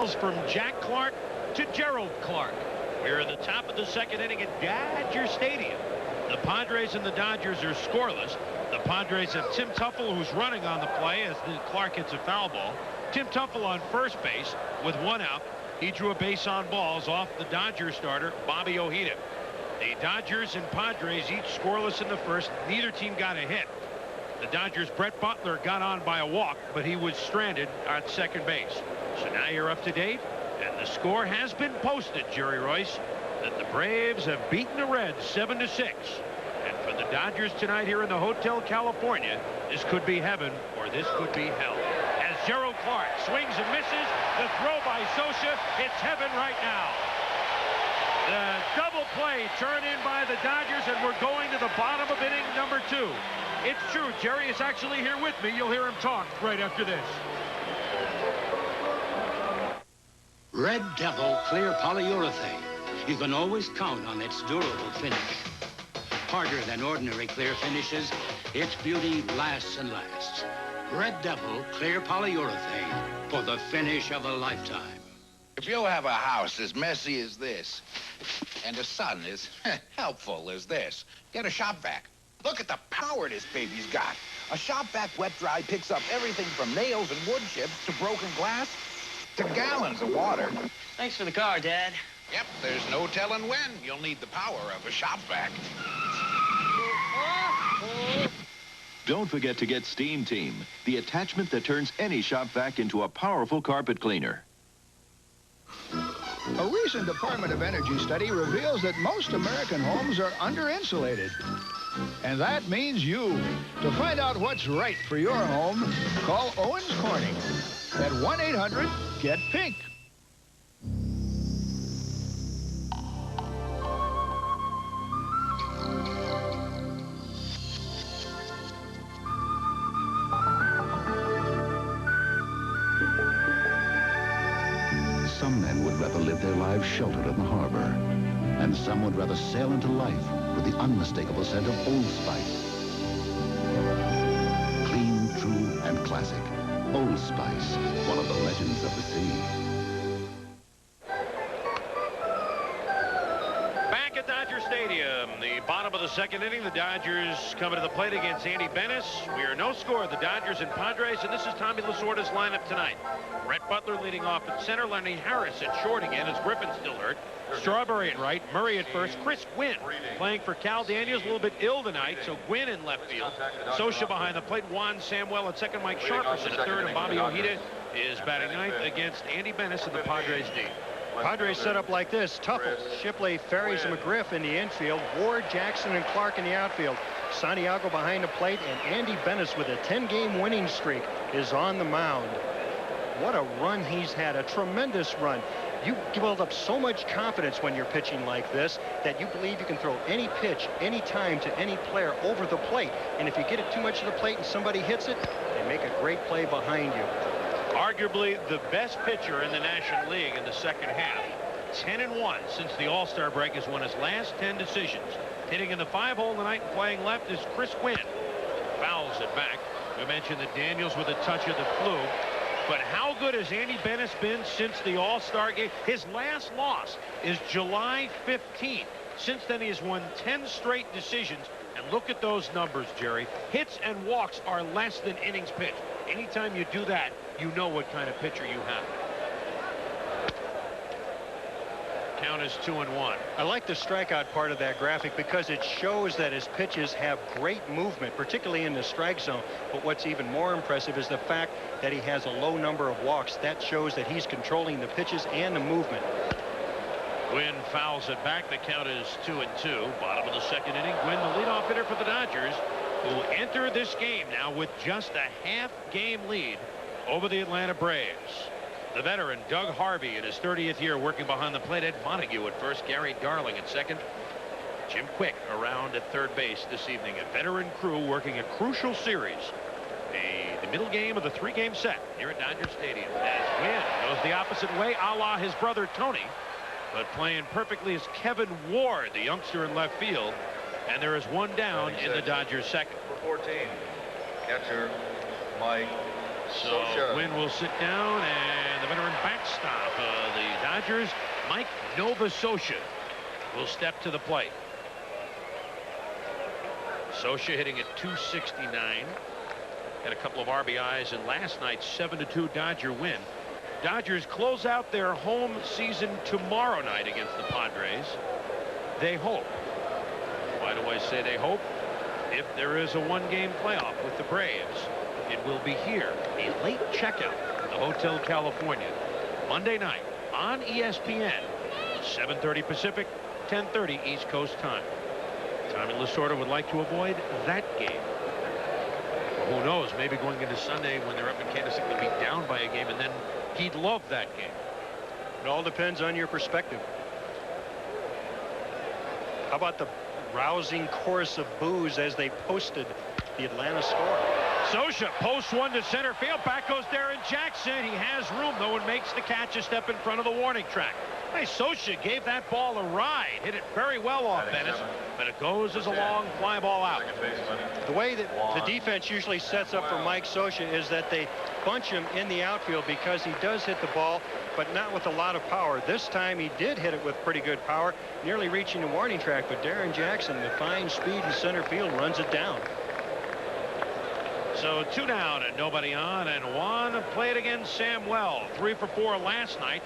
balls from Jack Clark to Gerald Clark. We're in the top of the second inning at Dodger Stadium. The Padres and the Dodgers are scoreless. The Padres have Tim Tuffle, who's running on the play as Clark hits a foul ball. Tim Tuffle on first base with one out. He drew a base on balls off the Dodger starter, Bobby Ojeda. The Dodgers and Padres each scoreless in the first. Neither team got a hit. The Dodgers' Brett Butler got on by a walk, but he was stranded at second base. So now you're up to date, and the score has been posted, Jerry Royce, that the Braves have beaten the Reds 7-6. And for the Dodgers tonight here in the Hotel California, this could be heaven or this could be hell. As Gerald Clark swings and misses, the throw by Sosa, it's heaven right now. The double play turned in by the Dodgers, and we're going to the bottom of inning number 2. It's true. Jerry is actually here with me. You'll hear him talk right after this. Red Devil Clear Polyurethane. You can always count on its durable finish. Harder than ordinary clear finishes, its beauty lasts and lasts. Red Devil Clear Polyurethane for the finish of a lifetime. If you have a house as messy as this, and a son as helpful as this, get a shop vac. Look at the power this baby's got. A shop vac wet dry picks up everything from nails and wood chips to broken glass to gallons of water. Thanks for the car, Dad. Yep, there's no telling when you'll need the power of a shop vac. Don't forget to get Steam Team, the attachment that turns any shop vac into a powerful carpet cleaner. A recent Department of Energy study reveals that most American homes are under-insulated. And that means you. To find out what's right for your home, call Owens Corning at 1-800-GET-PINK. Some men would rather live their lives sheltered in the harbor, and some would rather sail into life with the unmistakable scent of Old Spice. Clean, true, and classic. Old Spice, one of the legends of the sea. Back at Dodger Stadium, the bottom of the second inning, the Dodgers coming to the plate against Andy Bennis. We are no score, the Dodgers and Padres, and this is Tommy Lasorda's lineup tonight. Brett Butler leading off at center, Lenny Harris at short again as Griffin's still hurt. Strawberry at right, Murray at first, Chris Gwynn playing for Cal Daniels, a little bit ill tonight, so Gwynn in left field. Socha behind the plate, Juan Samuel at second, Mike Sharperson at third, and Bobby Ojeda is batting ninth against Andy Bennis and the Padres D. Padres set up like this: Tuffle, Shipley, Ferries, and McGriff in the infield, Ward, Jackson, and Clark in the outfield. Santiago behind the plate, and Andy Bennis with a 10-game winning streak is on the mound. What a run he's had, a tremendous run. You build up so much confidence when you're pitching like this that you believe you can throw any pitch, any time to any player over the plate. And if you get it too much to the plate and somebody hits it, they make a great play behind you. Arguably the best pitcher in the National League in the second half. 10-1 since the All-Star break, has won his last 10 decisions. Hitting in the 5-hole tonight and playing left is Chris Gwynn. Fouls it back. We mentioned that Daniels with a touch of the flu. But how good has Andy Bennis been since the All-Star game? His last loss is July 15th. Since then, he has won 10 straight decisions. And look at those numbers, Jerry. Hits and walks are less than innings pitched. Anytime you do that, you know what kind of pitcher you have. Count is 2-1. I like the strikeout part of that graphic because it shows that his pitches have great movement, particularly in the strike zone. But what's even more impressive is the fact that he has a low number of walks. That shows that he's controlling the pitches and the movement. Gwynn fouls it back. The count is 2-2. Bottom of the second inning. Gwynn, the leadoff hitter for the Dodgers, who enter this game now with just a half-game lead over the Atlanta Braves. The veteran Doug Harvey in his 30th year working behind the plate. Ed Montague at first, Gary Darling at second, Jim Quick around at third base this evening. A veteran crew working a crucial series, the middle game of the 3-game set here at Dodger Stadium. As Gwynn goes the opposite way, a la his brother Tony, but playing perfectly is Kevin Ward, the youngster in left field, and there is one down in the Dodgers second. For 14, catcher Mike. So Gwynn will sit down, and the veteran backstop Dodgers, Mike Novososha will step to the plate. Sosha hitting at .269. Had a couple of RBIs in last night's 7-2 Dodger win. Dodgers close out their home season tomorrow night against the Padres. They hope. Why do I say they hope? If there is a one-game playoff with the Braves, it will be here, a late checkout at the Hotel California, Monday night on ESPN, 7:30 Pacific, 10:30 East Coast time. Tommy Lasorda would like to avoid that game. Well, who knows? Maybe going into Sunday when they're up in Kansas City, they'll be down by a game, and then he'd love that game. It all depends on your perspective. How about the rousing chorus of boos as they posted the Atlanta score? Sosha posts one to center field. Back goes Darren Jackson. He has room, though, and makes the catch a step in front of the warning track. Hey, Sosha gave that ball a ride. Hit it very well off Bennett, but it goes as a long fly ball out. The way that the defense usually sets up for Mike Sosha is that they bunch him in the outfield because he does hit the ball, but not with a lot of power. This time he did hit it with pretty good power, nearly reaching the warning track, but Darren Jackson, with fine speed in center field, runs it down. So 2 down and nobody on, and Juan played against Samuel. 3 for 4 last night.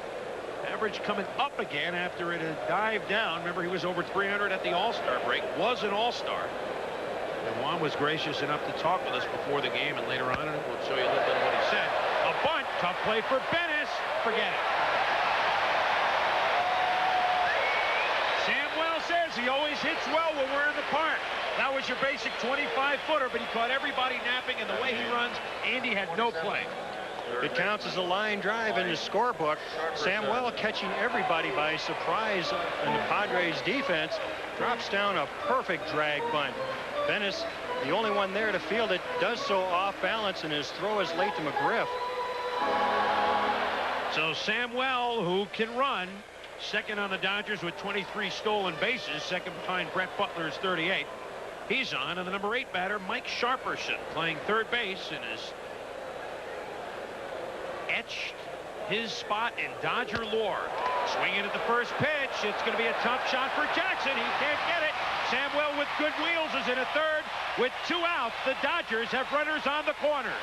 Average coming up again after it had dived down. Remember, he was over 300 at the All-Star break, was an All-Star. And Juan was gracious enough to talk with us before the game, and later on, and we'll show you a little bit of what he said. A bunt, tough play for Bennis. Forget it. Samuel says he always hits well when we're in the park. That was your basic 25-footer, but he caught everybody napping, and the way he runs, Andy had no play. It counts as a line drive in his scorebook. Samuel catching everybody by surprise in the Padres defense, drops down a perfect drag bunt. Bennis, the only one there to field it, does so off balance, and his throw is late to McGriff. So Samuel, who can run, second on the Dodgers with 23 stolen bases, second behind Brett Butler's 38. He's on, and the number 8 batter, Mike Sharperson, playing third base, and is etched his spot in Dodger lore. Swinging at the first pitch. It's going to be a tough shot for Jackson. He can't get it. Samuel with good wheels is in a third. With 2 outs, the Dodgers have runners on the corners.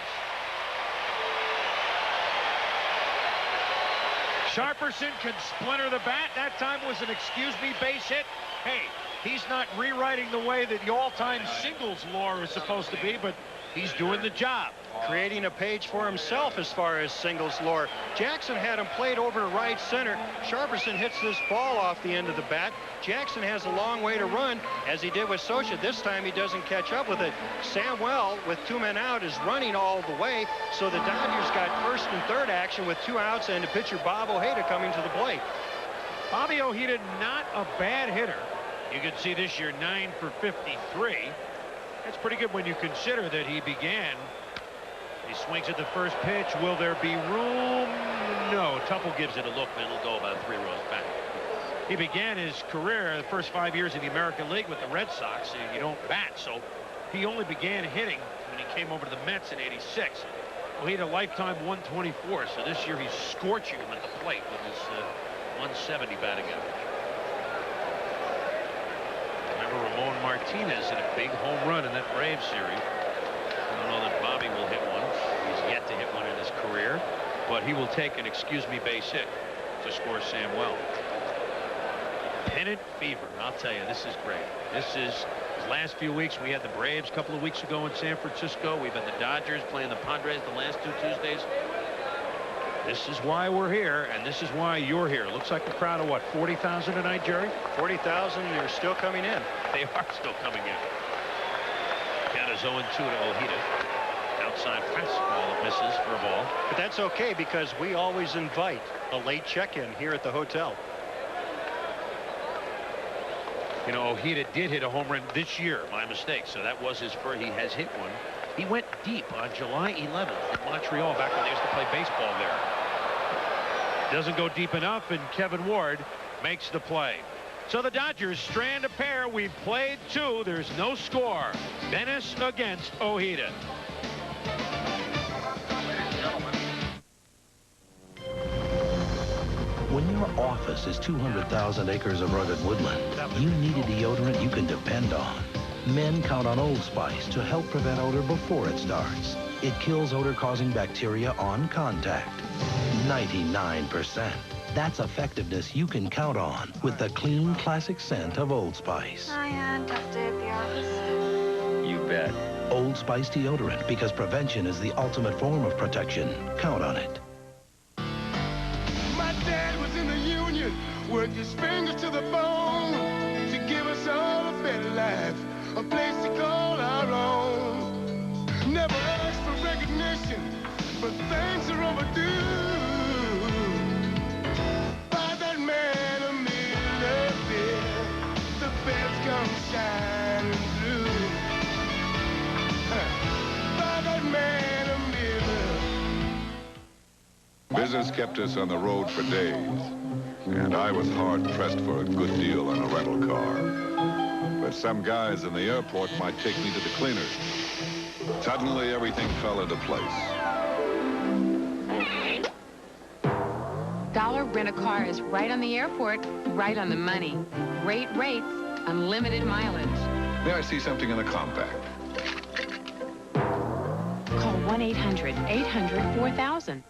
Sharperson can splinter the bat. That time was an excuse-me base hit. Hey, he's not rewriting the way that the all-time singles lore is supposed to be, but he's doing the job. Creating a page for himself as far as singles lore. Jackson had him played over to right center. Sharperson hits this ball off the end of the bat. Jackson has a long way to run, as he did with Sosha. This time he doesn't catch up with it. Samuel, with 2 men out, is running all the way, so the Dodgers got first and third action with 2 outs, and the pitcher Bob Ojeda coming to the plate. Bobby Ojeda, not a bad hitter. You can see this year 9 for 53. That's pretty good when you consider that he began. He swings at the first pitch. Will there be room? No. Tuffle gives it a look, and it'll go about 3 rows back. He began his career the first 5 years in the American League with the Red Sox. And you don't bat, so he only began hitting when he came over to the Mets in '86. Well, he had a lifetime 124, so this year he's scorching him at the plate with his 170 batting average. Remember Ramon Martinez hit a big home run in that Braves series. I don't know that Bobby will hit one. He's yet to hit one in his career, but he will take an excuse-me base hit to score Samuel. Pennant fever. I'll tell you, this is great. This is his last few weeks. We had the Braves a couple of weeks ago in San Francisco. We've had the Dodgers playing the Padres the last 2 Tuesdays. This is why we're here, and this is why you're here. Looks like a crowd of what, 40,000 tonight, Jerry? 40,000. They're still coming in. They are still coming in. Count is 0-2 to Ojeda. Outside fastball that misses for a ball. But that's okay, because we always invite a late check-in here at the hotel. You know, Ojeda did hit a home run this year. My mistake. So that was his first. He has hit one. He went deep on July 11th in Montreal, back when they used to play baseball there. Doesn't go deep enough, and Kevin Ward makes the play. So the Dodgers strand a pair. We've played 2. There's no score. Bennis against Ojeda. When your office is 200,000 acres of rugged woodland, you need a deodorant you can depend on. Men count on Old Spice to help prevent odor before it starts. It kills odor-causing bacteria on contact. 99%. That's effectiveness you can count on with the clean, classic scent of Old Spice. I had tough day at the office. You bet. Old Spice deodorant, because prevention is the ultimate form of protection. Count on it. My dad was in the union, worked his fingers to the bone to give us all a better life, a place to call our own. Never asked for recognition, but thanks are overdue. By that man a million, the bells come shining through. By that man a million. Business kept us on the road for days, and I was hard-pressed for a good deal on a rental car. But some guys in the airport might take me to the cleaners. Suddenly, everything fell into place. Dollar Rent-A-Car is right on the airport, right on the money. Great rates, unlimited mileage. May I see something in the compact? Call 1-800-800-4000.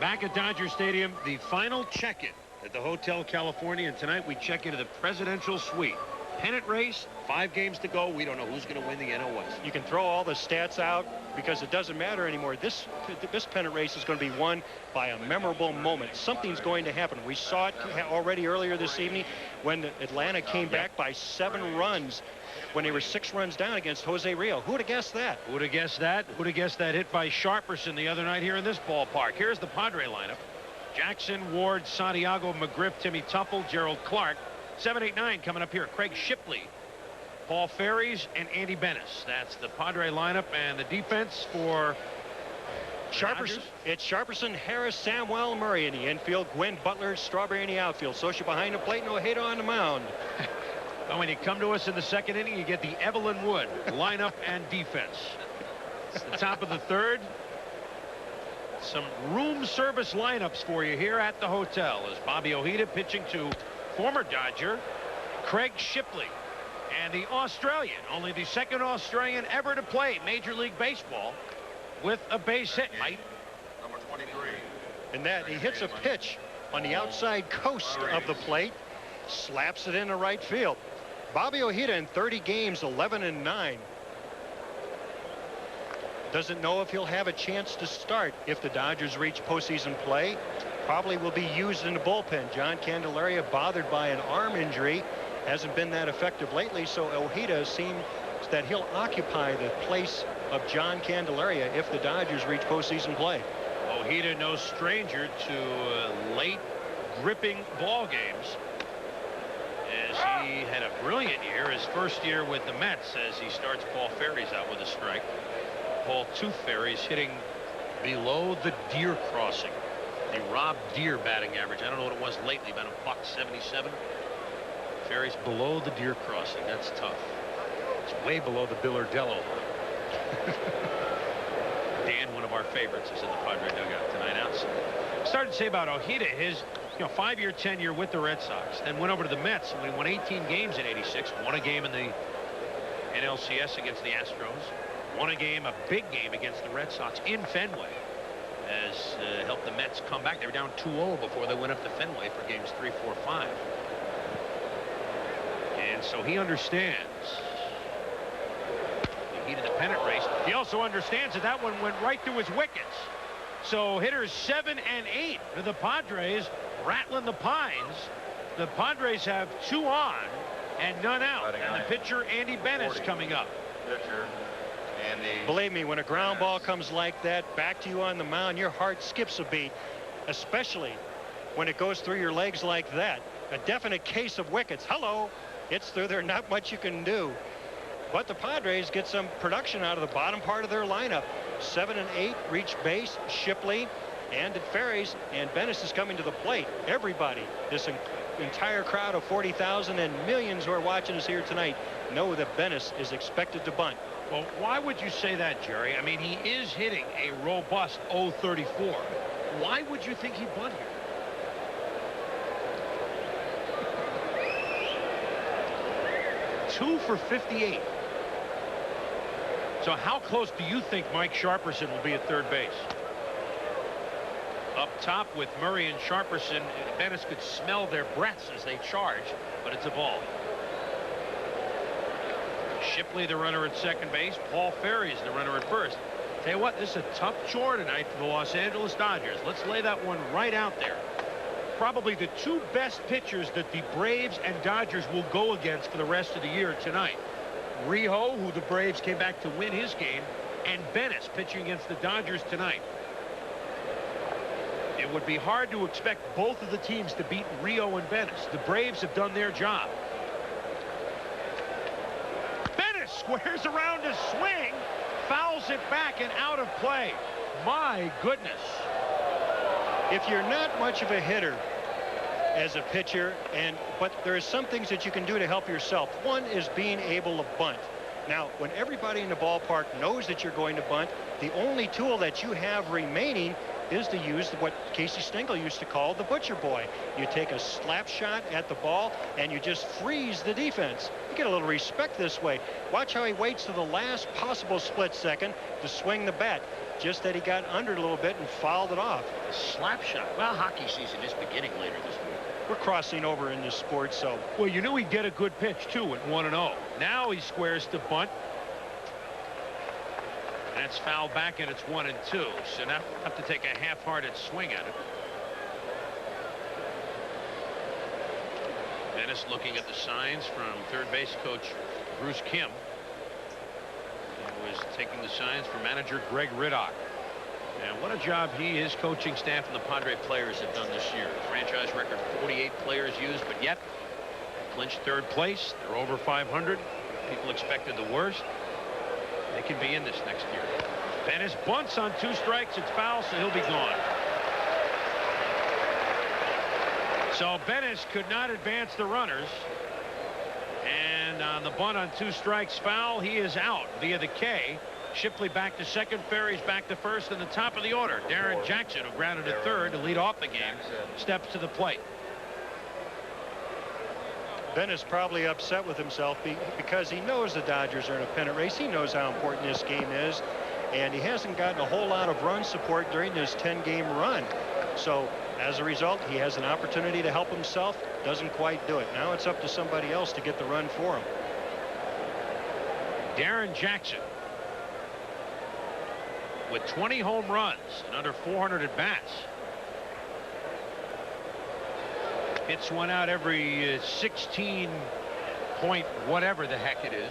Back at Dodger Stadium, the final check-in at the Hotel California, and tonight we check into the presidential suite. Pennant race, 5 games to go. We don't know who's going to win the NL West. You can throw all the stats out because it doesn't matter anymore. This pennant race is going to be won by a memorable moment. Something's going to happen. We saw it already earlier this evening when Atlanta came back by 7 runs when they were 6 runs down against Jose Rio. Who would have guessed that? Who would have guessed that? Who would have guessed that hit by Sharperson the other night here in this ballpark? Here's the Padre lineup. Jackson, Ward, Santiago, McGriff, Timmy Tuffle, Gerald Clark. 7, 8, 9 coming up here. Craig Shipley, Paul Ferries, and Andy Benes. That's the Padre lineup, and the defense for Sharperson. It's Sharperson, Harris, Samwell, Murray in the infield. Gwynn, Butler, Strawberry in the outfield. Socia behind the plate, and Ojeda on the mound. Well, when you come to us in the second inning, you get the Evelyn Wood lineup and defense. It's the top of the third. Some room service lineups for you here at the hotel as Bobby Ojeda pitching to former Dodger Craig Shipley, and the Australian, only the second Australian ever to play Major League Baseball with a base hit. Mike. Number 23. And that he hits a pitch on the outside coast of the plate, slaps it into right field. Bobby Ojeda in 30 games, 11-9. Doesn't know if he'll have a chance to start if the Dodgers reach postseason play. Probably will be used in the bullpen. John Candelaria, bothered by an arm injury, hasn't been that effective lately, so Ojeda seems that he'll occupy the place of John Candelaria if the Dodgers reach postseason play. Ojeda, no stranger to late gripping ball games, as he had a brilliant year, his first year with the Mets, as he starts Paul Ferries out with a strike. Paul Tooth Ferries hitting below the deer crossing. The Rob Deere batting average. I don't know what it was lately, about $177. Ferries below the deer crossing. That's tough. It's way below the Billardello. Dan, one of our favorites, is in the Padre dugout tonight. Started to say about Ojeda, his 5-year tenure with the Red Sox, then went over to the Mets and we won 18 games in '86. Won a game in the NLCS against the Astros. Won a game, a big game against the Red Sox in Fenway. Has helped the Mets come back. They were down 2-0 before they went up to Fenway for games 3, 4, 5. And so he understands the heat of the pennant race. He also understands that that one went right through his wickets. So hitters 7 and 8 for the Padres, rattling the pines. The Padres have 2 on and none out. And the pitcher, Andy Benes, coming up. Pitcher. Believe me, when a ground ball comes like that back to you on the mound, your heart skips a beat, especially when it goes through your legs like that. A definite case of wickets. Hello, it's through there, not much you can do. But the Padres get some production out of the bottom part of their lineup. 7 and 8 reach base. Shipley and Ferries, and Benes is coming to the plate. Everybody, this entire crowd of 40,000 and millions who are watching us here tonight, know that Benes is expected to bunt. Well, why would you say that, Jerry? I mean, he is hitting a robust .034. Why would you think he'd bunt here? Two for 58. So how close do you think Mike Sharperson will be at third base? Up top with Murray and Sharperson, Bennis could smell their breaths as they charge, but it's a ball. Shipley, the runner at second base. Paul Ferry's the runner at first. Tell you what, this is a tough chore tonight for the Los Angeles Dodgers. Let's lay that one right out there. Probably the two best pitchers that the Braves and Dodgers will go against for the rest of the year tonight. Rijo, who the Braves came back to win his game, and Bennis pitching against the Dodgers tonight. It would be hard to expect both of the teams to beat Rijo and Bennis. The Braves have done their job. Bennis squares around to swing, fouls it back and out of play. My goodness. If you're not much of a hitter as a pitcher, but there are some things that you can do to help yourself. One is being able to bunt. Now, when everybody in the ballpark knows that you're going to bunt, the only tool that you have remaining is to use what Casey Stengel used to call the butcher boy. You take a slap shot at the ball and you just freeze the defense. You get a little respect this way. Watch how he waits to the last possible split second to swing the bat. Just that he got under it a little bit and fouled it off. A slap shot. Well, hockey season is beginning later this week. We're crossing over into sports, so. Well, you knew he'd get a good pitch too at 1-0. Now he squares to bunt. That's fouled back and it's 1-2. So now we'll have to take a half-hearted swing at it. Bennis looking at the signs from third base coach Bruce Kim. He was taking the signs for manager Greg Riddock. And what a job he, his coaching staff, and the Padre players have done this year. Franchise record 48 players used, but yet clinched third place. They're over 500. People expected the worst. They can be in this next year. Bennis bunts on 2 strikes. It's foul, so he'll be gone. So Bennis could not advance the runners. And on the bunt on 2 strikes foul, he is out via the K. Shipley back to second. Ferry's back to first. In the top of the order, Darren Jackson, who grounded at third to lead off the game, steps to the plate. Bennis probably upset with himself because he knows the Dodgers are in a pennant race. He knows how important this game is, and he hasn't gotten a whole lot of run support during this 10-game run. So as a result, he has an opportunity to help himself. Doesn't quite do it. Now it's up to somebody else to get the run for him. Darren Jackson with 20 home runs and under 400 at bats. Hits one out every 16 point whatever the heck it is,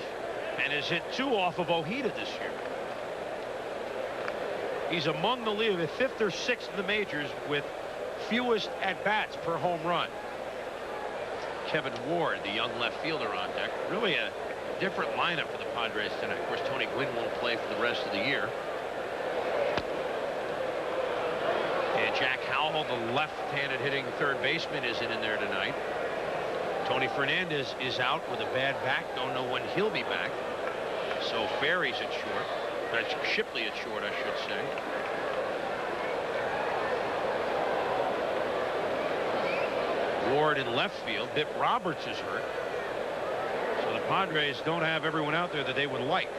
and has hit 2 off of Ojeda this year. He's among the league, 5th or 6th in the majors with fewest at bats per home run. Kevin Ward, the young left fielder, on deck. Really a different lineup for the Padres tonight. Of course, Tony Gwynn won't play for the rest of the year. And Jack Howell, the left-handed hitting third baseman, isn't in there tonight. Tony Fernandez is out with a bad back. Don't know when he'll be back. So Ferry's at short. That's Shipley at short, I should say. Ward in left field. Bip Roberts is hurt. So the Padres don't have everyone out there that they would like.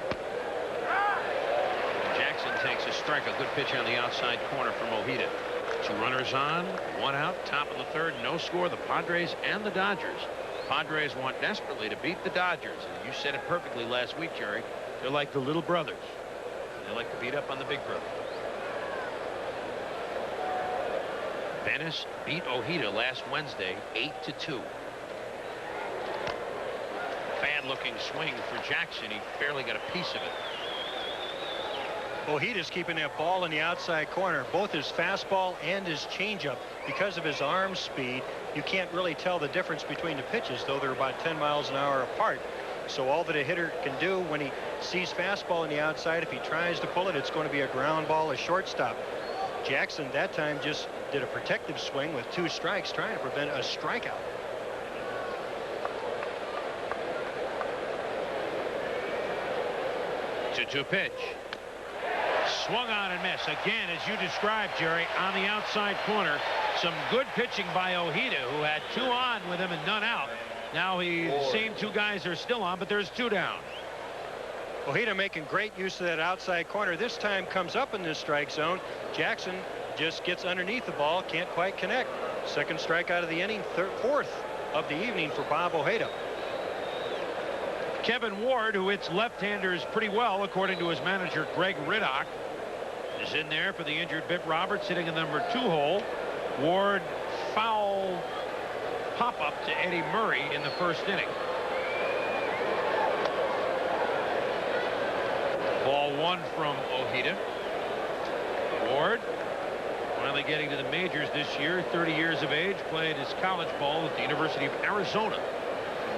Jackson takes a strike. A good pitch on the outside corner from Ojeda. 2 runners on, 1 out, top of the third, no score. The Padres and the Dodgers. Padres want desperately to beat the Dodgers. And you said it perfectly last week, Jerry. They're like the little brothers. They like to beat up on the big brother. Bennis beat Ojeda last Wednesday 8-2. Bad looking swing for Jackson. He barely got a piece of it. Ojeda's keeping that ball in the outside corner, both his fastball and his changeup. Because of his arm speed, you can't really tell the difference between the pitches, though they're about 10 miles an hour apart. So all that a hitter can do when he sees fastball in the outside, if he tries to pull it, it's going to be a ground ball, a shortstop. Jackson that time just did a protective swing with 2 strikes, trying to prevent a strikeout. Swung on and missed. Again, as you described, Jerry, on the outside corner. Some good pitching by Ojeda, who had 2 on with him and none out. Now the same 2 guys are still on, but there's 2 down. Ojeda making great use of that outside corner. This time comes up in this strike zone. Jackson just gets underneath the ball, can't quite connect. Second strikeout of the inning, 4th of the evening for Bob Ojeda. Kevin Ward, who hits left-handers pretty well, according to his manager, Greg Riddock, is in there for the injured Bip Roberts, hitting a number 2 hole. Ward foul pop-up to Eddie Murray in the first inning. Ball 1 from Ojeda. Ward finally getting to the majors this year, 30 years of age, played his college ball at the University of Arizona,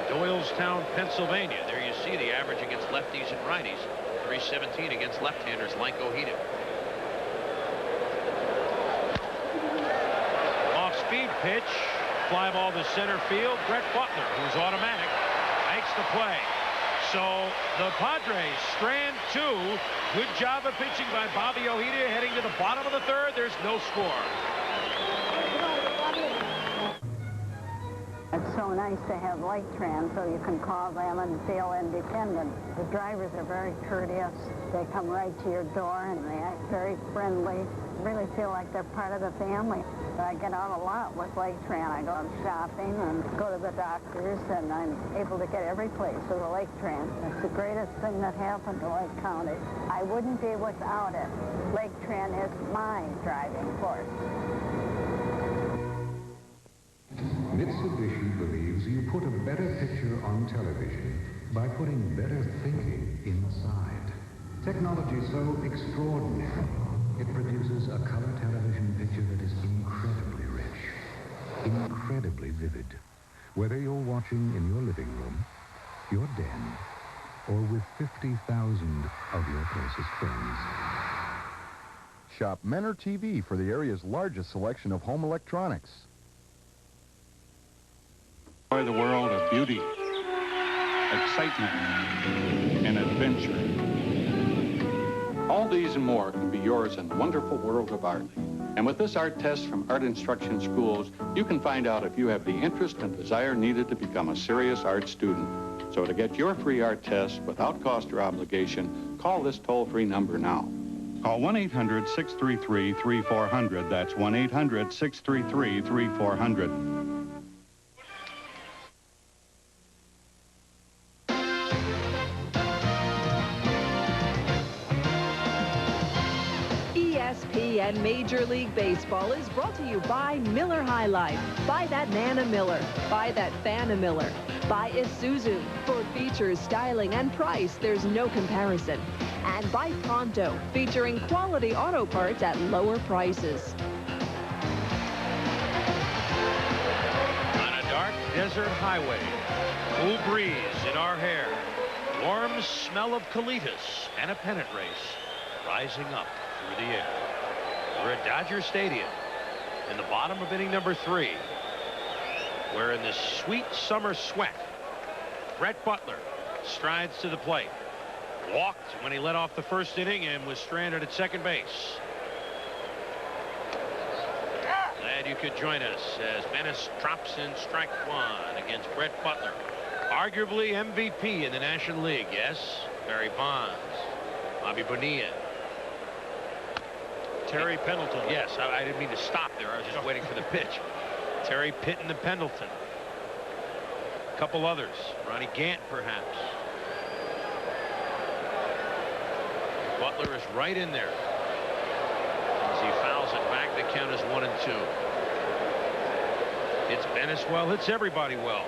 Doylestown, Pennsylvania. There you see the average against lefties and righties, 317 against left-handers like Ojeda. Off-speed pitch, fly ball to center field. Brett Butler, who's automatic, makes the play. So the Padres strand 2. Good job of pitching by Bobby Ojeda. Heading to the bottom of the 3rd. There's no score. It's so nice to have Lake Tran so you can call them and feel independent. The drivers are very courteous. They come right to your door and they act very friendly. Really feel like they're part of the family. I get out a lot with Lake Tran. I go shopping and go to the doctors, and I'm able to get every place with a Lake Tran. It's the greatest thing that happened to Lake County. I wouldn't be without it. Lake Tran is my driving force. Mitsubishi believes you put a better picture on television by putting better thinking inside. Technology so extraordinary, it produces a color television picture that is incredibly rich, incredibly vivid. Whether you're watching in your living room, your den, or with 50,000 of your closest friends. Shop Menor TV for the area's largest selection of home electronics. Enjoy the world of beauty, excitement, and adventure. All these and more can be yours in the wonderful world of art. And with this art test from Art Instruction Schools, you can find out if you have the interest and desire needed to become a serious art student. So to get your free art test without cost or obligation, call this toll-free number now. Call 1-800-633-3400. That's 1-800-633-3400. ESPN Major League Baseball is brought to you by Miller High Life. Buy that Nana Miller. Buy that Fana Miller. By Isuzu. For features, styling, and price, there's no comparison. And by Pronto, featuring quality auto parts at lower prices. On a dark desert highway, cool breeze in our hair, warm smell of colitas, and a pennant race rising up through the air. We're at Dodger Stadium in the bottom of inning number 3. We're in this sweet summer sweat. Brett Butler strides to the plate. Walked when he led off the first inning and was stranded at second base. Glad you could join us as Menace drops in strike 1 against Brett Butler. Arguably MVP in the National League, yes. Barry Bonds, Bobby Bonilla, Terry Pendleton. Yes, I didn't mean to stop there. I was just waiting for the pitch. Terry Pitton and Pendleton. A couple others. Ronnie Gant, perhaps. Butler is right in there. As he fouls it back, the count is 1-2. Hits Bennis well, hits everybody well.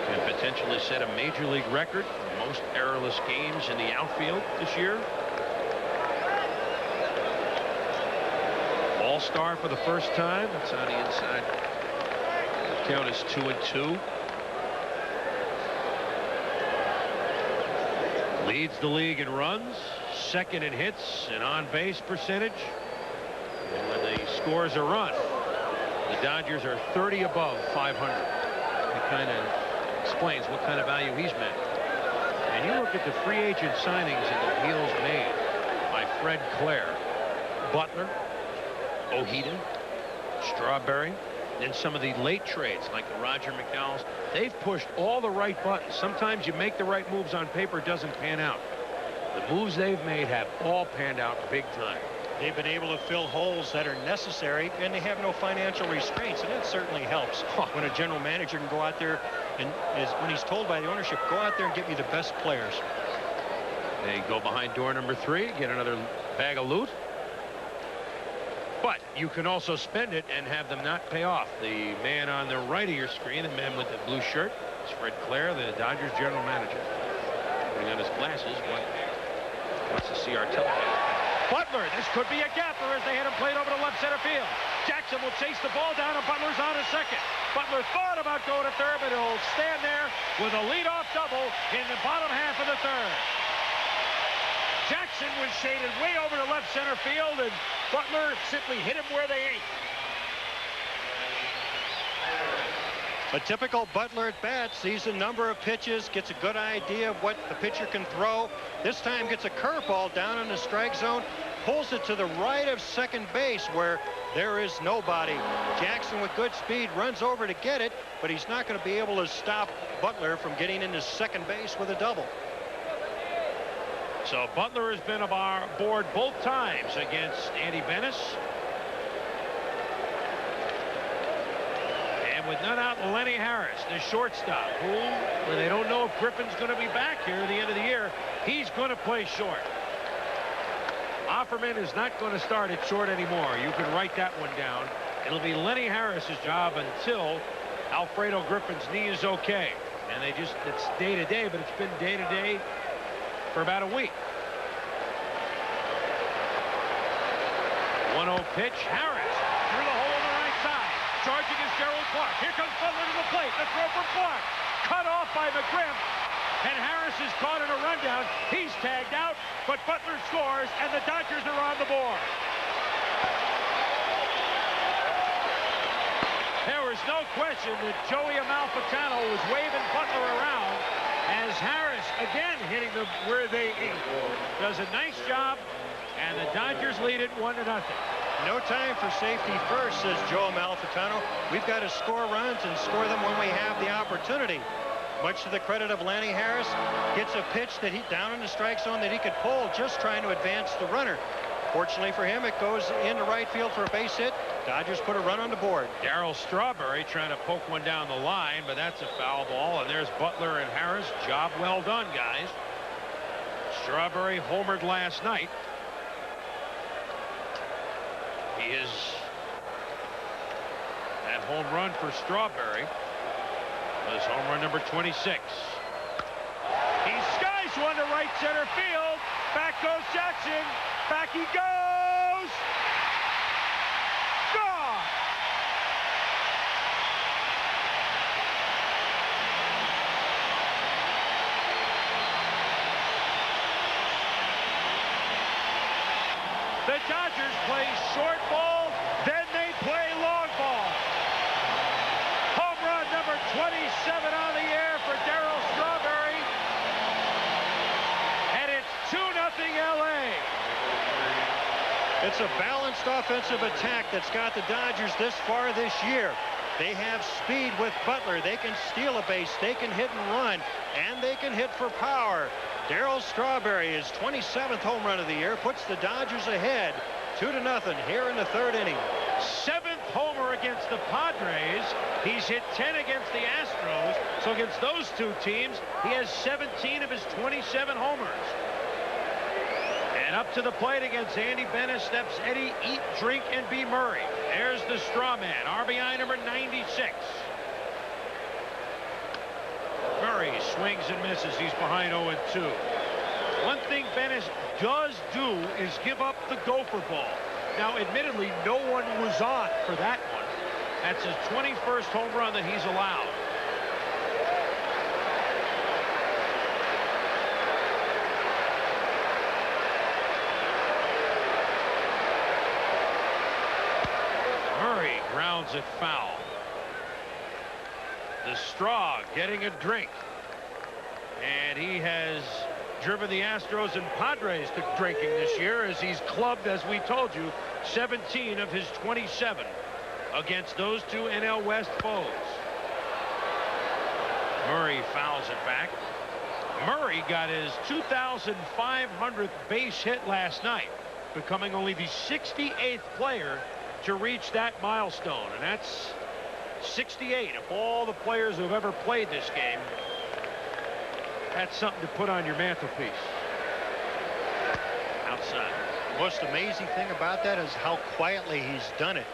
Can potentially set a major league record for most errorless games in the outfield this year. All-star for the first time. It's on the inside. The count is 2-2. Leads the league in runs, second in hits and on-base percentage. And when the scores a run, the Dodgers are 30 above 500. It kind of explains what kind of value he's meant. And And you look at the free agent signings and the deals made by Fred Clare, Butler, Ojeda, Strawberry, then some of the late trades like the Roger McDowells. They've pushed all the right buttons. Sometimes you make the right moves on paper, it doesn't pan out. The moves they've made have all panned out big time. They've been able to fill holes that are necessary, and they have no financial restraints, and that certainly helps when a general manager can go out there and when he's told by the ownership, go out there and get me the best players. They go behind door number 3, get another bag of loot. But you can also spend it and have them not pay off. The man on the right of your screen, the man with the blue shirt, is Fred Clare, the Dodgers general manager. Putting on his glasses, wants to see our telecast. Butler, this could be a gapper as they had him played over to left center field. Jackson will chase the ball down, and Butler's on a second. Butler thought about going to third, but he'll stand there with a leadoff double in the bottom half of the third. Jackson was shaded way over to left center field, and Butler simply hit him where they ain't. A typical Butler at bat, sees a number of pitches, gets a good idea of what the pitcher can throw. This time gets a curveball down in the strike zone, pulls it to the right of second base where there is nobody. Jackson with good speed runs over to get it, but he's not going to be able to stop Butler from getting into second base with a double. So Butler has been aboard both times against Andy Benes. And with none out, Lenny Harris, the shortstop, where they don't know if Griffin's going to be back here at the end of the year. He's going to play short. Offerman is not going to start at short anymore. You can write that one down. It'll be Lenny Harris's job until Alfredo Griffin's knee is okay. And it's day to day, but it's been day to day for about a week. 1-0 pitch. Harris through the hole on the right side. Charging is Gerald Clark. Here comes Butler to the plate. The throw from Clark. Cut off by McGriff. And Harris is caught in a rundown. He's tagged out, but Butler scores, and the Dodgers are on the board. There was no question that Joey Amalfitano was waving Butler around as Harris, again, hitting them where they ain't. Does a nice job, and the Dodgers lead it 1-0. No time for safety first, says Joe Amalfitano. We've got to score runs and score them when we have the opportunity. Much to the credit of Lenny Harris, gets a pitch that he down in the strike zone that he could pull, just trying to advance the runner. Fortunately for him, it goes into right field for a base hit. Dodgers put a run on the board. Darryl Strawberry trying to poke one down the line, but that's a foul ball. And there's Butler and Harris. Job well done, guys. Strawberry homered last night. He is that home run for Strawberry was home run number 26. He skies one to right center field. Back goes Jackson. Back he goes. Gone. The Dodgers play short ball, then they play long ball. Home run number 27 on the air for Darryl Strawberry. And it's 2-0 LA. It's a balanced offensive attack that's got the Dodgers this far this year. They have speed with Butler. They can steal a base. They can hit and run. And they can hit for power. Darryl Strawberry, his 27th home run of the year, puts the Dodgers ahead 2-0 here in the third inning. 7th homer against the Padres. He's hit 10 against the Astros. So against those two teams, he has 17 of his 27 homers. And up to the plate against Andy Benes steps Eddie Eat, Drink, and B. Murray. There's the straw man, RBI number 96. Murray swings and misses. He's behind 0-2. One thing Benes does do is give up the gopher ball. Now, admittedly, no one was on for that one. That's his 21st home run that he's allowed. Murray grounds it foul. The straw getting a drink. And he has driven the Astros and Padres to drinking this year, as he's clubbed, as we told you, 17 of his 27 against those two NL West foes. Murray fouls it back. Murray got his 2,500th base hit last night, becoming only the 68th player to reach that milestone. And that's 68 of all the players who have ever played this game. That's something to put on your mantelpiece. Outside. Most amazing thing about that is how quietly he's done it.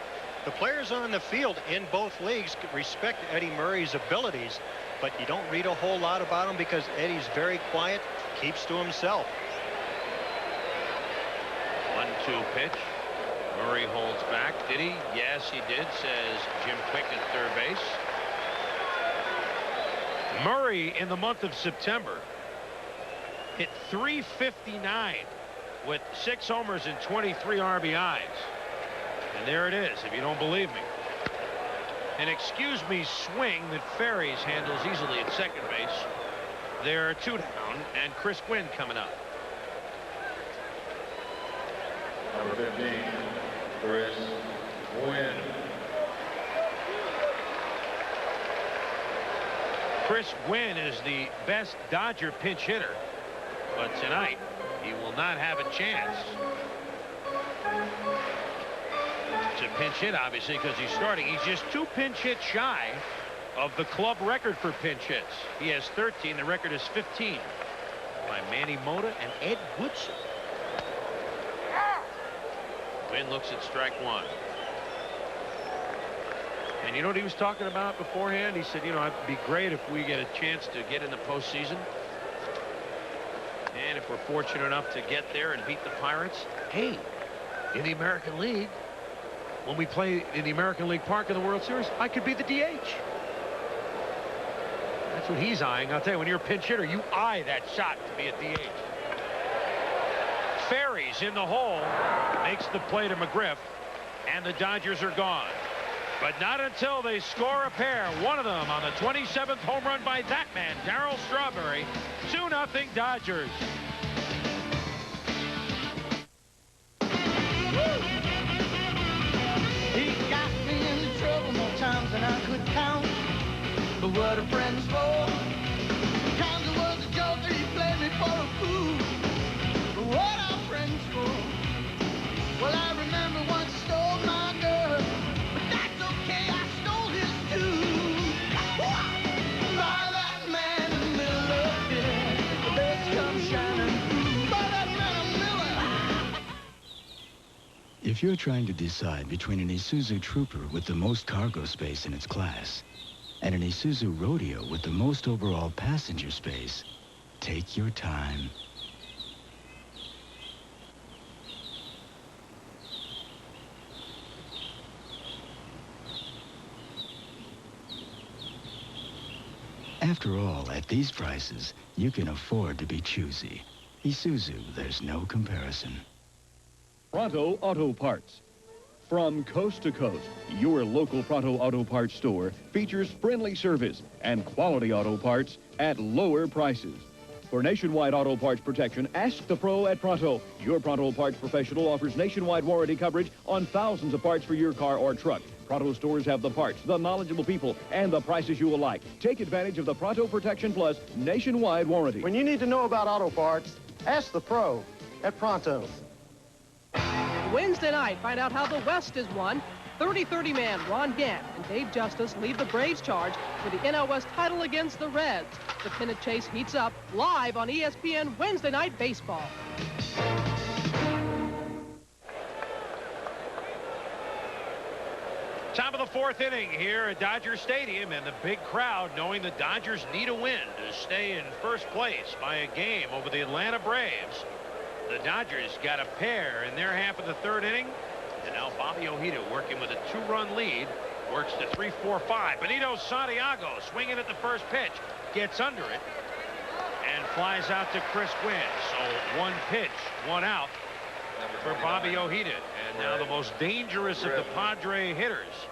The players on the field in both leagues respect Eddie Murray's abilities, but you don't read a whole lot about him because Eddie's very quiet, keeps to himself. 1-2 pitch. Murray holds back. Did he? Yes, he did, says Jim Quick at third base. Murray in the month of September hit .359 with 6 homers and 23 RBIs. And there it is, if you don't believe me. An excuse me swing that Ferries handles easily at second base. There are 2 down, and Chris Gwynn coming up. Number 15, Chris Gwynn. Chris Gwynn is the best Dodger pinch hitter, but tonight he will not have a chance to pinch hit, obviously, because he's starting. He's just 2 pinch hits shy of the club record for pinch hits. He has 13. The record is 15 by Manny Mota and Ed Woodson. Gwynn looks at strike 1. And you know what he was talking about beforehand? He said, you know, it'd be great if we get a chance to get in the postseason. And if we're fortunate enough to get there and beat the Pirates, hey, in the American League, when we play in the American League Park in the World Series, I could be the DH. That's what he's eyeing. I'll tell you, when you're a pinch hitter, you eye that shot to be a DH. Ferries in the hole, makes the play to McGriff, and the Dodgers are gone. But not until they score a pair. One of them on the 27th home run by that man, Darryl Strawberry. 2-0 Dodgers. He got me into trouble more times than I could count. But what are friends for? Times it was a joke that he played me for a fool. But what are friends for? Well, I remember once stole my girl. If you're trying to decide between an Isuzu Trooper with the most cargo space in its class and an Isuzu Rodeo with the most overall passenger space, take your time. After all, at these prices, you can afford to be choosy. Isuzu, there's no comparison. Pronto Auto Parts. From coast to coast, your local Pronto Auto Parts store features friendly service and quality auto parts at lower prices. For nationwide auto parts protection, ask the pro at Pronto. Your Pronto Parts professional offers nationwide warranty coverage on thousands of parts for your car or truck. Pronto stores have the parts, the knowledgeable people, and the prices you will like. Take advantage of the Pronto Protection Plus nationwide warranty. When you need to know about auto parts, ask the pro at Pronto. Wednesday night, find out how the West is won. 30-30 man Ron Gant and Dave Justice lead the Braves charge for the NL West title against the Reds. The pennant chase heats up live on ESPN Wednesday Night Baseball. Top of the 4th inning here at Dodger Stadium, and the big crowd knowing the Dodgers need a win to stay in first place by a game over the Atlanta Braves. The Dodgers got a pair in their half of the 3rd inning, and now Bobby Ojeda working with a 2-run lead, works to 3-4-5. Benito Santiago swinging at the first pitch, gets under it, and flies out to Chris Gwynn. So 1 pitch, 1 out for Bobby Ojeda. And now the most dangerous of the Padre hitters,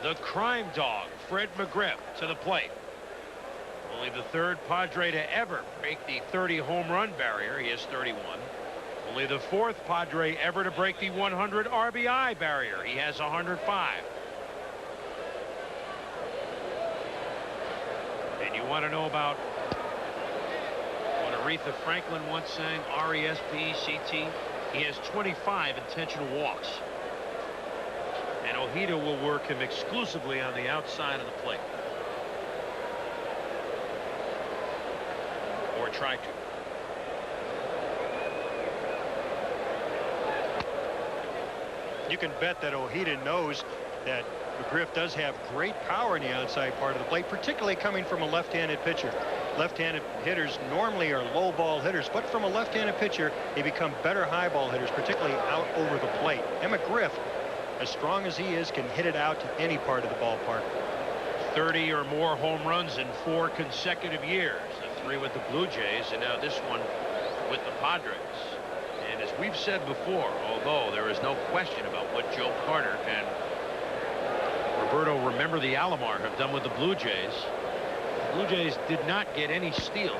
the crime dog, Fred McGriff, to the plate. Only the third Padre to ever break the 30 home run barrier. He has 31. Only the fourth Padre ever to break the 100 RBI barrier. He has 105. And you want to know about what Aretha Franklin once sang, R-E-S-P-E-C-T? He has 25 intentional walks. And Ojeda will work him exclusively on the outside of the plate. Or try to. You can bet that Ojeda knows that McGriff does have great power in the outside part of the plate, particularly coming from a left-handed pitcher. Left-handed hitters normally are low ball hitters, but from a left-handed pitcher, they become better high ball hitters, particularly out over the plate. And McGriff, as strong as he is, can hit it out to any part of the ballpark. 30 or more home runs in 4 consecutive years. The 3 with the Blue Jays, and now this one with the Padres. And as we've said before, although there is no question about what Joe Carter and Roberto Remember the Alomar have done with the Blue Jays, the Blue Jays did not get any steal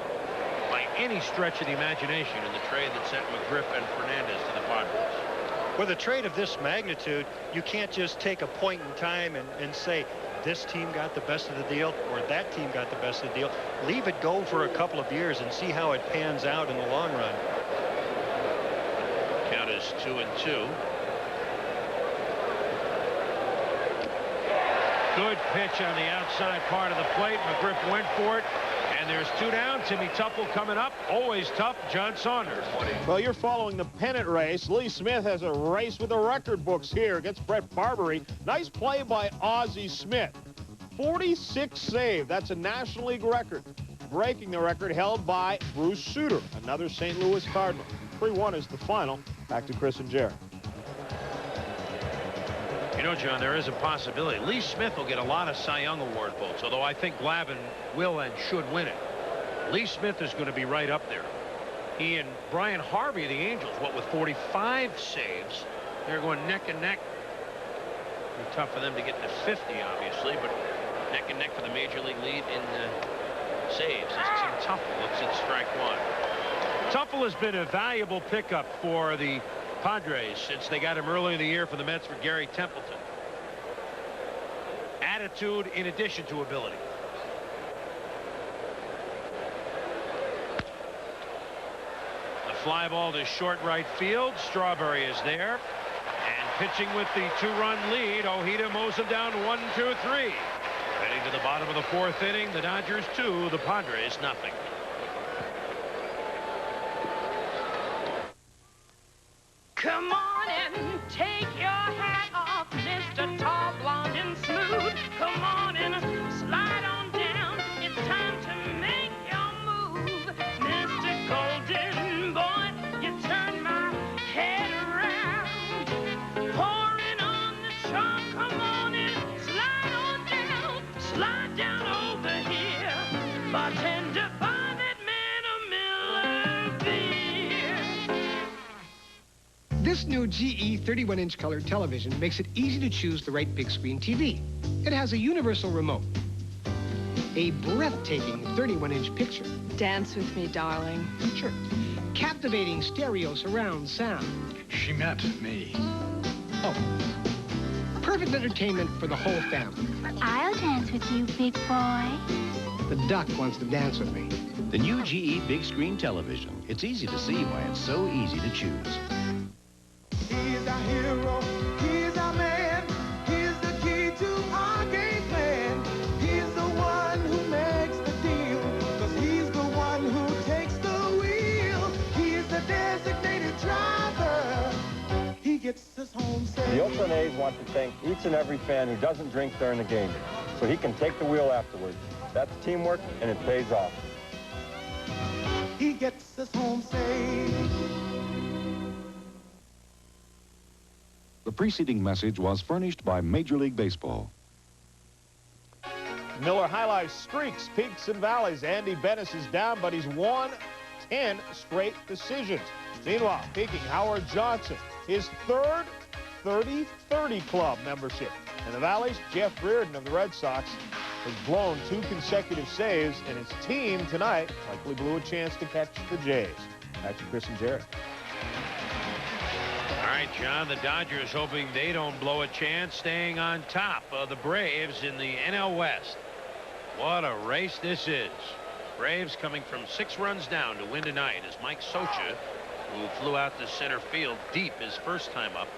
by any stretch of the imagination in the trade that sent McGriff and Fernandez to the Padres. With a trade of this magnitude, you can't just take a point in time and say this team got the best of the deal or that team got the best of the deal. Leave it go for a couple of years and see how it pans out in the long run. Count is 2-2. Good pitch on the outside part of the plate. McGriff went for it. And there's 2 down. Timmy Tuffle coming up. Always tough. John Saunders. Well, you're following the pennant race. Lee Smith has a race with the record books here against Brett Barbery. Nice play by Ozzie Smith. 46 save. That's a National League record. Breaking the record held by Bruce Sutter, another St. Louis Cardinal. 3-1 is the final. Back to Chris and Jerry. You know, John, there is a possibility. Lee Smith will get a lot of Cy Young Award votes, although I think Glavine will and should win it. Lee Smith is going to be right up there. He and Brian Harvey of the Angels, what with 45 saves, they're going neck and neck. It'll be tough for them to get to 50, obviously, but neck and neck for the major league lead in saves. As Tim Tuffle looks at strike 1. Tuffle has been a valuable pickup for the Padres since they got him early in the year for the Mets for Gary Templeton. Attitude in addition to ability. The fly ball to short right field. Strawberry is there. And pitching with the 2-run lead, Ojeda mows him down 1-2-3. Heading to the bottom of the 4th inning, the Dodgers 2, the Padres nothing. Come on and take your hat off, Mr. Tall, Blonde, and Smooth. Come on and slide on down. It's time to make your move. Mr. Golden Boy, you turn my head around. Pouring on the chalk, come on and slide on down. Slide down over here. Bartender, buy that man a Miller beer. This new GE 31-inch color television makes it easy to choose the right big screen TV. It has a universal remote, a breathtaking 31-inch picture. Dance with me, darling. Sure. Captivating stereo surround sound. She met me. Oh. Perfect entertainment for the whole family. I'll dance with you, big boy. The duck wants to dance with me. The new GE big screen television. It's easy to see why it's so easy to choose. He's our hero, he's our man, he's the key to our game plan. He's the one who makes the deal, 'cause he's the one who takes the wheel. He's the designated driver, he gets us home safe. The Oakland A's want to thank each and every fan who doesn't drink during the game, so he can take the wheel afterwards. That's teamwork, and it pays off. He gets us home safe. The preceding message was furnished by Major League Baseball. Miller highlights streaks, peaks, and valleys. Andy Bennis is down, but he's won 10 straight decisions. Meanwhile, peaking Howard Johnson, his third 30-30 club membership. In the Valleys, Jeff Reardon of the Red Sox has blown 2 consecutive saves, and his team tonight likely blew a chance to catch the Jays. Back to Chris and Jerry. All right, John, the Dodgers hoping they don't blow a chance, staying on top of the Braves in the NL West. What a race this is. Braves coming from 6 runs down to win tonight as Mike Socha, who flew out to center field deep his first time up,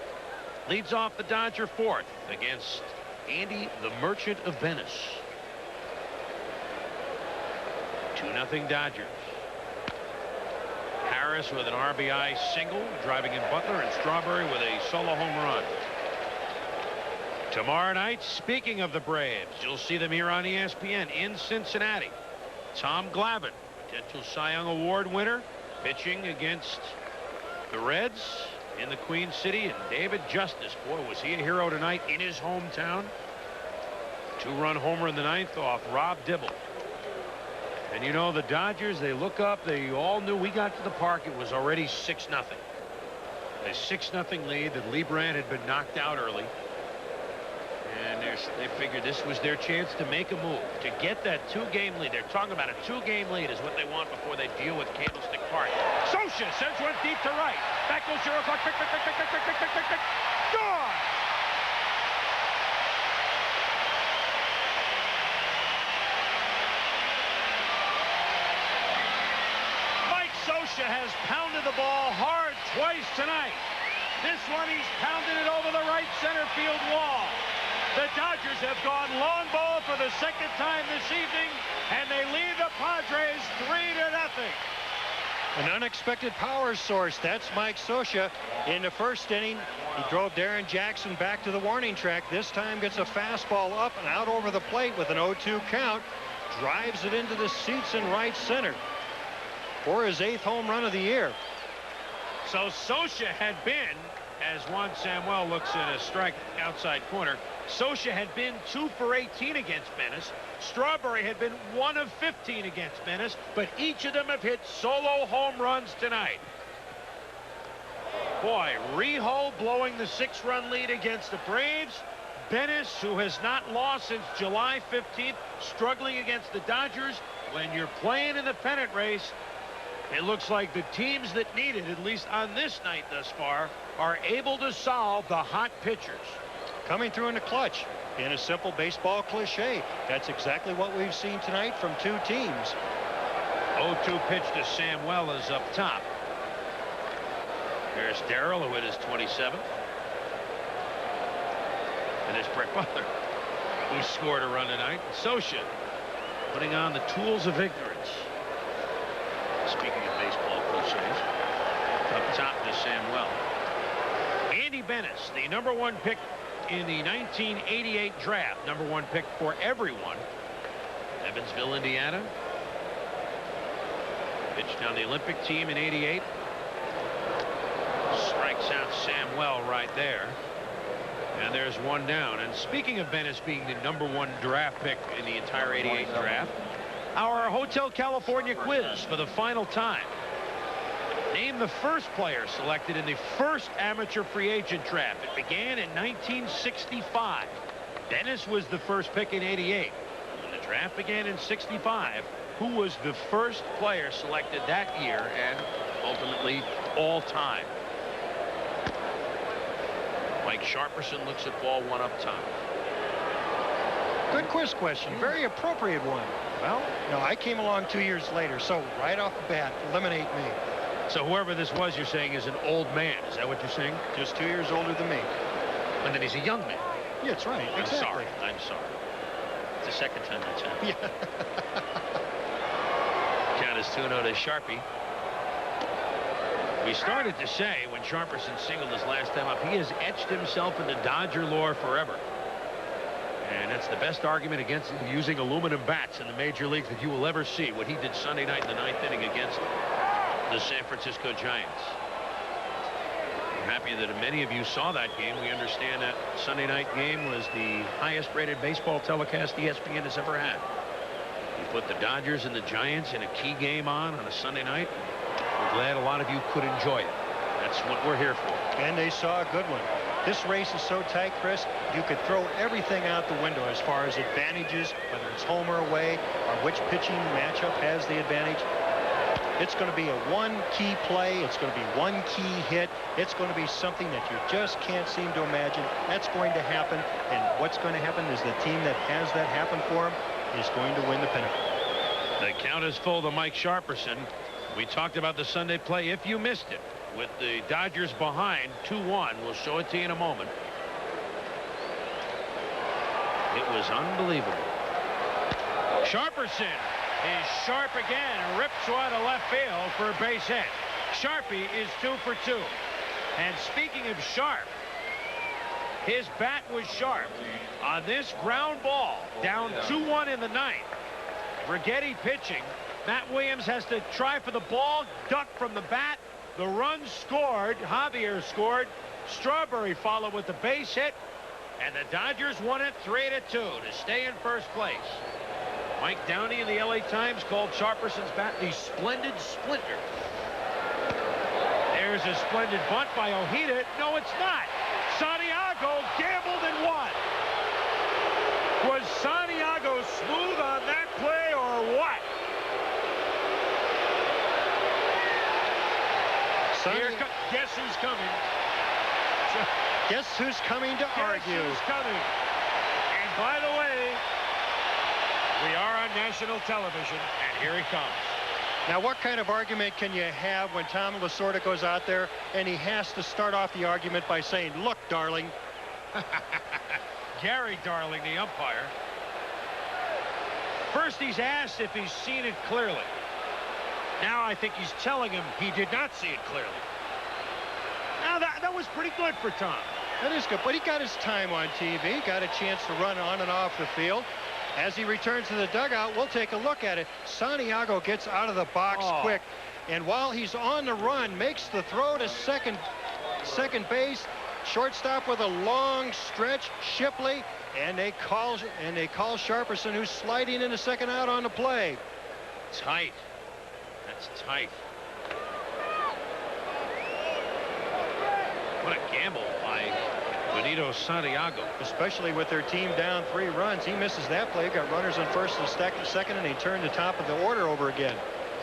leads off the Dodger 4th against Andy the Merchant of Venice. 2-0 Dodgers. Harris with an RBI single, driving in Butler, and Strawberry with a solo home run. Tomorrow night, speaking of the Braves, you'll see them here on ESPN in Cincinnati. Tom Glavine, potential Cy Young Award winner, pitching against the Reds in the Queen City. And David Justice, boy, was he a hero tonight in his hometown. 2-run homer in the 9th off Rob Dibble. And you know, the Dodgers, they look up, they all knew we got to the park, it was already 6-0. A 6-0 lead that Lee Brandt had been knocked out early. And they figured this was their chance to make a move, to get that 2-game lead. They're talking about a 2-game lead is what they want before they deal with Candlestick Park. Socha sends one deep to right. Back goes Gerald Clark. Pick. Gone! Socha has pounded the ball hard twice tonight. This one, he's pounded it over the right center field wall. The Dodgers have gone long ball for the 2nd time this evening, and they lead the Padres 3-0. An unexpected power source. That's Mike Socha. In the first inning, he drove Darren Jackson back to the warning track. This time gets a fastball up and out over the plate with an 0-2 count. Drives it into the seats in right center for his 8th home run of the year. So Socha had been, as Juan Samuel looks at a strike outside corner, Socha had been 2 for 18 against Venice. Strawberry had been 1 of 15 against Venice, but each of them have hit solo home runs tonight. Boy, Reho blowing the 6-run lead against the Braves. Venice, who has not lost since July 15th, struggling against the Dodgers. When you're playing in the pennant race, it looks like the teams that need it, at least on this night thus far, are able to solve the hot pitchers. Coming through in the clutch. In a simple baseball cliche, that's exactly what we've seen tonight from 2 teams. 0-2 pitch to Samuel is up top. There's Darrell, who hit his 27th. And there's Brett Butler, who scored a run tonight. Socha putting on the tools of ignorance. Speaking of baseball cliches, up top to Samuel. Andy Benes, the #1 pick in the 1988 draft, #1 pick for everyone. Evansville, Indiana. Pitched on the Olympic team in '88. Strikes out Samuel right there. And there's one down. And speaking of Benes being the #1 draft pick in the entire '88 draft, our Hotel California quiz for the final time. Name the first player selected in the first amateur free agent draft. It began in 1965. Benes was the first pick in '88. When the draft began in '65, who was the first player selected that year and ultimately all time? Mike Sharperson looks at ball 1 up top. Good quiz question. Very appropriate one. Well, no, I came along 2 years later, so right off the bat, eliminate me. So whoever this was, you're saying, is an old man. Is that what you're saying? Just 2 years older than me. And then he's a young man. Yeah, that's right. I'm Exactly. sorry. I'm sorry. It's the 2nd time that's happened. Yeah. Count is 2-0 to Sharpie. We started to say when Sharperson singled his last time up, he has etched himself into Dodger lore forever. And that's the best argument against using aluminum bats in the major league that you will ever see. What he did Sunday night in the 9th inning against the San Francisco Giants. I'm happy that many of you saw that game. We understand that Sunday night game was the highest rated baseball telecast ESPN has ever had. You put the Dodgers and the Giants in a key game on a Sunday night. We're glad a lot of you could enjoy it. That's what we're here for. And they saw a good one. This race is so tight, Chris, you could throw everything out the window as far as advantages, whether it's home or away, or which pitching matchup has the advantage. It's going to be a one key play. It's going to be one key hit. It's going to be something that you just can't seem to imagine. That's going to happen. And what's going to happen is the team that has that happen for them is going to win the pennant. The count is full to Mike Sharperson. We talked about the Sunday play. If you missed it, with the Dodgers behind 2-1, we'll show it to you in a moment. It was unbelievable. Sharperson is sharp again, rips one to left field for a base hit. Sharpie is 2 for 2. And speaking of sharp, his bat was sharp on this ground ball, down 2-1 in the ninth. Brigetti pitching. Matt Williams has to try for the ball, duck from the bat. The run scored. Javier scored. Strawberry followed with the base hit. And the Dodgers won it 3-2 to stay in first place. Mike Downey in the LA Times called Sharperson's bat the splendid splinter. There's a splendid bunt by Ojeda. No, it's not. Santiago gambled and won. Was Santiago smooth on that play or what? Guess who's coming? Guess who's coming to argue? Guess who's coming? And by the way, we are on national television, and here he comes. Now, what kind of argument can you have when Tom Lasorda goes out there and he has to start off the argument by saying, look, darling. Gary Darling, the umpire. First, he's asked if he's seen it clearly. Now, I think he's telling him he did not see it clearly. Now, that was pretty good for Tom. That is good, but he got his time on TV, got a chance to run on and off the field. As he returns to the dugout, we'll take a look at it. Santiago gets out of the box quick, and while he's on the run, makes the throw to second base. Shortstop with a long stretch, Shipley, and they call Sharperson, who's sliding into second out on the play. Tight. That's tight. What a gamble by Benito Santiago. Especially with their team down 3 runs. He misses that play. Got runners on first and second, and he turned the top of the order over again.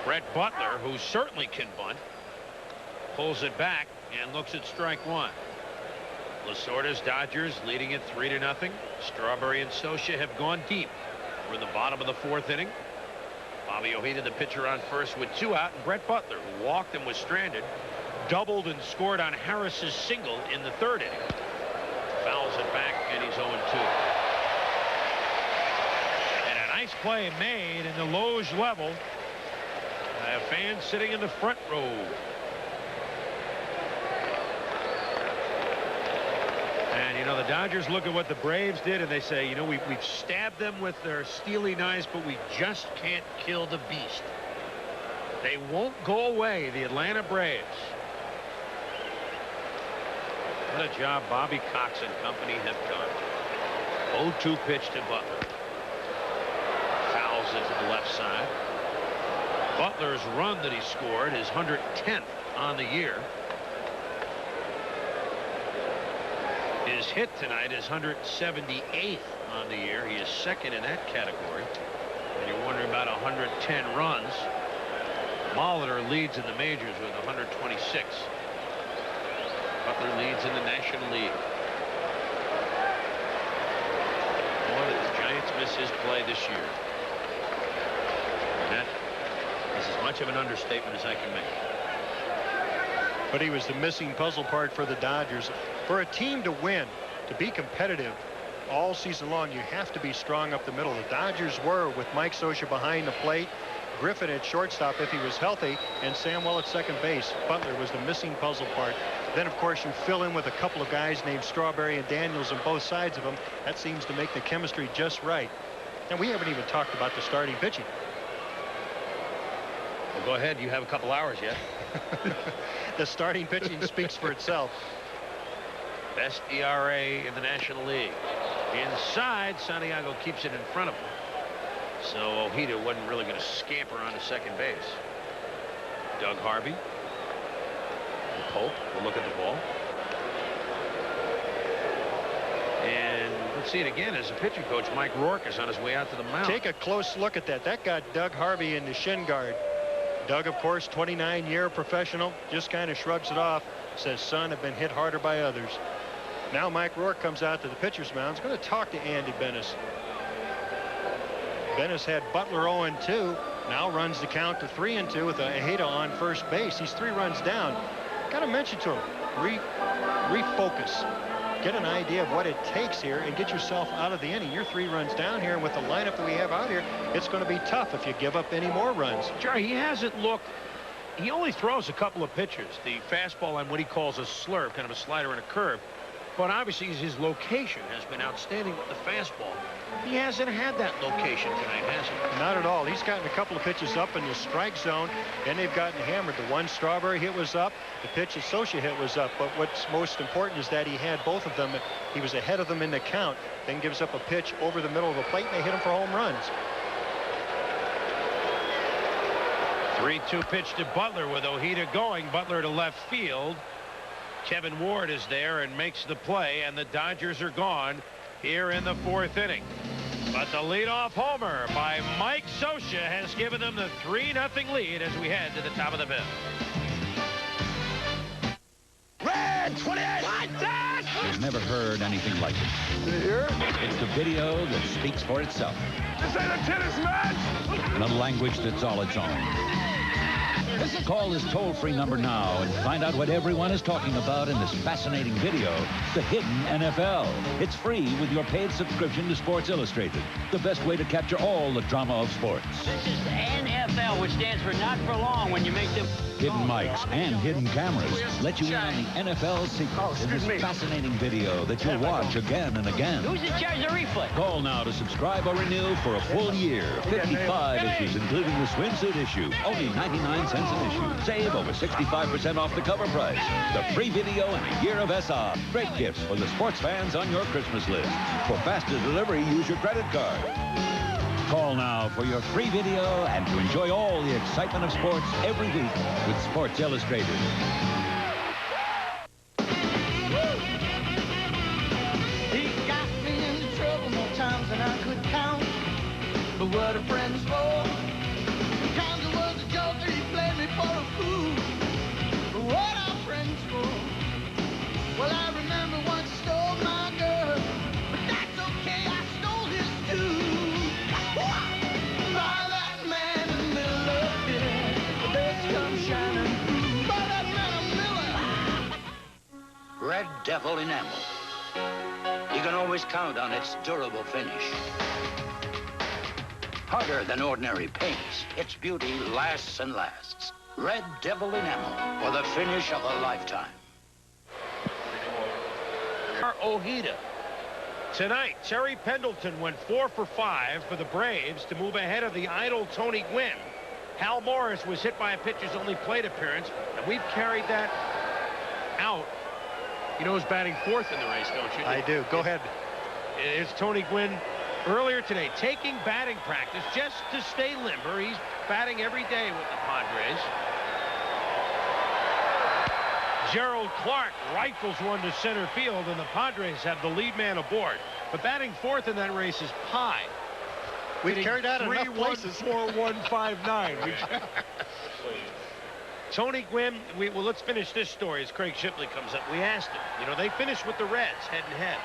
Brett Butler, who certainly can bunt, pulls it back and looks at strike one. Lasorda's Dodgers leading it 3-0. Strawberry and Socia have gone deep. We're in the bottom of the 4th inning. Bobby Ojeda, the pitcher, on first with 2 out. And Brett Butler, who walked and was stranded, doubled and scored on Harris's single in the 3rd inning. Fouls it back, and he's 0-2. And a nice play made in the Loge level by a fan sitting in the front row. And, you know, the Dodgers look at what the Braves did, and they say, you know, we've stabbed them with their steely knives, but we just can't kill the beast. They won't go away, the Atlanta Braves. What a job Bobby Cox and company have done. 0-2 pitch to Butler. Fouls it to the left side. Butler's run that he scored is 110th on the year. His hit tonight is 178th on the year. He is second in that category. And you're wondering about 110 runs. Molitor leads in the majors with 126. Butler leads in the National League. Boy, did the Giants miss his play this year. And that is as much of an understatement as I can make. But he was the missing puzzle part for the Dodgers. For a team to win, to be competitive all season long, you have to be strong up the middle. The Dodgers were, with Mike Socia behind the plate, Griffin at shortstop if he was healthy, and Samwell at second base. Butler was the missing puzzle part. Then, of course, you fill in with a couple of guys named Strawberry and Daniels on both sides of them. That seems to make the chemistry just right. And we haven't even talked about the starting pitching. Well, go ahead. You have a couple hours yet. The starting pitching speaks for itself. Best ERA in the National League. Inside, Santiago keeps it in front of him. So Ojeda wasn't really going to scamper onto second base. Doug Harvey. And Pope will look at the ball. see it again as the pitching coach, Mike Rourke, is on his way out to the mound. Take a close look at that. That got Doug Harvey in the shin guard. Doug, of course, 29-year professional, just kind of shrugs it off, says, son, I've been hit harder by others. Now Mike Rourke comes out to the pitcher's mound. He's going to talk to Andy Bennis. Bennis had Butler 0-2. Now runs the count to 3-2 with Ojeda on first base. He's 3 runs down. Got to mention to him, refocus. Get an idea of what it takes here and get yourself out of the inning. You're 3 runs down here, and with the lineup that we have out here, it's going to be tough if you give up any more runs. Jerry, he hasn't looked. He only throws a couple of pitches. The fastball and what he calls a slurve, kind of a slider and a curve. But obviously his location has been outstanding with the fastball. He hasn't had that location tonight, has he? Not at all. He's gotten a couple of pitches up in the strike zone, and they've gotten hammered. The one Strawberry hit was up. The pitch Socia hit was up. But what's most important is that he had both of them. He was ahead of them in the count, then gives up a pitch over the middle of the plate, and they hit him for home runs. 3-2 pitch to Butler with Ojeda going. Butler to left field. Kevin Ward is there and makes the play, and the Dodgers are gone here in the 4th inning. But the leadoff homer by Mike Socia has given them the 3-0 lead as we head to the top of the 5th. Red 28! I've never heard anything like it. Did you hear it? It's the video that speaks for itself. This ain't a tennis match! In a language that's all its own. Call this toll-free number now and find out what everyone is talking about in this fascinating video, The Hidden NFL. It's free with your paid subscription to Sports Illustrated, the best way to capture all the drama of sports. This is the NFL, which stands for not for long when you make them... Hidden mics and hidden cameras let you in on the NFL secrets in this fascinating video that you'll watch again and again. Who's in charge of replay? Call now to subscribe or renew for a full year. 55 issues, including the swimsuit issue. Only 99 cents an issue. Save over 65% off the cover price. The free video and a year of SR. Great gifts for the sports fans on your Christmas list. For faster delivery, use your credit card. Call now for your free video and to enjoy all the excitement of sports every week with Sports Illustrated. He got me into trouble more times than I could count. But what a friend's for. Times it was a joke and he played me for a fool. But what are friends for? Well, I remember once he stole my girl. But that's okay, I stole his too. By that man in Miller, yeah, the best comes shining through. By that man of Miller. Red Devil enamel. You can always count on its durable finish. Harder than ordinary paints, its beauty lasts and lasts. Red Devil enamel for the finish of a lifetime. Ojeda. Tonight, Terry Pendleton went 4 for 5 for the Braves to move ahead of the idle Tony Gwynn. Hal Morris was hit by a pitcher's only plate appearance, and we've carried that out. You know who's batting 4th in the race, don't you? I do. Go ahead. It's Tony Gwynn earlier today, taking batting practice just to stay limber. He's batting every day with the Padres. Gerald Clark rifles one to center field, and the Padres have the lead man aboard. But batting 4th in that race is Pye. We've carried out enough places. 3-1-4-1-5-9. Tony Gwynn, well, let's finish this story as Craig Shipley comes up. We asked him, you know, they finished with the Reds head-and-head.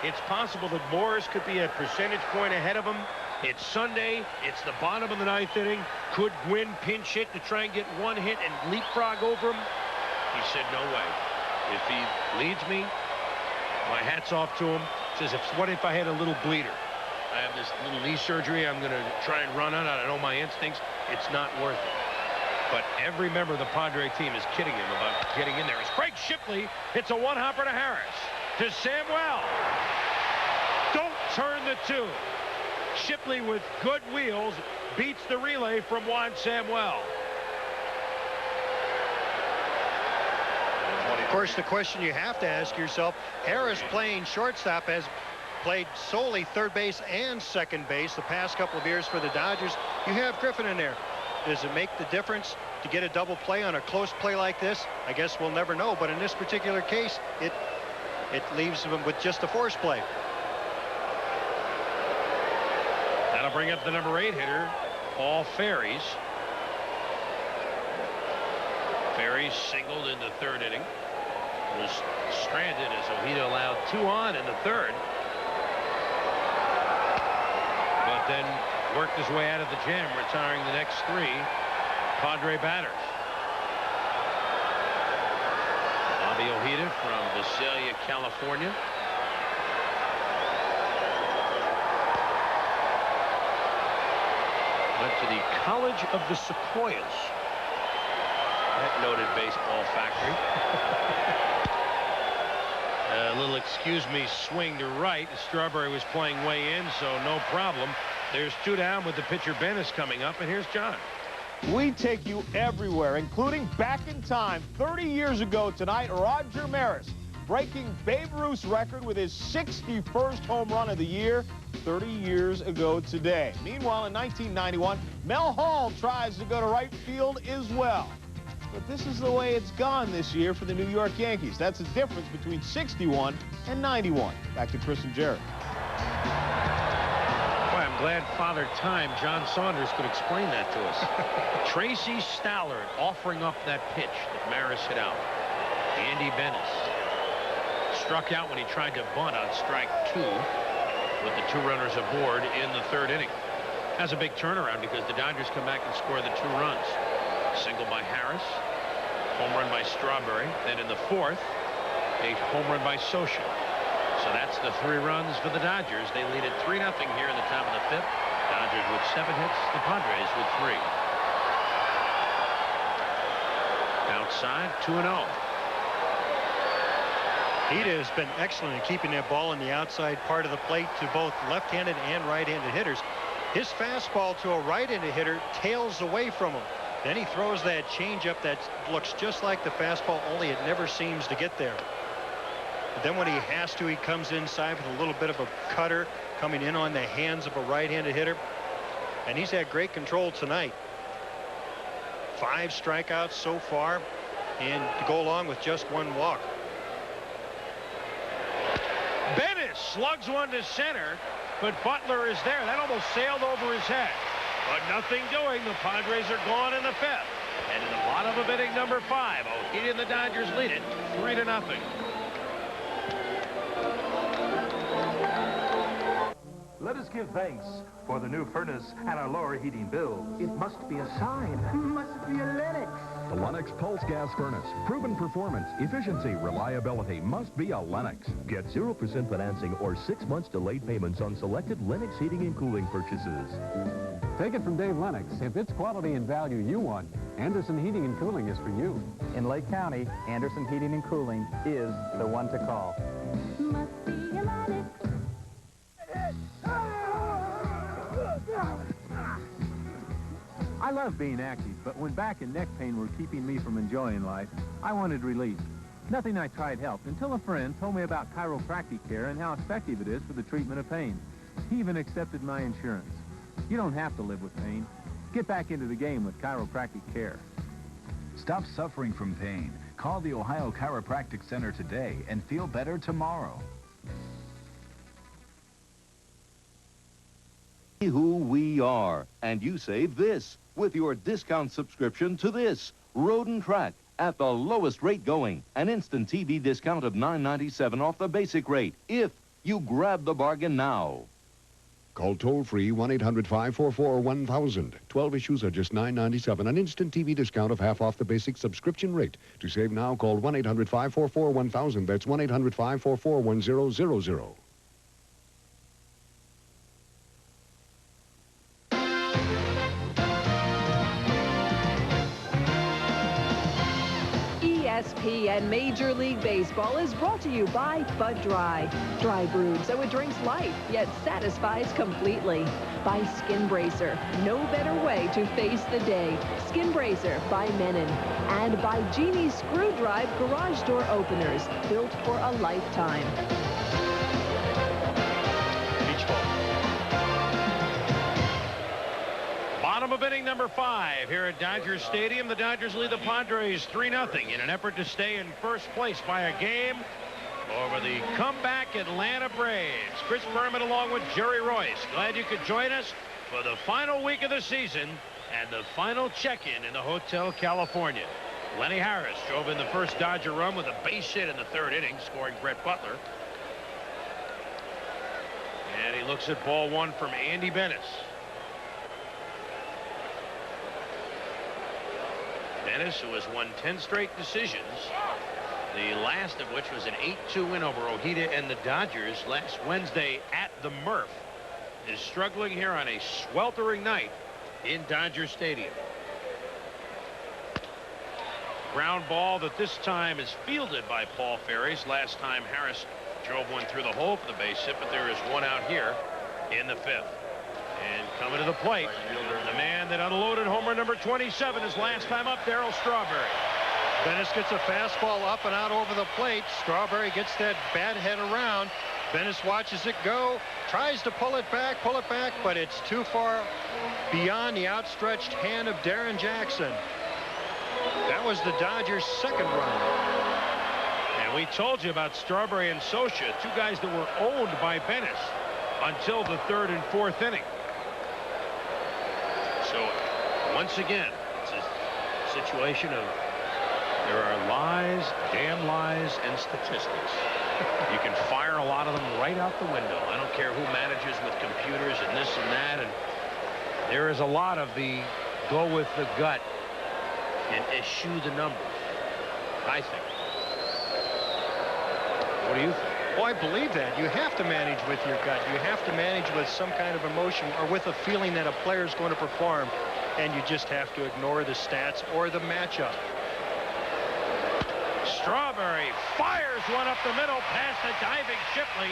It's possible that Morris could be a percentage point ahead of him. It's Sunday. It's the bottom of the 9th inning. Could Gwynn pinch hit to try and get one hit and leapfrog over him? He said, no way. If he leads me, my hat's off to him. Says, what if I had a little bleeder? I have this little knee surgery. I'm going to try and run on it. I know my instincts. It's not worth it. But every member of the Padre team is kidding him about getting in there. As Craig Shipley hits a one-hopper to Harris. To Samuel. Don't turn the 2. Shipley with good wheels beats the relay from Juan Samuel. Of course, the question you have to ask yourself, Harris playing shortstop has played solely third base and second base the past couple of years for the Dodgers. You have Griffin in there. Does it make the difference to get a double play on a close play like this? I guess we'll never know, but in this particular case, it leaves them with just a force play. They'll bring up the number 8 hitter, Paul Ferries. Ferries singled in the 3rd inning. Was stranded as Ojeda allowed 2 on in the 3rd. But then worked his way out of the jam, retiring the next 3 Padre batters. Bobby Ojeda from Visalia, California. Went to the College of the Sequoias. That noted baseball factory. A little excuse me swing to right. Strawberry was playing way in, so no problem. There's 2 down with the pitcher Bennis coming up, and here's John. We take you everywhere, including back in time. 30 years ago tonight, Roger Maris breaking Babe Ruth's record with his 61st home run of the year 30 years ago today. Meanwhile, in 1991, Mel Hall tries to go to right field as well. But this is the way it's gone this year for the New York Yankees. That's the difference between 61 and 91. Back to Chris and Jerry. Boy, I'm glad Father Time, John Saunders, could explain that to us. Tracy Stallard offering up that pitch that Maris hit out. Andy Bennis struck out when he tried to bunt on strike 2 with the 2 runners aboard in the 3rd inning. Has a big turnaround because the Dodgers come back and score the 2 runs. Single by Harris, home run by Strawberry. Then in the 4th, a home run by Socha. So that's the 3 runs for the Dodgers. They lead at 3-0 here in the top of the 5th. Dodgers with 7 hits, the Padres with 3. Outside, 2-0. Ojeda has been excellent in keeping that ball in the outside part of the plate to both left-handed and right-handed hitters. His fastball to a right-handed hitter tails away from him. Then he throws that changeup that looks just like the fastball, only it never seems to get there. But then when he has to, he comes inside with a little bit of a cutter coming in on the hands of a right-handed hitter. And he's had great control tonight. 5 strikeouts so far, and to go along with just 1 walk. Bennis slugs one to center, but Butler is there. That almost sailed over his head. But nothing doing. The Padres are gone in the 5th. And in the bottom of inning number 5, Ojeda and the Dodgers lead it 3-0. Let us give thanks for the new furnace and our lower heating bills. It must be a sign. Must be a Lennox. The Lennox Pulse Gas Furnace. Proven performance, efficiency, reliability. Must be a Lennox. Get 0% financing or 6 months delayed payments on selected Lennox heating and cooling purchases. Take it from Dave Lennox. If it's quality and value you want, Anderson Heating and Cooling is for you. In Lake County, Anderson Heating and Cooling is the one to call. Must be a Lennox. I love being active, but when back and neck pain were keeping me from enjoying life, I wanted relief. Nothing I tried helped until a friend told me about chiropractic care and how effective it is for the treatment of pain. He even accepted my insurance. You don't have to live with pain. Get back into the game with chiropractic care. Stop suffering from pain. Call the Ohio Chiropractic Center today and feel better tomorrow. Who we are, and you save this with your discount subscription to this Road and Track at the lowest rate going. An instant TV discount of $9.97 off the basic rate if you grab the bargain now. Call toll-free 1-800-544-1000. 12 issues are just $9.97. An instant TV discount of half off the basic subscription rate. To save now, call 1-800-544-1000. That's 1-800-544-1000. ESPN Major League Baseball is brought to you by Bud Dry. Dry brewed so it drinks light, yet satisfies completely. By Skin Bracer. No better way to face the day. Skin Bracer by Menon. And by Genie Screw Drive Garage Door Openers. Built for a lifetime. Beach ball. Bottom of inning number 5 here at Dodger Stadium. The Dodgers lead the Padres 3-0 in an effort to stay in first place by a game over the comeback Atlanta Braves. Chris Berman along with Jerry Royce. Glad you could join us. for the final week of the season and the final check-in in the Hotel California. Lenny Harris drove in the first Dodger run with a base hit in the third inning, scoring Brett Butler. And he looks at ball one from Andy Bennis. Bennis, who has won 10 straight decisions, the last of which was an 8-2 win over Ojeda and the Dodgers last Wednesday at the Murph, is struggling here on a sweltering night in Dodger Stadium. Ground ball that this time is fielded by Paul Ferries. Last time Harris drove one through the hole for the base hit, but there is one out here in the fifth. And coming to the plate, the man that unloaded homer number 27 his last time up, Darryl Strawberry. Bennis gets a fastball up and out over the plate. Strawberry gets that bat head around. Bennis watches it go, tries to pull it back, but it's too far beyond the outstretched hand of Darren Jackson. That was the Dodgers' second run. And we told you about Strawberry and Socha, two guys that were owned by Bennis until the third and fourth inning. So once again, it's a situation of there are lies, damn lies, and statistics. You can fire a lot of them right out the window. I don't care who manages with computers and this and that. And there is a lot of the go with the gut and eschew the number, I think. What do you think? Oh, I believe that. You have to manage with your gut. You have to manage with some kind of emotion or with a feeling that a player is going to perform, and you just have to ignore the stats or the matchup. Strawberry fires one up the middle past the diving Shipley,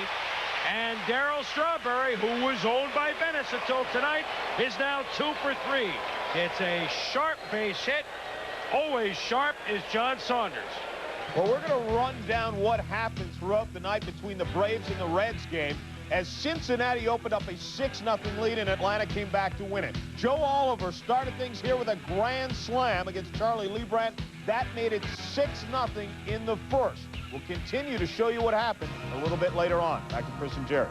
and Darryl Strawberry, who was owned by Bennis until tonight, is now 2 for 3. It's a sharp base hit. Always sharp is John Saunders. Well, we're going to run down what happened throughout the night between the Braves and the Reds game as Cincinnati opened up a 6-0 lead and Atlanta came back to win it. Joe Oliver started things here with a grand slam against Charlie Leibrandt. That made it 6-0 in the first. We'll continue to show you what happened a little bit later on. Back to Chris and Jerry.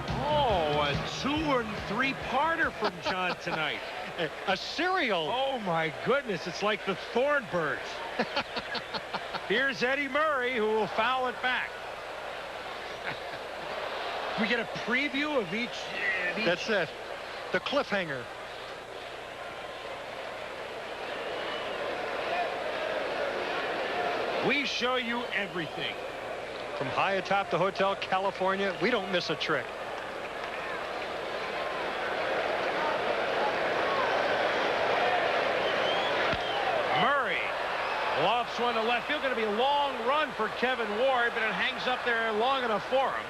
Oh, a 2 and 3-parter from John tonight. A serial. Oh, my goodness. It's like the Thornbirds. Here's Eddie Murray, who will foul it back. We get a preview of each. That's it. The cliffhanger. We show you everything. From high atop the Hotel California, we don't miss a trick. Murray lofts one to left field. Going to be a long run for Kevin Ward, but it hangs up there long enough for him.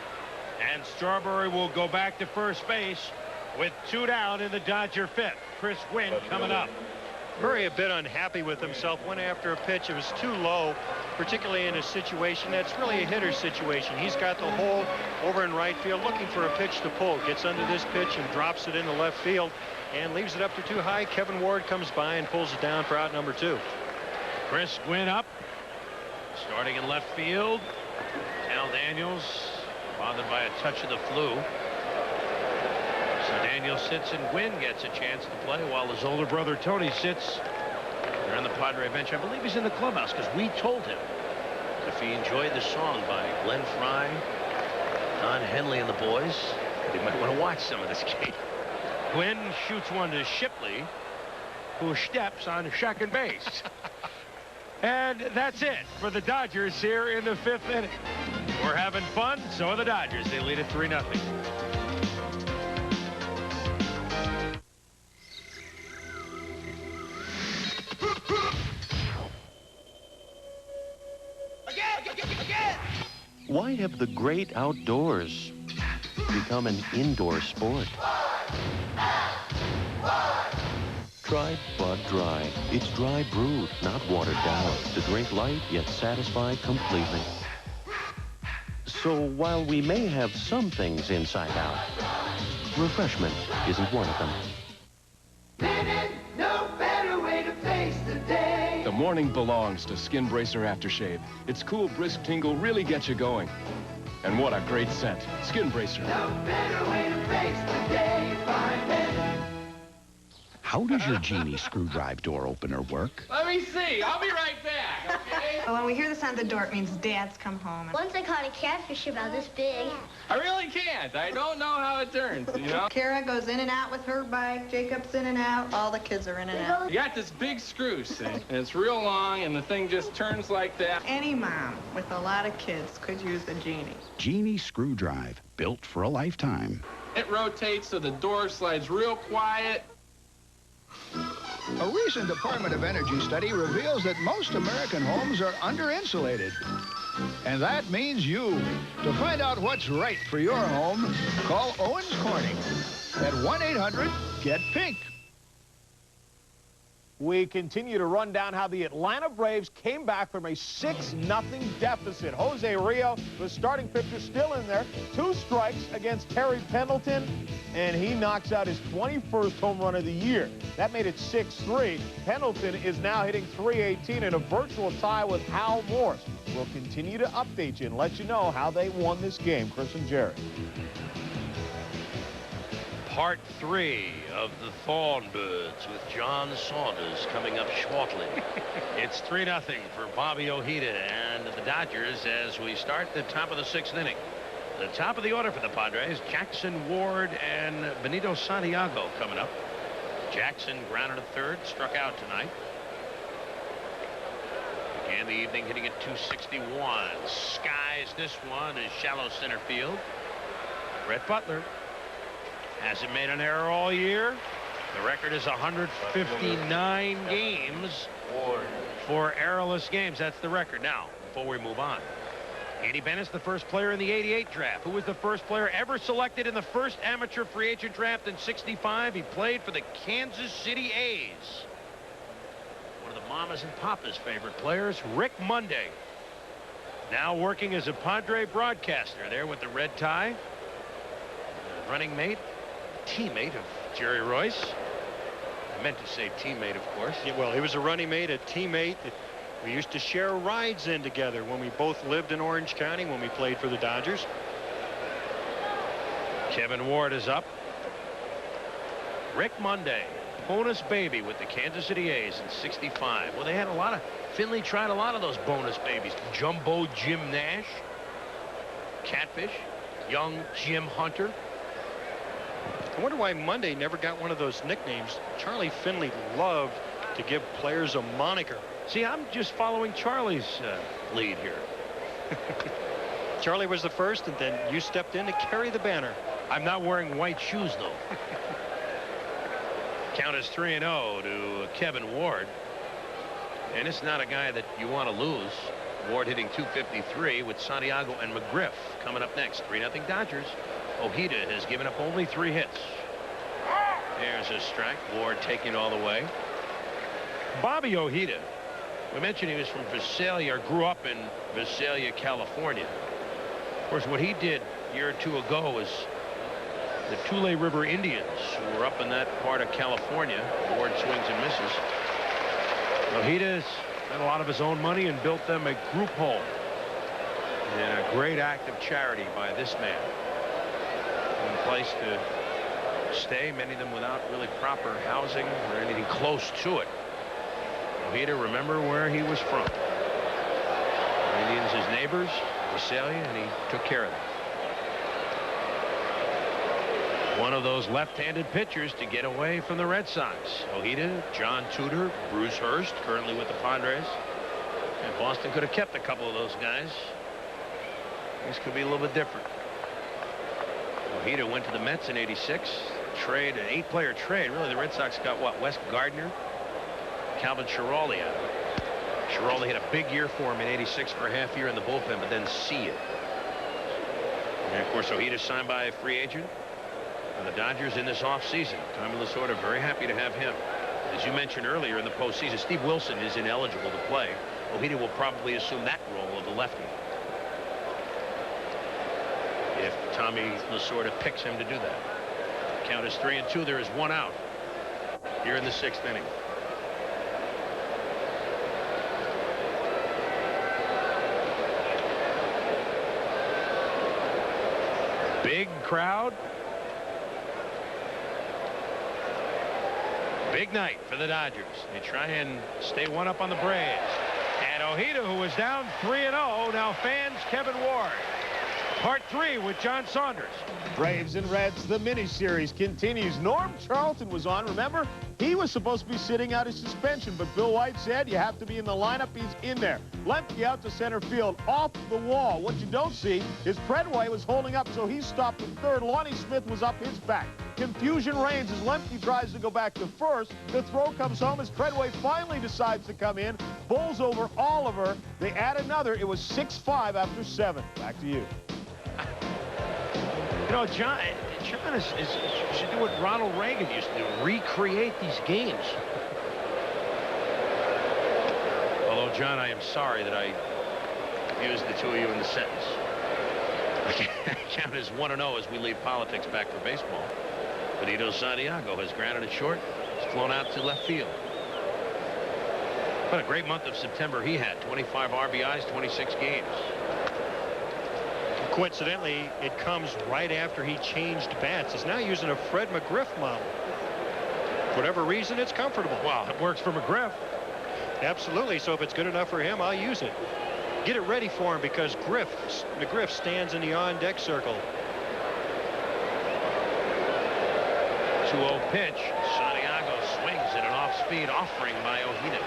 And Strawberry will go back to first base with 2 down in the Dodger fifth. Chris Gwynn coming up. Murray a bit unhappy with himself. Went after a pitch. It was too low, particularly in a situation that's really a hitter's situation. He's got the hole over in right field looking for a pitch to pull. Gets under this pitch and drops it into left field and leaves it up to too high. Kevin Ward comes by and pulls it down for out number 2. Chris Gwynn up. Starting in left field. Al Daniels bothered by a touch of the flu. So Daniels sits and Gwynn gets a chance to play while his older brother Tony sits there on the Padre bench. I believe he's in the clubhouse because we told him if he enjoyed the song by Glenn Fry, Don Henley and the boys, he might want to watch some of this game. Gwynn shoots one to Shipley, who steps on second base. And that's it for the Dodgers here in the fifth inning. We're having fun. So are the Dodgers. They lead it 3-0. Why have the great outdoors become an indoor sport? Try Bud Dry. It's dry brewed, not watered down, to drink light yet satisfy completely. So while we may have some things inside out, refreshment isn't one of them. Living, no better way to face the day. The morning belongs to Skin Bracer Aftershave. Its cool, brisk tingle really gets you going. And what a great scent. Skin Bracer. No better way to face the day, find it. How does your Genie screwdriver door opener work? Let me see. I'll be right back, okay? Well, when we hear the sound of the door, it means Dad's come home. Once I caught a catfish about this big. I really can't. I don't know how it turns, you know? Kara goes in and out with her bike. Jacob's in and out. All the kids are in and out. You got this big screw, see? And it's real long, and the thing just turns like that. Any mom with a lot of kids could use a Genie. Genie screwdriver, built for a lifetime. It rotates so the door slides real quiet. A recent Department of Energy study reveals that most American homes are under-insulated. And that means you. To find out what's right for your home, call Owens Corning at 1-800-GET-PINK. We continue to run down how the Atlanta Braves came back from a 6-0 deficit. Jose Rio, the starting pitcher, still in there. 2 strikes against Terry Pendleton, and he knocks out his 21st home run of the year. That made it 6-3. Pendleton is now hitting .318 in a virtual tie with Hal Morse. We'll continue to update you and let you know how they won this game. Chris and Jerry. Part 3 of the Thornbirds with John Saunders coming up shortly. It's 3-0 for Bobby Ojeda and the Dodgers as we start the top of the 6th inning. The top of the order for the Padres, Jackson Ward and Benito Santiago coming up. Jackson grounded at third, struck out tonight. Began the evening hitting at .261. Skies this one is shallow center field. Brett Butler hasn't made an error all year. The record is 159 games for errorless games. That's the record. Now, before we move on, Andy Bennett's the first player in the '88 draft. Who was the first player ever selected in the first amateur free agent draft in '65? He played for the Kansas City A's. One of the Mamas and Papas' favorite players, Rick Monday. Now working as a Padre broadcaster there with the red tie. Running mate, teammate of Jerry Royce. I meant to say teammate, of course. Yeah, well, he was a running mate, a teammate. We used to share rides in together when we both lived in Orange County when we played for the Dodgers. Kevin Ward is up. Rick Monday, bonus baby with the Kansas City A's in '65. Well, they had a lot of, Finley tried a lot of those bonus babies. Jumbo Jim Nash, Catfish, young Jim Hunter. I wonder why Monday never got one of those nicknames. Charlie Finley loved to give players a moniker. See, I'm just following Charlie's lead here. Charlie was the first, and then you stepped in to carry the banner. I'm not wearing white shoes, though. Count is 3-0 to Kevin Ward. And it's not a guy that you want to lose. Ward hitting .253 with Santiago and McGriff coming up next. 3-0 Dodgers. Ojeda has given up only 3 hits. There's a strike. Ward taking all the way. Bobby Ojeda. We mentioned he was from Visalia, or grew up in Visalia, California. Of course, what he did a year or two ago was the Tule River Indians, who were up in that part of California. Ward swings and misses. Ojeda spent a lot of his own money and built them a group home. And a great act of charity by this man. A place to stay, many of them without really proper housing or anything close to it. Ojeda, remember where he was from. The Indians, his neighbors, Visalia, and he took care of them. One of those left-handed pitchers to get away from the Red Sox. Ojeda, John Tudor, Bruce Hurst, currently with the Padres. And Boston could have kept a couple of those guys. This could be a little bit different. Ojeda went to the Mets in '86. Trade, an 8-player trade. Really, the Red Sox got what? Wes Gardner, Calvin Schiraldi out of it. Schiraldi had a big year for him in '86 for a half year in the bullpen, but then see it. And of course, Ojeda signed by a free agent for the Dodgers in this offseason. Tommy Lasorda very happy to have him. As you mentioned earlier in the postseason, Steve Wilson is ineligible to play. Ojeda will probably assume that role of the lefty if Tommy Lasorda picks him to do that. Count is 3-2. There is 1 out here in the 6th inning. Big crowd. Big night for the Dodgers. They try and stay one up on the Braves. And Ojeda, who was down 3-0, now fans Kevin Ward. Part 3 with John Saunders. Braves and Reds, the mini-series continues. Norm Charlton was on. Remember, he was supposed to be sitting out his suspension, but Bill White said you have to be in the lineup. He's in there. Lemke out to center field, off the wall. What you don't see is Treadway was holding up, so he stopped at third. Lonnie Smith was up his back. Confusion reigns as Lemke tries to go back to first. The throw comes home as Treadway finally decides to come in. Bowls over Oliver. They add another. It was 6-5 after 7. Back to you. You know, John should do what Ronald Reagan used to do, recreate these games. Although, John, I am sorry that I used the two of you in the sentence. Count as 1-0 as we leave politics back for baseball. Benito Santiago has grounded it short. It's flown out to left field. What a great month of September he had. 25 RBIs, 26 games. Coincidentally, it comes right after he changed bats. He's now using a Fred McGriff model. For whatever reason, it's comfortable. Wow, it works for McGriff. Absolutely. So if it's good enough for him, I'll use it. Get it ready for him because McGriff stands in the on-deck circle. 2-0 pitch. Santiago swings at an off-speed offering by Ojeda.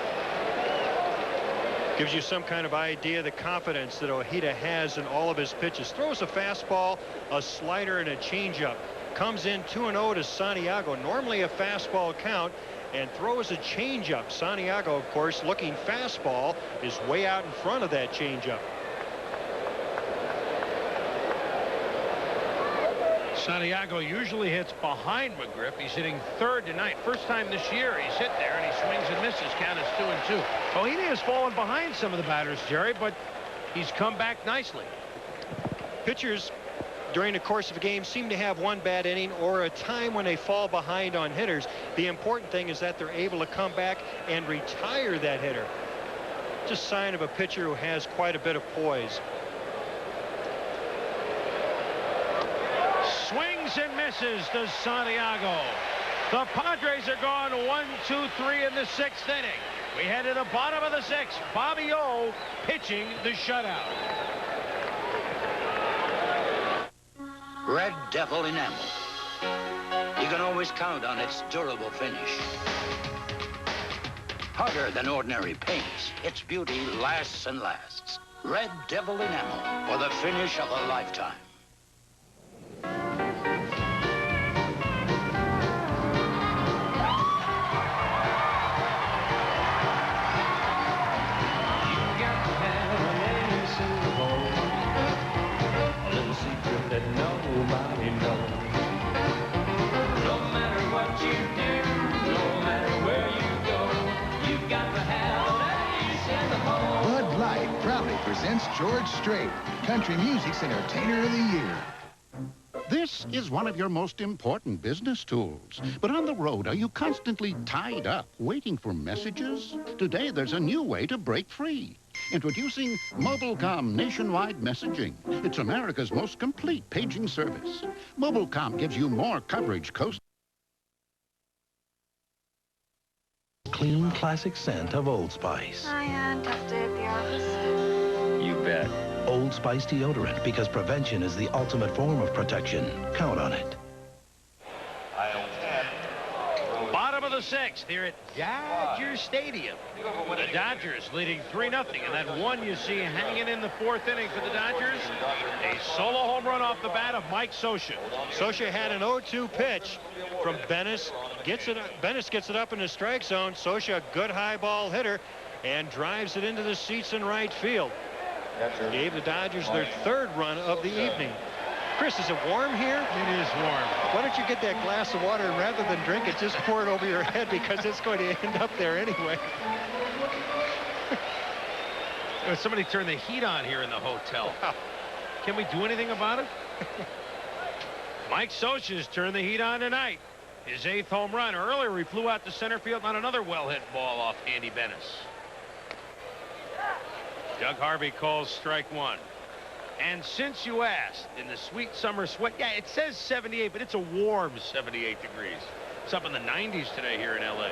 Gives you some kind of idea of the confidence that Ojeda has in all of his pitches. Throws a fastball, a slider, and a changeup. Comes in 2-0 to Santiago. Normally a fastball count, and throws a changeup. Santiago, of course, looking fastball, is way out in front of that changeup. Santiago usually hits behind McGriff. He's hitting third tonight. First time this year he's hit there, and he swings and misses. Count is 2-2. Ojeda has fallen behind some of the batters, Jerry, but he's come back nicely. Pitchers during the course of a game seem to have one bad inning or a time when they fall behind on hitters. The important thing is that they're able to come back and retire that hitter. Just a sign of a pitcher who has quite a bit of poise. Swings and misses to Santiago. The Padres are gone 1-2-3 in the 6th inning. We head to the bottom of the 6th. Bobby O pitching the shutout. Red Devil enamel. You can always count on its durable finish. Harder than ordinary paints, its beauty lasts and lasts. Red Devil enamel for the finish of a lifetime. That nobody knows. No matter what you do, no matter where you go, you've got to have an ace in the hole. Bud Light proudly presents George Strait, country music's entertainer of the year. This is one of your most important business tools. But on the road, are you constantly tied up, waiting for messages? Today, there's a new way to break free. Introducing Mobilecom Nationwide Messaging. It's America's most complete paging service. Mobilecom gives you more coverage coast. Clean, classic scent of Old Spice. Hi, Aunt. Tough day at the office. You bet. Old Spice deodorant, because prevention is the ultimate form of protection. Count on it. Bottom of the 6th here at Dodger Stadium. The Dodgers leading 3-0. And that one you see hanging in the 4th inning for the Dodgers. A solo home run off the bat of Mike Scioscia. Scioscia had an 0-2 pitch from Bennis. Bennis gets it up in the strike zone. Scioscia, a good high ball hitter, and drives it into the seats in right field. Gave the Dodgers their 3rd run of the evening. Chris, is it warm here? It is warm. Why don't you get that glass of water and rather than drink it, just pour it over your head because it's going to end up there anyway. Somebody turned the heat on here in the hotel. Can we do anything about it? Mike Scioscia's turned the heat on tonight. His 8th home run. Earlier he flew out to center field on another well-hit ball off Andy Bennis. Doug Harvey calls strike 1. And since you asked, in the sweet summer sweat, yeah, it says 78, but it's a warm 78 degrees. It's up in the 90s today here in L.A.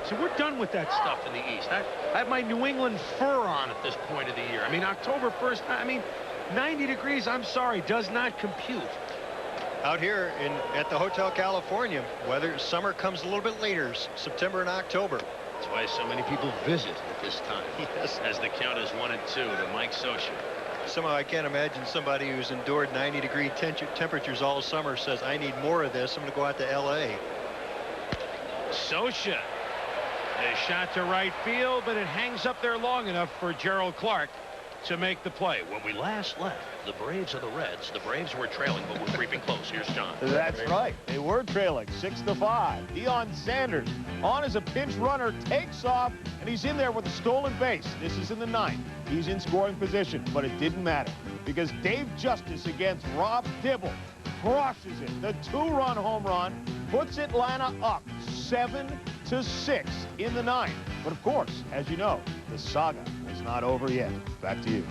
So we're done with that stuff in the East. I have my New England fur on at this point of the year. I mean, October 1st, I mean, 90 degrees, I'm sorry, does not compute. Out here at the Hotel California, summer comes a little bit later, September and October. That's why so many people visit at this time. Yes. As the count is 1-2 to Mike Socha. Somehow I can't imagine somebody who's endured 90-degree temperatures all summer says, I need more of this. I'm going to go out to L.A. Socha. A shot to right field, but it hangs up there long enough for Gerald Clark to make the play. When we last left the Braves and the Reds, the Braves were trailing, but were creeping close. Here's John. That's right. They were trailing 6-5. Deion Sanders on as a pinch runner, takes off, and he's in there with a stolen base. This is in the 9th. He's in scoring position, but it didn't matter because Dave Justice against Rob Dibble crushes it. The 2-run home run puts Atlanta up 7-6 in the 9th. But of course, as you know, the saga is not over yet. Back to you.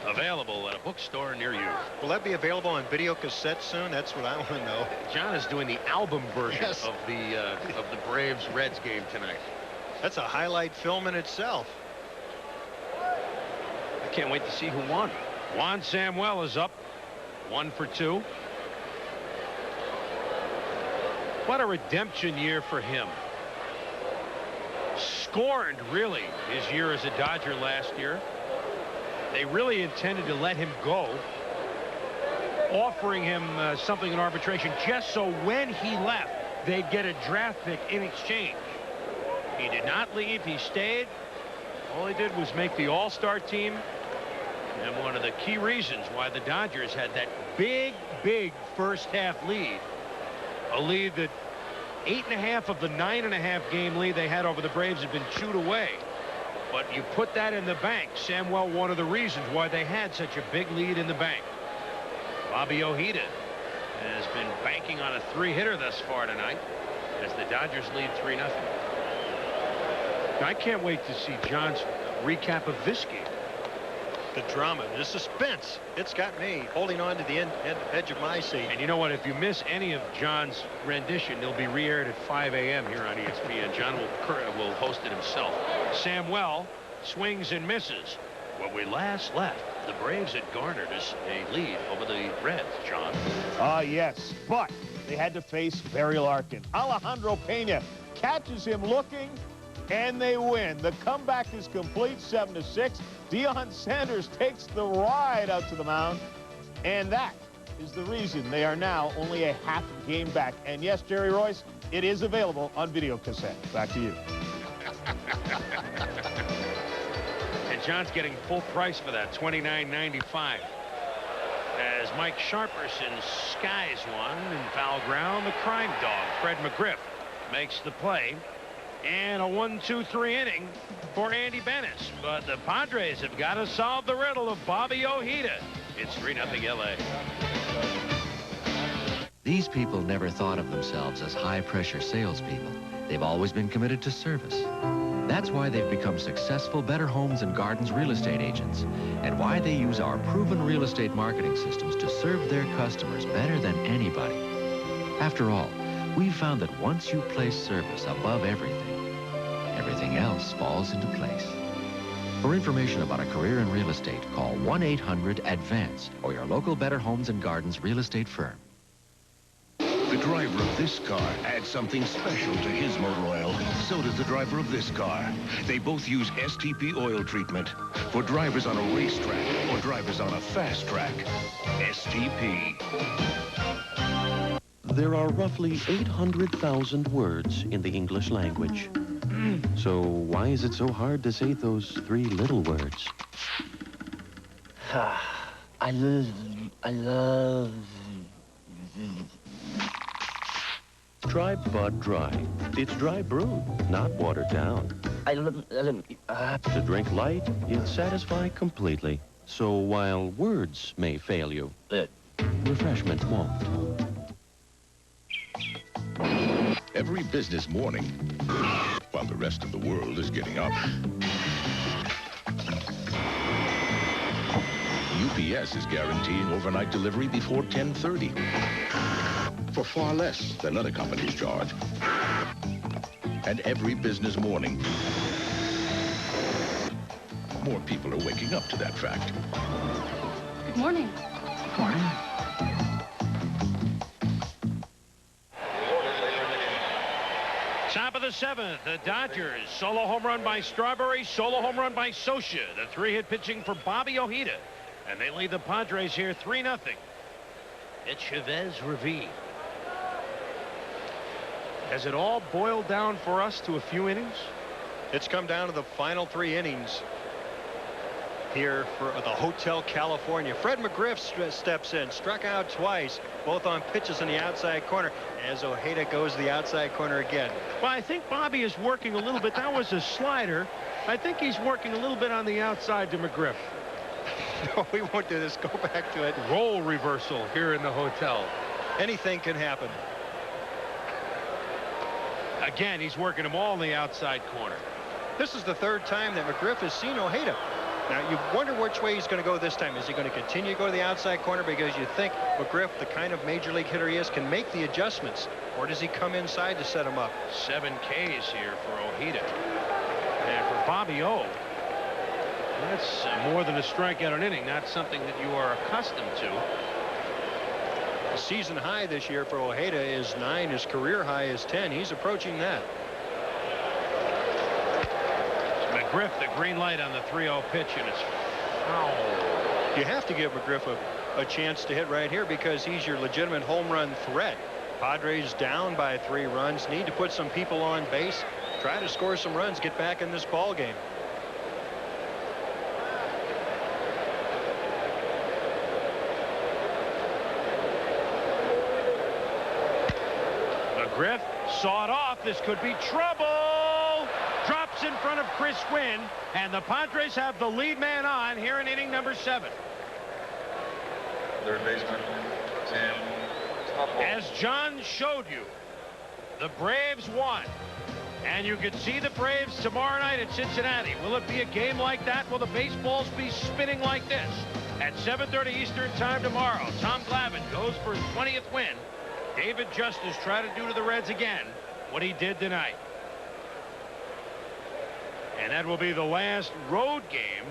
Available at a bookstore near you. Will that be available on video cassette soon? That's what I want to know. John is doing the album version of the Braves Reds game tonight. That's a highlight film in itself. I can't wait to see who won. Juan Samuel is up 1 for 2. What a redemption year for him. Scorned, really, his year as a Dodger last year. They really intended to let him go, offering him something in arbitration just so when he left, they'd get a draft pick in exchange. He did not leave. He stayed. All he did was make the All-Star team. And one of the key reasons why the Dodgers had that big first half lead, a lead that 8.5 of the 9.5 game lead they had over the Braves had been chewed away. But you put that in the bank. Samuel, one of the reasons why they had such a big lead in the bank. Bobby Ojeda has been banking on a 3-hitter thus far tonight as the Dodgers lead 3-0. I can't wait to see John's recap of this game. The drama, the suspense, it's got me holding on to the edge of my seat. And you know what? If you miss any of John's rendition, it'll be re-aired at 5 a.m. here on ESPN. John will host it himself. Samuel swings and misses. When we last left, the Braves had garnered us a lead over the Reds, John. Yes, but they had to face Barry Larkin. Alejandro Pena catches him looking, and they win. The comeback is complete, 7-6. Deion Sanders takes the ride out to the mound, and that is the reason they are now only a half game back. And yes, Jerry Royce, it is available on video cassette. Back to you. And John's getting full price for that, $29.95. As Mike Sharperson skies one in foul ground, the crime dog, Fred McGriff, makes the play. And a 1-2-3 inning for Andy Bennis. But the Padres have got to solve the riddle of Bobby Ojeda. It's 3-0 L.A. These people never thought of themselves as high-pressure salespeople. They've always been committed to service. That's why they've become successful Better Homes and Gardens real estate agents, and why they use our proven real estate marketing systems to serve their customers better than anybody. After all, we've found that once you place service above everything, everything else falls into place. For information about a career in real estate, call 1-800-ADVANCE or your local Better Homes and Gardens real estate firm. The driver of this car adds something special to his motor oil. So does the driver of this car. They both use STP oil treatment for drivers on a racetrack or drivers on a fast track. STP. There are roughly 800,000 words in the English language. So why is it so hard to say those 3 little words? I love. Try Bud Dry. It's dry brewed, not watered down. To drink light, yet satisfy completely. So while words may fail you, refreshment won't. Every business morning, while the rest of the world is getting up, UPS is guaranteeing overnight delivery before 10:30 for far less than other companies charge. And every business morning, more people are waking up to that fact. Good morning. Good morning. Top of the 7th, the Dodgers. Solo home run by Strawberry, solo home run by Socia. The 3-hit pitching for Bobby Ojeda. And they lead the Padres here 3-0. It's Chavez Ravine. Has it all boiled down for us to a few innings? It's come down to the final 3 innings here for the Hotel California. Fred McGriff steps in, struck out twice, both on pitches in the outside corner, as Ojeda goes to the outside corner again. Well, I think Bobby is working a little bit. That was a slider. I think he's working a little bit on the outside to McGriff. No, we won't do this. Go back to it. Role reversal here in the hotel. Anything can happen. Again, he's working them all in the outside corner. This is the 3rd time that McGriff has seen Ojeda. Now, you wonder which way he's going to go this time. Is he going to continue to go to the outside corner because you think McGriff, the kind of major league hitter he is, can make the adjustments? Or does he come inside to set him up? 7 Ks here for Ojeda. And for Bobby O, that's more than a strikeout an inning. Not something that you are accustomed to. The season high this year for Ojeda is 9. His career high is 10. He's approaching that. McGriff, the green light on the 3-0 pitch, and it's foul. You have to give McGriff a chance to hit right here because he's your legitimate home run threat. Padres down by 3 runs, need to put some people on base, try to score some runs, get back in this ball game. McGriff saw it off. This could be trouble. Drops in front of Chris Gwynn, and the Padres have the lead man on here in inning number 7. Third baseman, Tim Tuffle. As John showed you, the Braves won. And you can see the Braves tomorrow night at Cincinnati. Will it be a game like that? Will the baseballs be spinning like this? At 7:30 Eastern time tomorrow, Tom Glavine goes for his 20th win. David Justice try to do to the Reds again what he did tonight. And that will be the last road game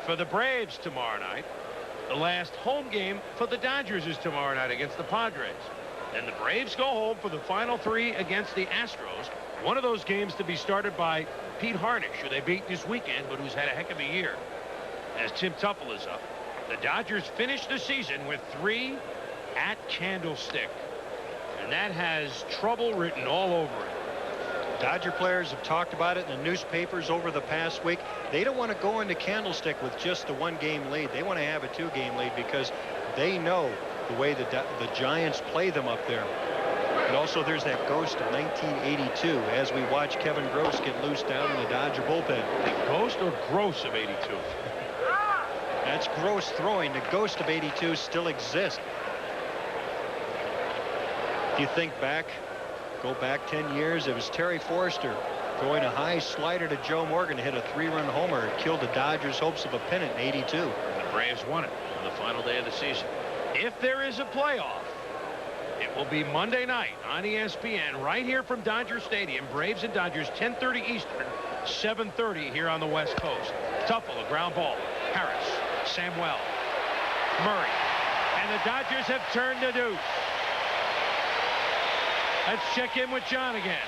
for the Braves tomorrow night. The last home game for the Dodgers is tomorrow night against the Padres. Then the Braves go home for the final 3 against the Astros. One of those games to be started by Pete Harnish, who they beat this weekend, but who's had a heck of a year, as Tim Tuffle is up. The Dodgers finish the season with 3 at Candlestick. And that has trouble written all over it. Dodger players have talked about it in the newspapers over the past week. They don't want to go into Candlestick with just a 1-game lead. They want to have a 2-game lead because they know the way the Giants play them up there. And also there's that ghost of 1982 as we watch Kevin Gross get loose down in the Dodger bullpen. The ghost or gross of 82? That's Gross throwing. The ghost of 82 still exists. If you think back, go back 10 years, it was Terry Forster throwing a high slider to Joe Morgan to hit a 3-run homer. It killed the Dodgers' hopes of a pennant in 82. And the Braves won it on the final day of the season. If there is a playoff, it will be Monday night on ESPN right here from Dodger Stadium. Braves and Dodgers, 10:30 Eastern, 7:30 here on the West Coast. Tuffle, a ground ball. Harris, Samuel, Murray, and the Dodgers have turned the deuce. Let's check in with John again.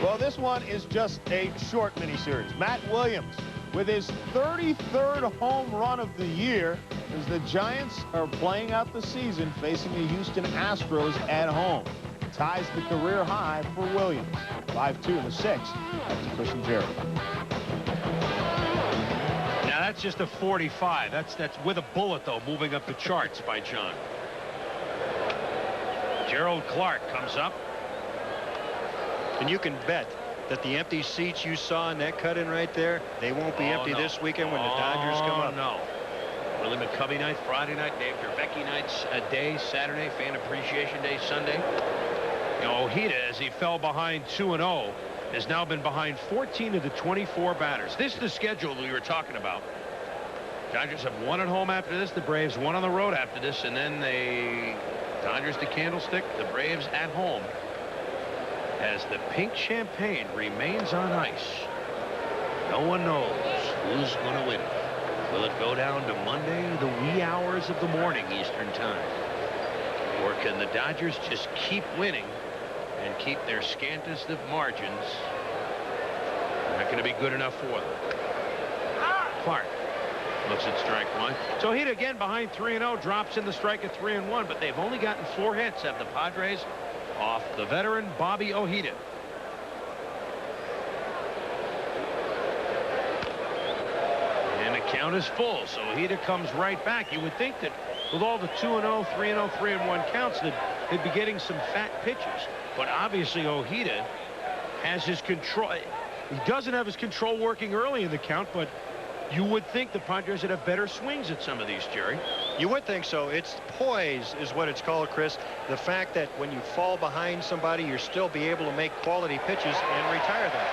Well, this one is just a short miniseries. Matt Williams with his 33rd home run of the year as the Giants are playing out the season facing the Houston Astros at home. Ties the career high for Williams. 5-2 in the 6th. That's Chris and Jerry. Now that's just a 45. That's with a bullet, though, moving up the charts by John. Gerald Clark comes up. And you can bet that the empty seats you saw in that cut-in right there, they won't be empty this weekend when the Dodgers come up. No. Willie McCovey night, Friday night, Dave Derbecki nights a day, Saturday, Fan Appreciation Day, Sunday. You know, Ojeda, as he fell behind 2-0, has now been behind 14 of the 24 batters. This is the schedule we were talking about Dodgers have one at home after this. The Braves one on the road after this. And then Dodgers to Candlestick. The Braves at home. As the pink champagne remains on ice. No one knows who's going to win it. Will it go down to Monday, the wee hours of the morning Eastern time? Or can the Dodgers just keep winning and keep their scantest of margins? Not going to be good enough for them. Clark looks at strike one. So Ojeda again behind 3-0, drops in the strike at 3-1, but they've only gotten 4 hits, have the Padres, off the veteran Bobby Ojeda. And the count is full, so Ojeda comes right back. You would think that with all the 2-0, 3-0, 3-1 counts that they'd be getting some fat pitches. But obviously Ojeda has his control. He doesn't have his control working early in the count, but you would think the Padres would have better swings at some of these, Jerry. You would think so. It's poise is what it's called, Chris. The fact that when you fall behind somebody, you'll still be able to make quality pitches and retire them.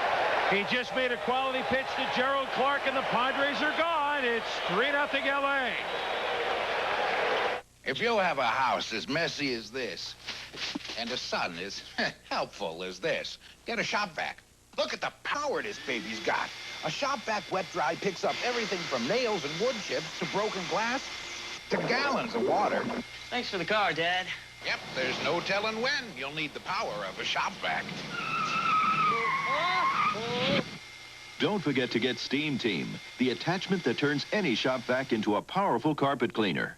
He just made a quality pitch to Gerald Clark, and the Padres are gone. It's 3-0 LA. If you have a house as messy as this, and a son as helpful as this, get a shop vac. Look at the power this baby's got. A shop vac wet dry picks up everything from nails and wood chips to broken glass to gallons of water. Thanks for the car, Dad. Yep, there's no telling when you'll need the power of a shop vac. Don't forget to get Steam Team, the attachment that turns any shop vac into a powerful carpet cleaner.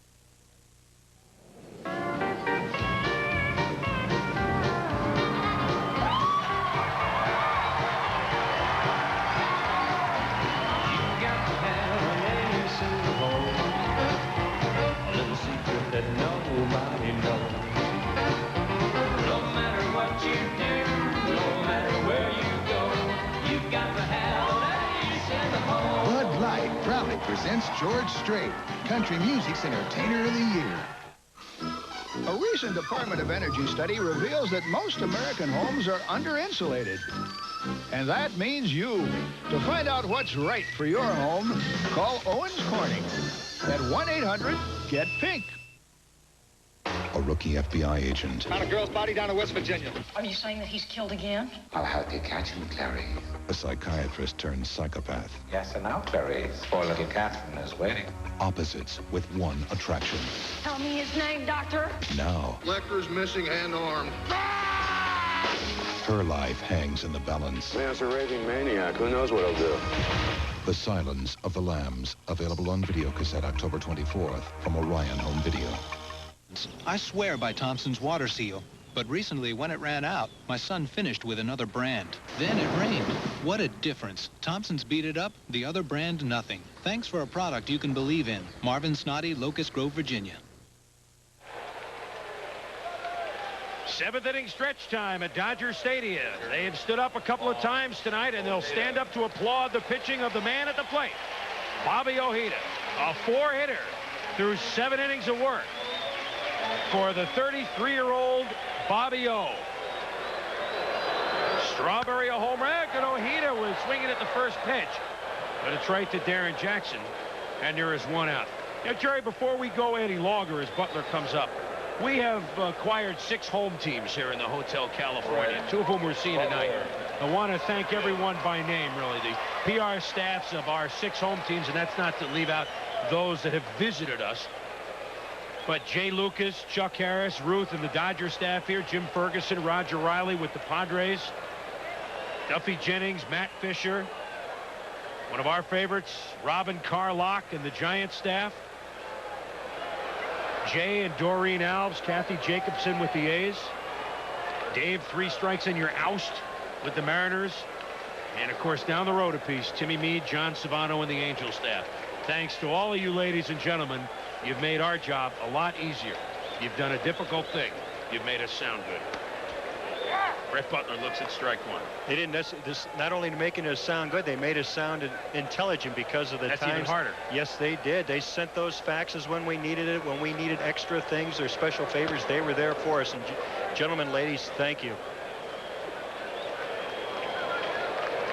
Presents George Strait, Country Music's Entertainer of the Year. A recent Department of Energy study reveals that most American homes are under-insulated. And that means you. To find out what's right for your home, call Owens Corning at 1-800-GET-PINK. A rookie FBI agent. Found a girl's body down in West Virginia. Are you saying that he's killed again? I'll help you catch him, Clary. A psychiatrist turned psychopath. Yes, and now, Clarice, poor little Catherine is waiting. Opposites with one attraction. Tell me his name, Doctor. Now, Lecter's missing hand arm. her life hangs in the balance. Man's a raving maniac. Who knows what he'll do? The Silence of the Lambs, available on videocassette October 24th from Orion Home Video. I swear by Thompson's water seal. But recently, when it ran out, my son finished with another brand. Then it rained. What a difference. Thompson's beat it up, the other brand nothing. Thanks for a product you can believe in. Marvin Snoddy, Locust Grove, Virginia. 7th inning stretch time at Dodger Stadium. They've stood up a couple of times tonight, and they'll stand up to applaud the pitching of the man at the plate, Bobby Ojeda, a 4-hitter through 7 innings of work for the 33-year-old Bobby O. Strawberry a home run, and Ojeda was swinging at the first pitch, but it's right to Darren Jackson, and there is one out. Now, Jerry, before we go any longer as Butler comes up, we have acquired 6 home teams here in the Hotel California, 2 of whom we're seeing tonight. I want to thank everyone by name, really, the PR staffs of our 6 home teams, and that's not to leave out those that have visited us. But Jay Lucas, Chuck Harris, Ruth, and the Dodger staff here, Jim Ferguson, Roger Riley with the Padres, Duffy Jennings, Matt Fisher, one of our favorites, Robin Carlock and the Giants staff, Jay and Doreen Alves, Kathy Jacobson with the A's, Dave 3 strikes and you're oust with the Mariners, and of course down the road a piece, Timmy Meade, John Savano, and the Angel staff. Thanks to all of you ladies and gentlemen. You've made our job a lot easier. You've done a difficult thing. You've made us sound good. Brett Butler looks at strike 1. They didn't this not only making us sound good, they made us sound intelligent because of the That's times. even harder. Yes, they did. They sent those faxes when we needed it, when we needed extra things or special favors. They were there for us. And gentlemen, ladies, thank you.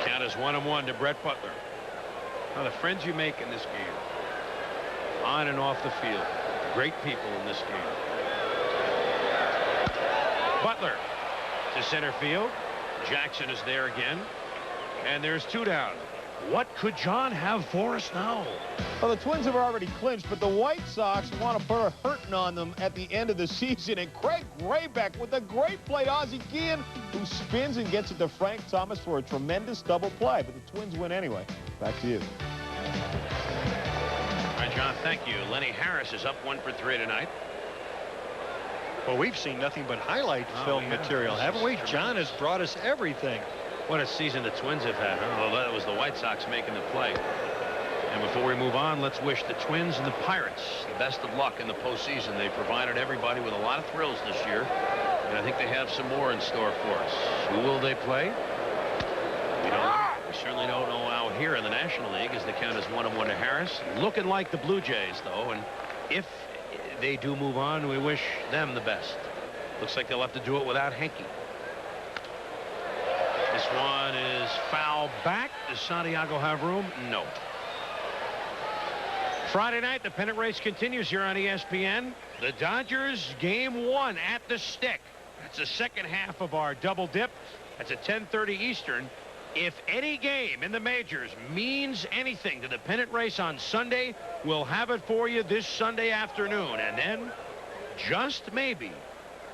Count is 1-1 to Brett Butler. Now, the friends you make in this game. on and off the field. Great people in this game. Butler to center field. Jackson is there again. And there's 2 down. What could John have for us now? Well, the Twins have already clinched, but the White Sox want to put a hurting on them at the end of the season. And Craig Graybeck with a great play. Ozzie Guillen, who spins and gets it to Frank Thomas for a tremendous double play. But the Twins win anyway. Back to you. All right, John, thank you. Lenny Harris is up 1 for 3 tonight. Well, we've seen nothing but highlight film material, haven't we? John has brought us everything. What a season the Twins have had. Oh, that was the White Sox making the play. And before we move on, let's wish the Twins and the Pirates the best of luck in the postseason. They provided everybody with a lot of thrills this year, and I think they have some more in store for us. Who will they play? We don't know. We certainly don't know out here in the National League, as the count is 1-1 to Harris. Looking like the Blue Jays, though, and if they do move on, we wish them the best. Looks like they'll have to do it without Henke. This one is foul back. Does Santiago have room? No. Friday night, the pennant race continues here on ESPN. The Dodgers, game 1 at the stick. That's the second half of our double dip. That's at 10:30 Eastern. If any game in the majors means anything to the pennant race on Sunday, we'll have it for you this Sunday afternoon. And then, just maybe,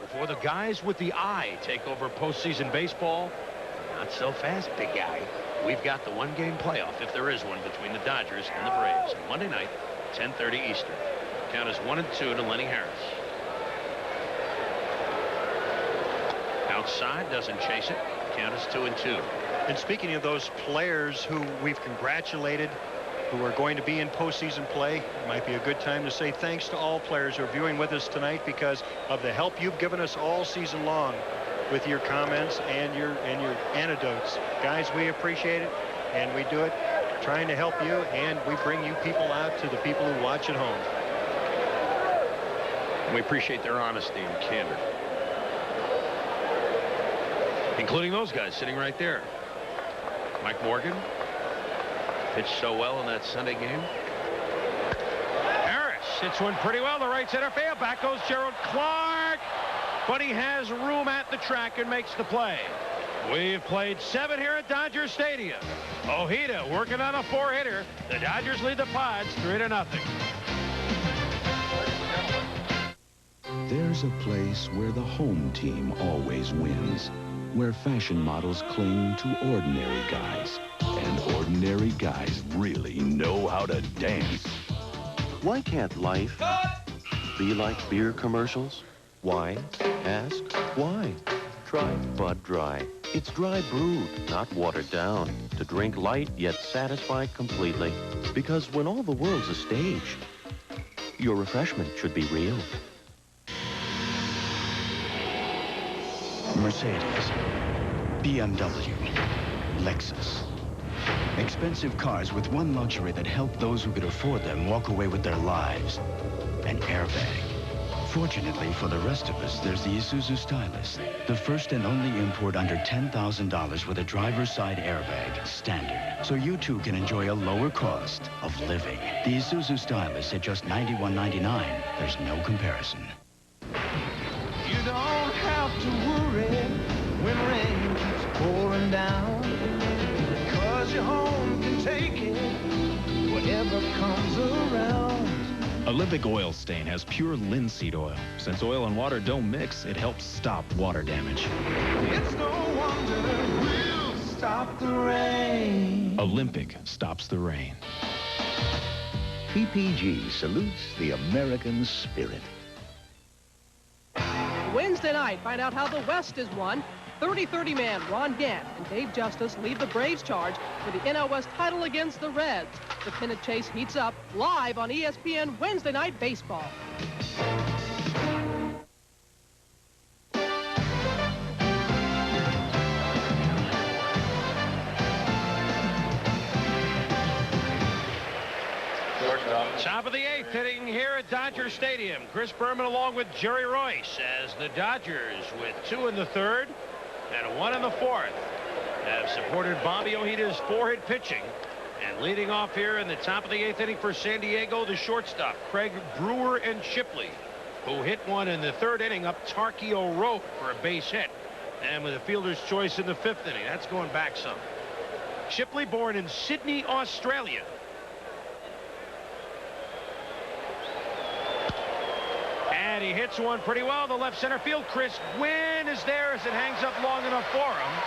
before the guys with the eye take over postseason baseball, not so fast, big guy. We've got the one-game playoff, if there is one, between the Dodgers and the Braves. Monday night, 10:30 Eastern. Count is 1-2 to Lenny Harris. Outside, doesn't chase it. Count is 2-2. And speaking of those players who we've congratulated, who are going to be in postseason play, it might be a good time to say thanks to all players who are viewing with us tonight because of the help you've given us all season long with your comments and your anecdotes. Guys, we appreciate it, and we do it trying to help you, and we bring you people out to the people who watch at home. And we appreciate their honesty and candor, including those guys sitting right there. Mike Morgan pitched so well in that Sunday game. Harris hits one pretty well to right center field. Back goes Gerald Clark, but he has room at the track and makes the play. We've played 7 here at Dodger Stadium. Ojeda working on a 4-hitter. The Dodgers lead the Pods 3-0. There's a place where the home team always wins, where fashion models cling to ordinary guys, and ordinary guys really know how to dance. Why can't life be like beer commercials? Why? Ask why. Try Bud Dry. It's dry brewed, not watered down, to drink light yet satisfy completely. Because when all the world's a stage, your refreshment should be real. Mercedes, BMW, Lexus. Expensive cars with one luxury that helped those who could afford them walk away with their lives. An airbag. Fortunately for the rest of us, there's the Isuzu Stylus, the first and only import under $10,000 with a driver's side airbag, standard. So you too can enjoy a lower cost of living. The Isuzu Stylus at just $91.99. There's no comparison. You don't have to worry when rain keeps pouring down, because your home can take it, whatever comes around. Olympic Oil Stain has pure linseed oil. Since oil and water don't mix, it helps stop water damage. It's no wonder we'll stop the rain. Olympic stops the rain. PPG salutes the American spirit. Wednesday night, find out how the West is won. 30-30 man Ron Gant and Dave Justice lead the Braves charge for the NL West title against the Reds. The pennant chase heats up live on ESPN Wednesday Night Baseball. Top of the 8th, hitting here at Dodger Stadium. Chris Berman along with Jerry Royce as the Dodgers, with 2 in the 3rd and 1 in the 4th, have supported Bobby Ojeda's 4-hit pitching And leading off here in the top of the 8th inning for San Diego, the shortstop, Craig Brewer and Shipley, who hit one in the 3rd inning up Tarkio Road for a base hit. And with a fielder's choice in the 5th inning. That's going back some. Shipley, born in Sydney, Australia. And he hits one pretty well. The left center field. Chris Gwynn is there as it hangs up long enough for him.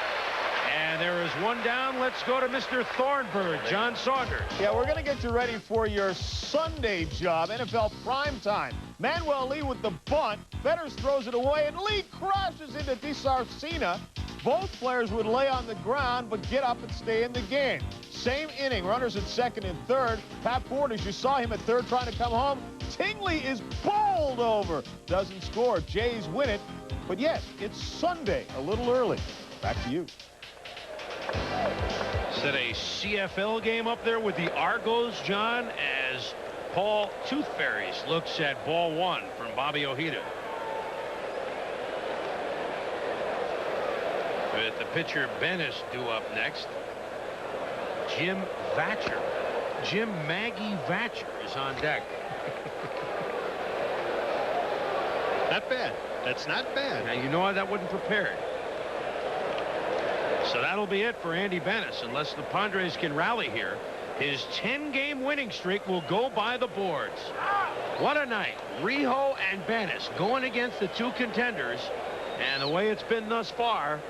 And there is one down. Let's go to Mr. Thornburg, John Saunders. Yeah, we're going to get you ready for your Sunday job, NFL primetime. Manuel Lee with the bunt. Fetters throws it away, and Lee crashes into DeSarcina. Both players would lay on the ground, but get up and stay in the game. Same inning, runners at 2nd and 3rd. Pat Porter, you saw him at 3rd trying to come home. Tingley is bowled over. Doesn't score. Jays win it. But yes, it's Sunday, a little early. Back to you. Set a CFL game up there with the Argos, John, as Paul Tooth Fairies looks at ball 1 from Bobby Ojeda. With the pitcher Bennis due up next. Jim Vatcher. Jim Maggie Vatcher is on deck. Not bad. That's not bad. Now, you know that wasn't prepared. So that'll be it for Andy Bennis, unless the Padres can rally here. His 10-game winning streak will go by the boards. What a night. Rijo and Bennis going against the 2 contenders. And the way it's been thus far,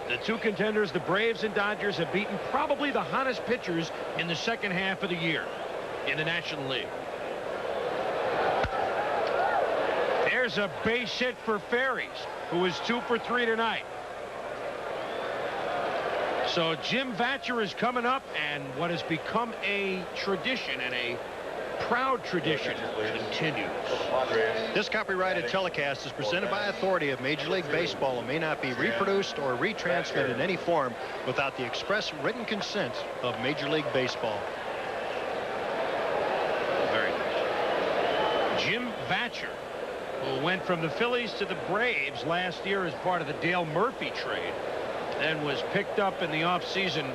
the 2 contenders, the Braves and Dodgers, have beaten probably the hottest pitchers in the 2nd half of the year in the National League. There's a base hit for Fairies, who is 2 for 3 tonight. So Jim Vatcher is coming up, and what has become a tradition, and a proud tradition, continues. This copyrighted telecast is presented by authority of Major League Baseball and may not be reproduced or retransmitted in any form without the express written consent of Major League Baseball. Very nice. Jim Vatcher, who went from the Phillies to the Braves last year as part of the Dale Murphy trade, then was picked up in the offseason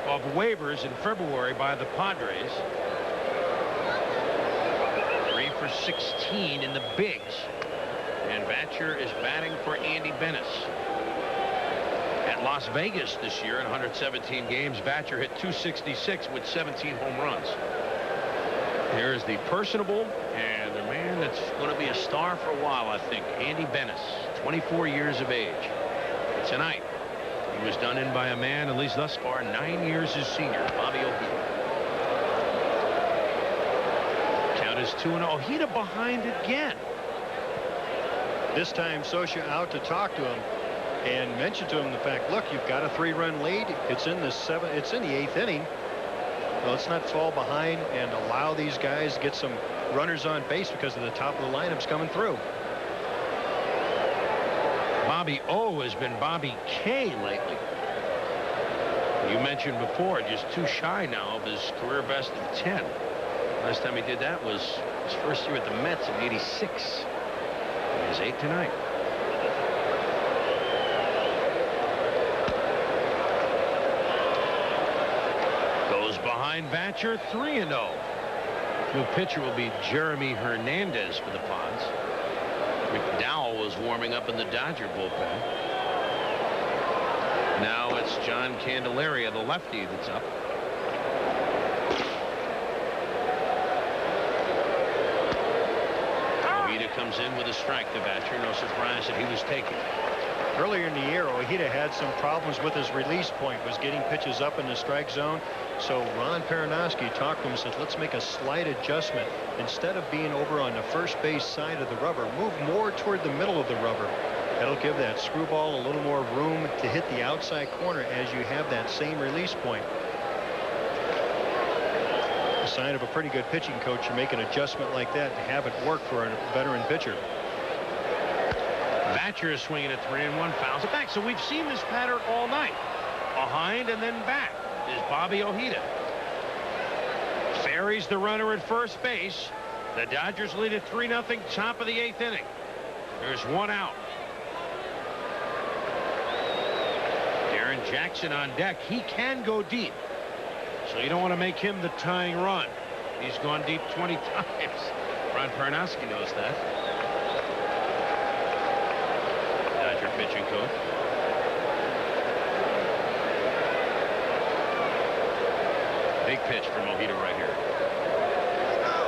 of waivers in February by the Padres. 3 for 16 in the bigs. And Vatcher is batting for Andy Bennis. At Las Vegas this year in 117 games, Vatcher hit .266 with 17 home runs. Here's the personable and the man that's going to be a star for a while, I think, Andy Bennis, 24 years of age. Tonight, he was done in by a man, at least thus far, 9 years his senior, Bobby Ojeda. Count is 2-0. Ojeda behind again. This time, Socia out to talk to him and mention to him the fact, look, you've got a 3-run lead. It's in the 8th inning. Well, let's not fall behind and allow these guys to get some runners on base because of the top of the lineups coming through. Bobby O has been Bobby K lately. You mentioned before, just too shy now of his career best of 10. Last time he did that was his first year at the Mets in '86. And he's 8 tonight. Goes behind Vatcher, 3-0. New pitcher will be Jeremy Hernandez for the Pods. McDowell was warming up in the Dodger bullpen. Now it's John Candelaria, the lefty, that's up. Ojeda comes in with a strike to Vatcher. No surprise that he was taken. Earlier in the year, Ojeda had some problems with his release point, was getting pitches up in the strike zone. So Ron Peronowski talked to him and said, let's make a slight adjustment. Instead of being over on the first base side of the rubber, move more toward the middle of the rubber. That'll give that screwball a little more room to hit the outside corner as you have that same release point. A sign of a pretty good pitching coach to make an adjustment like that to have it work for a veteran pitcher. Vatcher is swinging at 3-1, fouls it back. So we've seen this pattern all night. Behind and then back is Bobby Ojeda. Ferries the runner at first base. The Dodgers lead at 3-0, top of the 8th inning. There's one out. Darren Jackson on deck. He can go deep. So you don't want to make him the tying run. He's gone deep 20 times. Ron Pernoski knows that. Dodger pitching coach. Big pitch from Ojeda right here.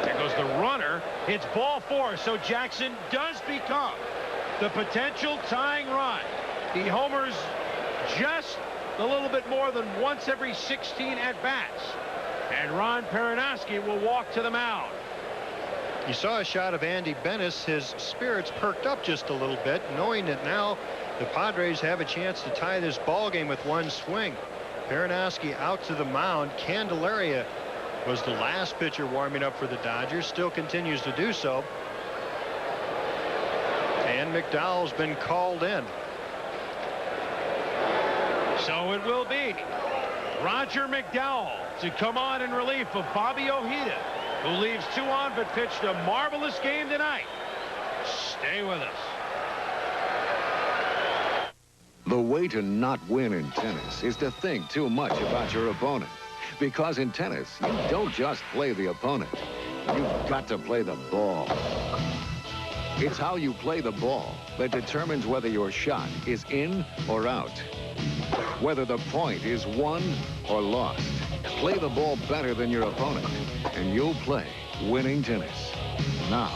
There goes the runner. It's ball 4, so Jackson does become the potential tying run. He homers just a little bit more than once every 16 at-bats. And Ron Pernoski will walk to the mound. You saw a shot of Andy Bennis. His spirits perked up just a little bit, knowing that now the Padres have a chance to tie this ball game with one swing. Pernoski out to the mound. Candelaria was the last pitcher warming up for the Dodgers, still continues to do so. And McDowell's been called in. So it will be Roger McDowell to come on in relief of Bobby Ojeda, who leaves 2 on but pitched a marvelous game tonight. Stay with us. The way to not win in tennis is to think too much about your opponent. Because in tennis, you don't just play the opponent. You've got to play the ball. It's how you play the ball that determines whether your shot is in or out. Whether the point is won or lost. Play the ball better than your opponent, and you'll play winning tennis. Now,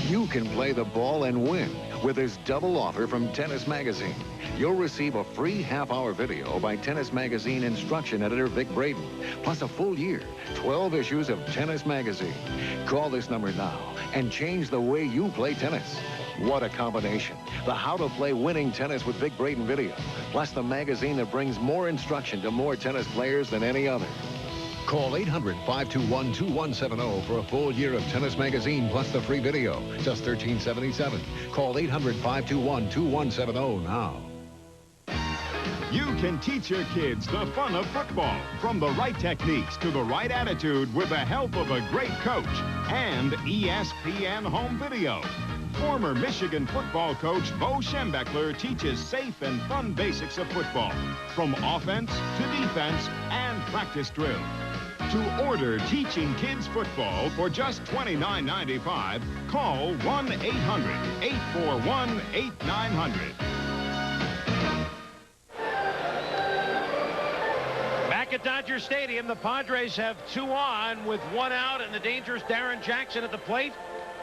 you can play the ball and win with this double offer from Tennis Magazine. You'll receive a free half-hour video by Tennis Magazine instruction editor Vic Braden, plus a full year, 12 issues of Tennis Magazine. Call this number now and change the way you play tennis. What a combination. The How to Play Winning Tennis with Vic Braden video, plus the magazine that brings more instruction to more tennis players than any other. Call 800-521-2170 for a full year of Tennis Magazine plus the free video. Just $13.77. Call 800-521-2170 now. You can teach your kids the fun of football, from the right techniques to the right attitude, with the help of a great coach and ESPN Home Video. Former Michigan football coach Bo Schembechler teaches safe and fun basics of football, from offense to defense and practice drill. To order Teaching Kids Football for just $29.95, call 1-800-841-8900. Back at Dodger Stadium, the Padres have 2 on with 1 out, and the dangerous Darren Jackson at the plate.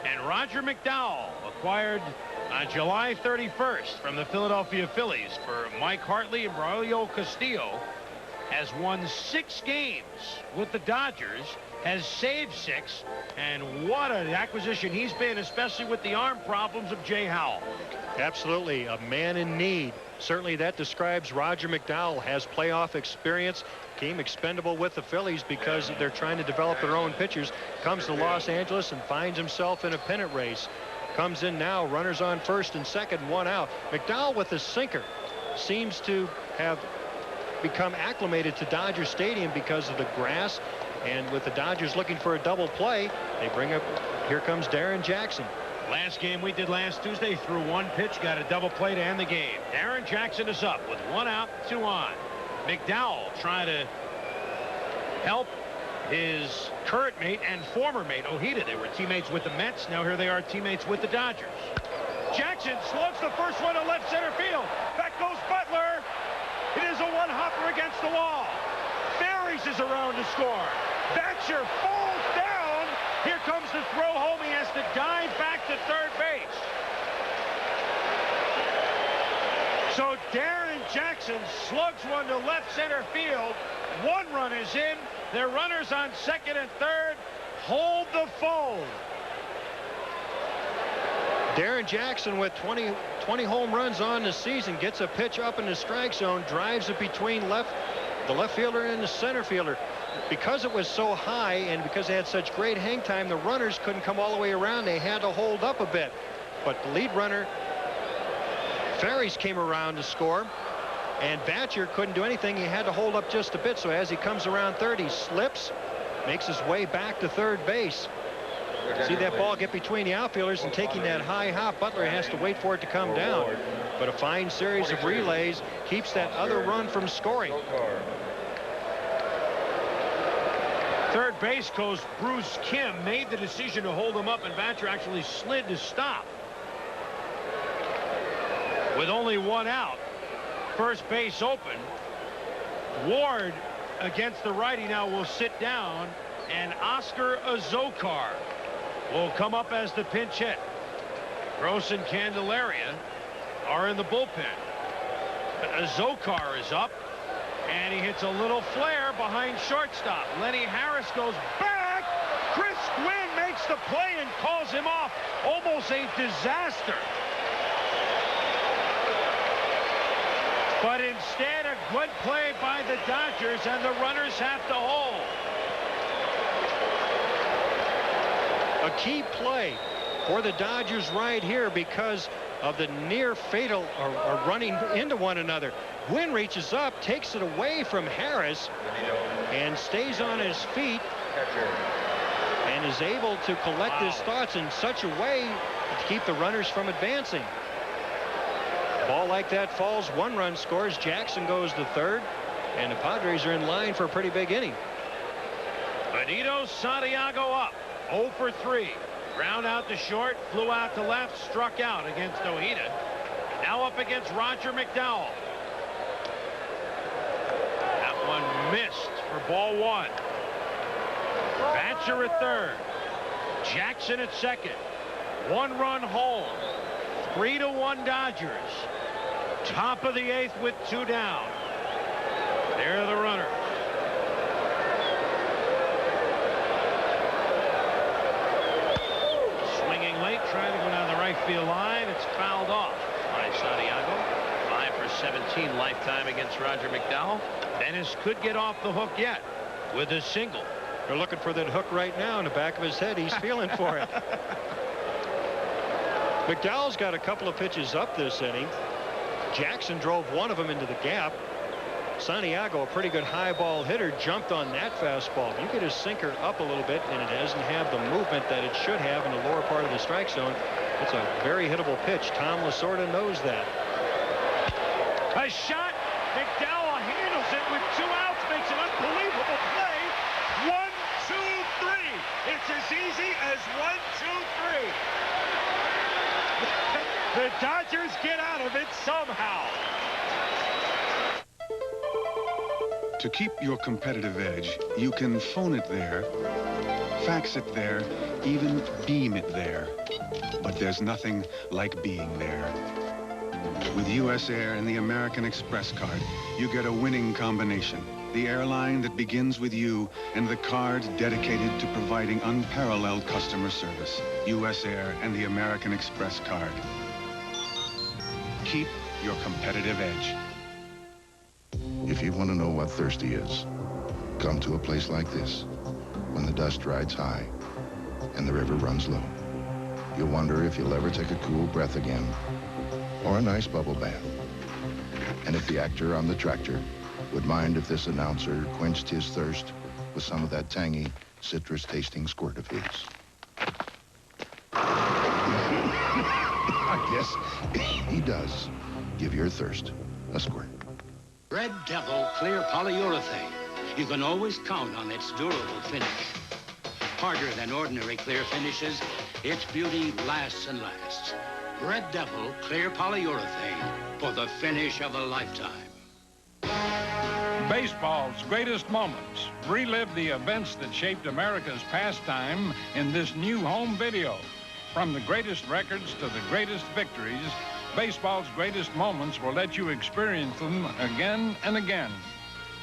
And Roger McDowell, acquired on July 31st from the Philadelphia Phillies for Mike Hartley and Braulio Castillo, has won 6 games with the Dodgers, has saved 6, and what an acquisition he's been, especially with the arm problems of Jay Howell. Absolutely, a man in need. Certainly that describes Roger McDowell. Has playoff experience, came expendable with the Phillies because they're trying to develop their own pitchers. Comes to Los Angeles and finds himself in a pennant race. Comes in now, runners on first and second, 1 out. McDowell with a sinker seems to have become acclimated to Dodger Stadium because of the grass, and with the Dodgers looking for a double play, they bring up, here comes Darren Jackson. Last game we did last Tuesday, threw 1 pitch, got a double play to end the game. Darren Jackson is up with 1 out, 2 on. McDowell trying to help his current mate and former mate Ojeda. They were teammates with the Mets. Now here they are, teammates with the Dodgers. Jackson slugs the first one to left center field. Back goes Butler. It is a one-hopper against the wall. Ferries is around to score. Thatcher falls down. Here comes the throw home. He has to dive back to third base. So Darren Jackson slugs one to left center field. 1 run is in. Their runners on second and third. Hold the phone. Darren Jackson with 20 home runs on the season, gets a pitch up in the strike zone, drives it between the left fielder and the center fielder. Because it was so high and because they had such great hang time, the runners couldn't come all the way around. They had to hold up a bit. But the lead runner, Ferries, came around to score, and Batcher couldn't do anything. He had to hold up just a bit. So as he comes around third, he slips, makes his way back to third base. See that ball get between the outfielders, and taking that high hop, Butler has to wait for it to come down. But a fine series of relays keeps that other run from scoring. Third base coach Bruce Kim made the decision to hold him up, and Batcher actually slid to stop. With only one out, first base open. Ward against the righty now will sit down, and Oscar Azokar will come up as the pinch hit. Gross and Candelaria are in the bullpen. Azokar is up, and he hits a little flare behind shortstop. Lenny Harris goes back. Chris Gwynn makes the play and calls him off. Almost a disaster. But instead, a good play by the Dodgers, and the runners have to hold. A key play for the Dodgers right here because of the near fatal or running into one another. Gwynn reaches up, takes it away from Harris, and stays on his feet and is able to collect his thoughts in such a way to keep the runners from advancing. Ball like that falls, 1 run scores. Jackson goes to third, and the Padres are in line for a pretty big inning. Benito Santiago up, 0 for 3. Ground out to short, flew out to left, struck out against Ojeda. Now up against Roger McDowell. That one missed for ball 1. Batcher at third. Jackson at second. 1 run home. 3-1 Dodgers. Top of the 8th with 2 down. There are the runners. Swinging late, trying to go down the right field line. It's fouled off by Santiago. 5 for 17 lifetime against Roger McDowell. Dennis could get off the hook yet with a single. They're looking for that hook right now in the back of his head. He's feeling for it. McDowell's got a couple of pitches up this inning. Jackson drove one of them into the gap. Santiago, a pretty good high ball hitter, jumped on that fastball. You get his sinker up a little bit, and it doesn't have the movement that it should have in the lower part of the strike zone. It's a very hittable pitch. Tom Lasorda knows that. A shot. McDowell handles it with 2 outs, makes an unbelievable play. 1, 2, 3. It's as easy as 1, 2, 3. The Dodgers get out of it somehow. To keep your competitive edge, you can phone it there, fax it there, even beam it there. But there's nothing like being there. With US Air and the American Express card, you get a winning combination. The airline that begins with you and the card dedicated to providing unparalleled customer service. US Air and the American Express card. Keep your competitive edge. If you want to know what thirsty is, come to a place like this when the dust rides high and the river runs low. You'll wonder if you'll ever take a cool breath again or a nice bubble bath. And if the actor on the tractor would mind if this announcer quenched his thirst with some of that tangy, citrus-tasting squirt of his. I guess he does give your thirst a squirt. Red Devil Clear Polyurethane. You can always count on its durable finish. Harder than ordinary clear finishes, its beauty lasts and lasts. Red Devil Clear Polyurethane for the finish of a lifetime. Baseball's greatest moments. Relive the events that shaped America's pastime in this new home video. From the greatest records to the greatest victories, baseball's greatest moments will let you experience them again and again.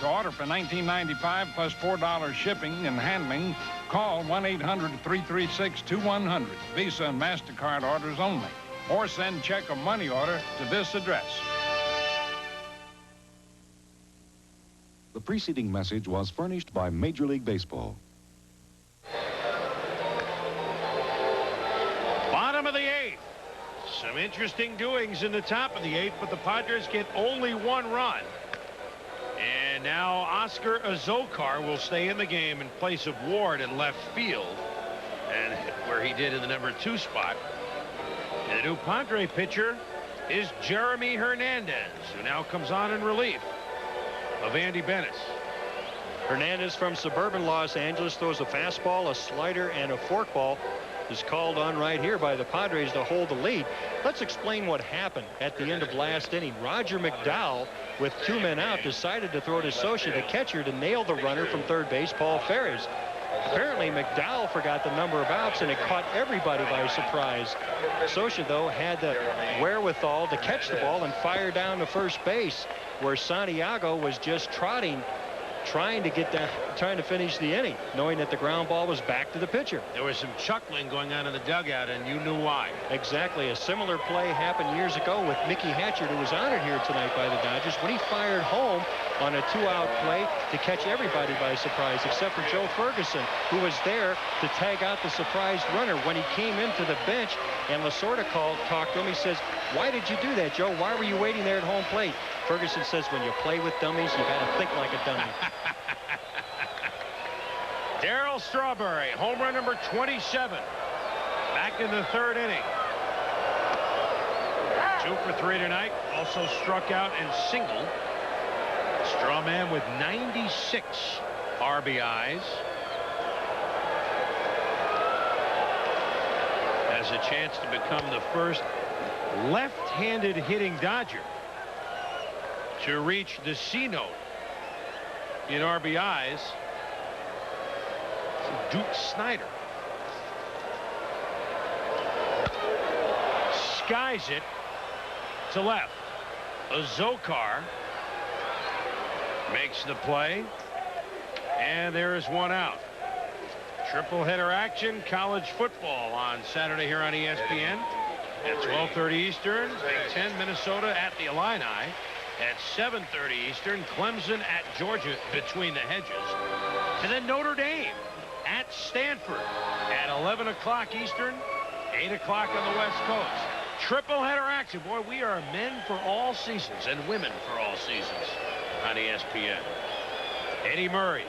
To order for $19.95 plus $4 shipping and handling, call 1-800-336-2100. Visa and MasterCard orders only. Or send check or money order to this address. The preceding message was furnished by Major League Baseball. Bottom of the 8th. Some interesting doings in the top of the 8th, but the Padres get only 1 run. And now Oscar Azokar will stay in the game in place of Ward in left field, and where he did in the number 2 spot. And the new Padre pitcher is Jeremy Hernandez, who now comes on in relief of Andy Bennis. Hernandez from suburban Los Angeles throws a fastball, a slider, and a forkball. Is called on right here by the Padres to hold the lead. Let's explain what happened at the end of last inning. Roger McDowell, with 2 men out, decided to throw to Socia, the catcher, to nail the runner from third base, Paul Ferris. Apparently, McDowell forgot the number of outs, and it caught everybody by surprise. Socia, though, had the wherewithal to catch the ball and fire down to first base, where Santiago was just trotting, trying to finish the inning, knowing that the ground ball was back to the pitcher. There was some chuckling going on in the dugout, and you knew why. Exactly. A similar play happened years ago with Mickey Hatchard, who was honored here tonight by the Dodgers, when he fired home on a 2-out play to catch everybody by surprise, except for Joe Ferguson, who was there to tag out the surprised runner. When he came into the bench and Lasorda talked to him, he says, "Why did you do that, Joe? Why were you waiting there at home plate?" Ferguson says, "When you play with dummies, you got to think like a dummy." Darryl Strawberry, home run number 27. Back in the 3rd inning. 2 for 3 tonight. Also struck out and singled. Strawman with 96 RBIs. Has a chance to become the first left-handed hitting Dodger to reach the C note in RBIs. Duke Snyder skies it to left. Ozokar makes the play, and there is 1 out. Triple header action, college football on Saturday here on ESPN at 12:30 Eastern. Big Ten, Minnesota at the Illini. At 7:30 Eastern, Clemson at Georgia between the hedges. And then Notre Dame at Stanford at 11 o'clock Eastern, 8 o'clock on the West Coast. Triple header action. Boy, we are men for all seasons and women for all seasons on ESPN. Eddie Murray,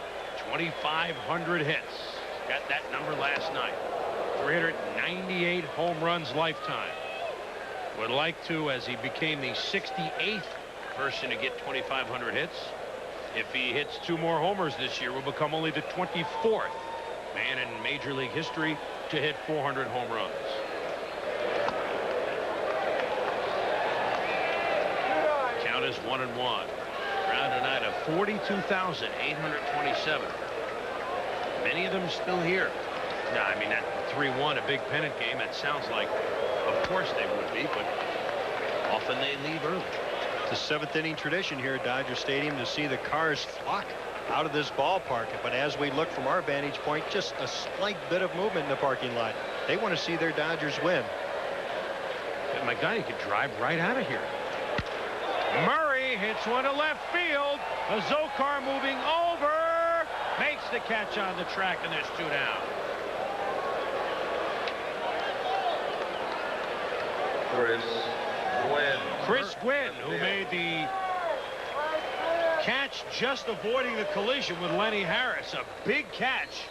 2,500 hits. Got that number last night. 398 home runs lifetime. Would like to, as he became the 68th person to get 2,500 hits. If he hits 2 more homers this year, will become only the 24th man in Major League history to hit 400 home runs. Count is 1-1. Crowd tonight of 42,827. Many of them still here. No, I mean, that 3-1, a big pennant game, that sounds like, of course they would be, but often they leave early. The 7th inning tradition here at Dodger Stadium to see the cars flock out of this ballpark. But as we look from our vantage point, just a slight bit of movement in the parking lot. They want to see their Dodgers win. And my guy, he could drive right out of here. Murray hits one to left field. Ozokar moving over. Makes the catch on the track, and there's 2 down. Chris Gwynn, who made the catch just avoiding the collision with Lenny Harris. A big catch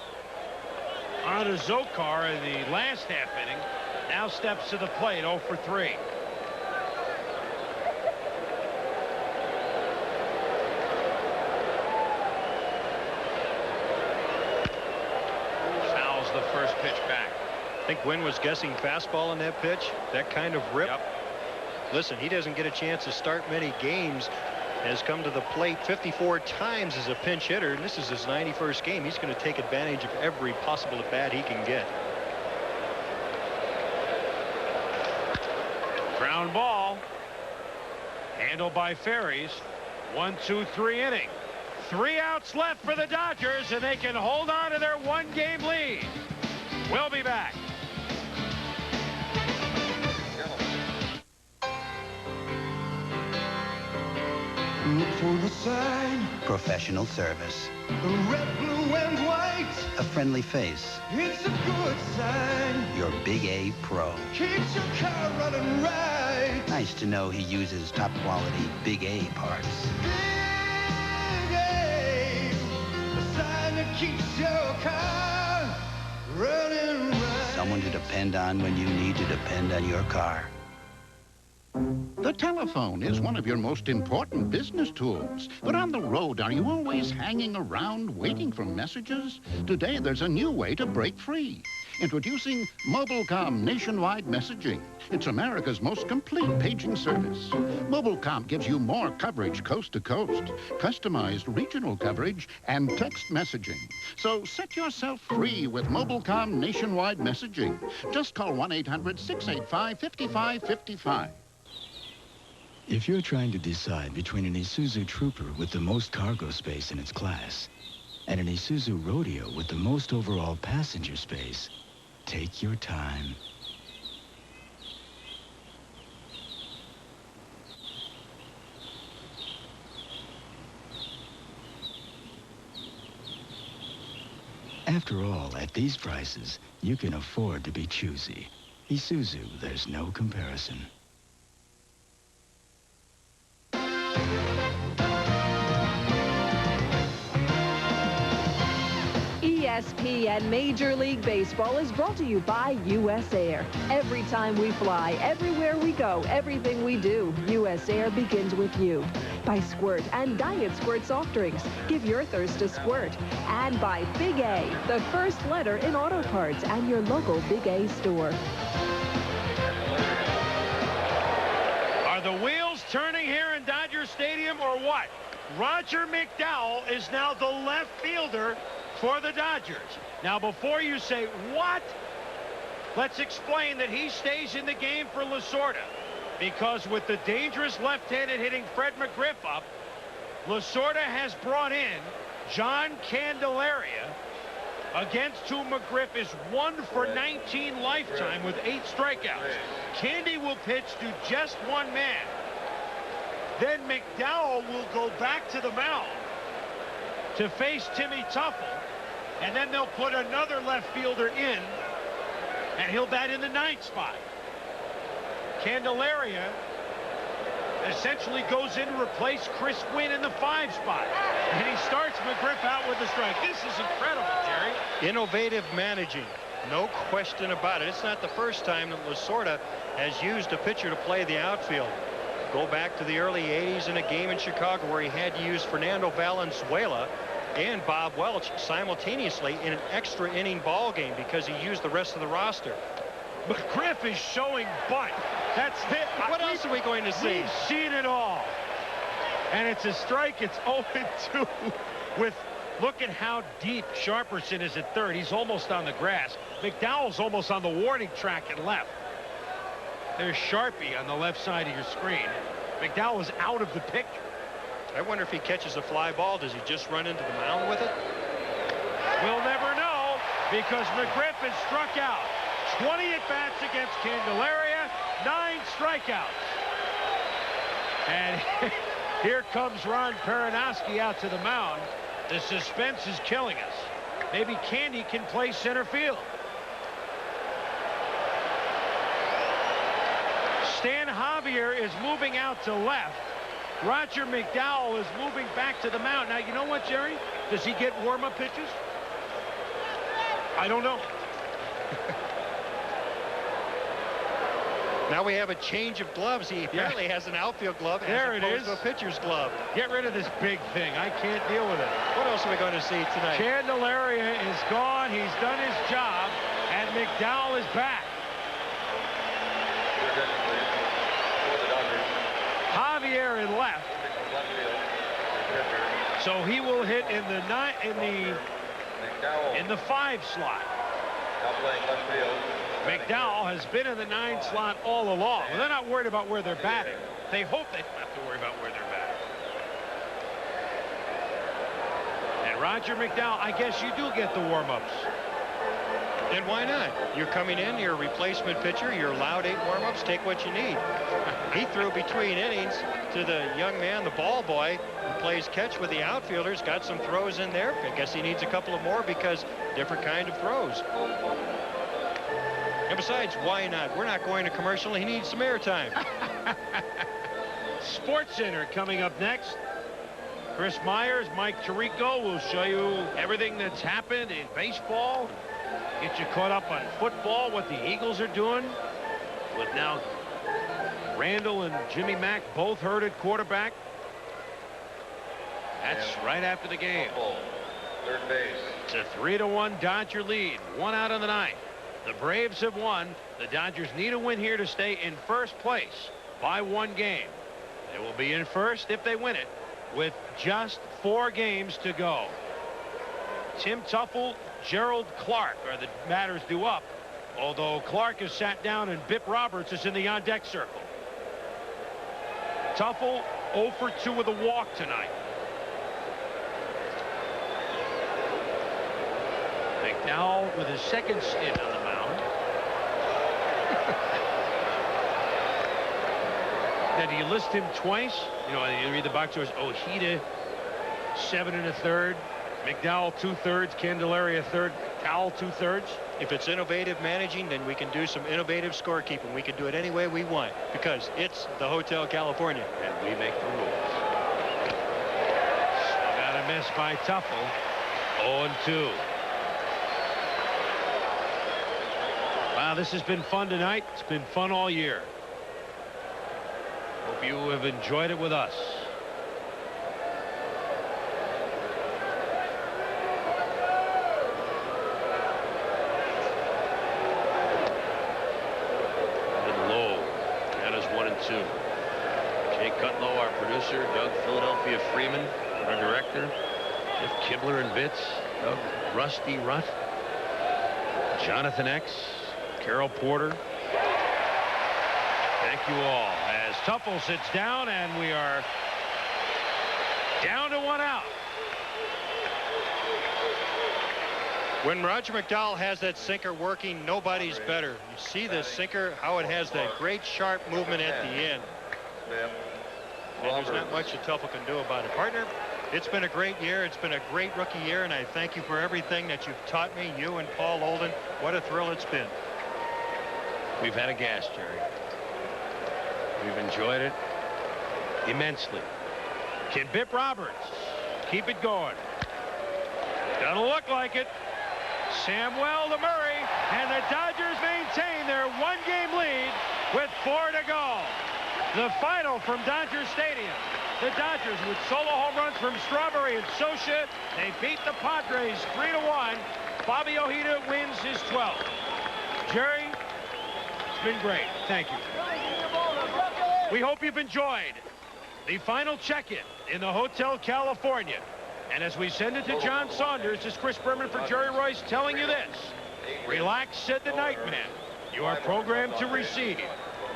on Ozokar in the last half inning. Now steps to the plate, 0 for 3. Fouls the first pitch back. I think Gwynn was guessing fastball on that pitch. That kind of rip. Yep. Listen, he doesn't get a chance to start many games. Has come to the plate 54 times as a pinch hitter, and this is his 91st game. He's going to take advantage of every possible at bat he can get. Ground ball. Handled by Ferries. 1-2-3 inning. 3 outs left for the Dodgers, and they can hold on to their 1-game lead. We'll be back. Look for the sign. Professional service. The red, blue, and white. A friendly face. It's a good sign. Your Big A Pro. Keeps your car running right. Nice to know he uses top quality Big A parts. Big A. The sign that keeps your car running right. Someone to depend on when you need to depend on your car. The telephone is one of your most important business tools. But on the road, are you always hanging around waiting for messages? Today, there's a new way to break free. Introducing Mobilecom Nationwide Messaging. It's America's most complete paging service. Mobilecom gives you more coverage coast to coast, customized regional coverage, and text messaging. So set yourself free with Mobilecom Nationwide Messaging. Just call 1-800-685-5555. If you're trying to decide between an Isuzu Trooper with the most cargo space in its class and an Isuzu Rodeo with the most overall passenger space, take your time. After all, at these prices, you can afford to be choosy. Isuzu, there's no comparison. ESPN Major League Baseball is brought to you by U.S. Air. Every time we fly, everywhere we go, everything we do, U.S. Air begins with you. By Squirt and Diet Squirt soft drinks. Give your thirst a squirt. And by Big A, the first letter in auto parts and your local Big A store. Are the wheels turning here in Dodger Stadium or what? Roger McDowell is now the left fielder for the Dodgers. Now, before you say, what? Let's explain that he stays in the game for Lasorda. Because with the dangerous left-handed hitting Fred McGriff up, Lasorda has brought in John Candelaria, against whom McGriff is 1 for 19 lifetime with 8 strikeouts. Candy will pitch to just one man. Then McDowell will go back to the mound to face Timmy Tuffle, and then they'll put another left fielder in, and he'll bat in the 9th spot. Candelaria essentially goes in to replace Chris Gwynn in the 5 spot, and he starts McGriff out with a strike. This is incredible, Jerry. Innovative managing, no question about it. It's not the first time that Lasorda has used a pitcher to play the outfield. Go back to the early 80s in a game in Chicago where he had to use Fernando Valenzuela and Bob Welch simultaneously in an extra inning ball game because he used the rest of the roster. McGriff is showing butt. That's it. What else are we going to see? We've seen it all. And it's a strike. It's 0-2 with, look at how deep Sharperson is at third. He's almost on the grass. McDowell's almost on the warning track and left. There's Sharpie on the left side of your screen. McDowell is out of the picture. I wonder if he catches a fly ball. Does he just run into the mound with it? We'll never know because McGriff is struck out. 20 at-bats against Candelaria, 9 strikeouts. And here comes Ron Peronowski out to the mound. The suspense is killing us. Maybe Candy can play center field. Stan Javier is moving out to left. Roger McDowell is moving back to the mound. Now, you know what, Jerry? Does he get warm-up pitches? I don't know. Now we have a change of gloves. He apparently has an outfield glove there as opposed to a pitcher's glove. Get rid of this big thing. I can't deal with it. What else are we going to see tonight? Candelaria is gone. He's done his job. And McDowell is back. Javier in left. So he will hit in the 5 slot. McDowell has been in the 9 slot all along. Well, they're not worried about where they're batting. They hope they don't have to worry about where they're batting. And Roger McDowell, I guess you do get the warm-ups. And why not? You're coming in, you're a replacement pitcher, you're allowed 8 warm-ups, take what you need. He threw between innings to the young man, the ball boy, who plays catch with the outfielders, got some throws in there. I guess he needs a couple of more because different kind of throws. And besides, why not? We're not going to commercial. He needs some airtime. Sports Center coming up next. Chris Myers, Mike Tirico will show you everything that's happened in baseball. Get you caught up on football, what the Eagles are doing with now Randall and Jimmy Mack both hurt at quarterback. That's right after the game. Third base. It's a 3-1 Dodger lead. 1 out of the 9th. The Braves have won. The Dodgers need a win here to stay in first place by 1 game. They will be in first if they win it with just 4 games to go. Tim Tuffle, Gerald Clark are the batters due up, although Clark has sat down and Bip Roberts is in the on-deck circle. Tuffle 0 for 2 with a walk tonight. McDowell with his second stint on the mound. Now, do you list him twice? You know, you read the box scores. Ojeda, 7 1/3. McDowell, 2/3. Candelaria, 1/3. Cowell, 2/3. If it's innovative managing, then we can do some innovative scorekeeping. We can do it any way we want because it's the Hotel California. And we make the rules. Swung out a miss by Tuffle. 0-2. Wow, this has been fun tonight. It's been fun all year. Hope you have enjoyed it with us. And low. That is 1-2. Jay Cutlow, our producer. Doug Philadelphia Freeman, our director. Jeff Kibler and Bits. Doug Rusty Rutt. Jonathan X. Carol Porter. Thank you all. As Tuffle sits down, and we are down to 1 out. When Roger McDowell has that sinker working, nobody's better. You see the sinker, how it has that great sharp movement at the end. And there's not much that Tuffle can do about it. Partner, it's been a great year. It's been a great rookie year, and I thank you for everything that you've taught me, you and Paul Olden. What a thrill it's been. We've had a gas, Jerry. We've enjoyed it immensely. Can Bip Roberts keep it going? Doesn't look like it. Samwell to Murray, and the Dodgers maintain their 1-game lead with 4 to go. The final from Dodger Stadium. The Dodgers with solo home runs from Strawberry and Socha. They beat the Padres 3-1. Bobby Ojeda wins his 12th. Jerry, it's been great. Thank you. We hope you've enjoyed the final check-in in the Hotel California. And as we send it to John Saunders, this is Chris Berman for Jerry Royce telling you this. Relax, said the Nightman. You are programmed to receive.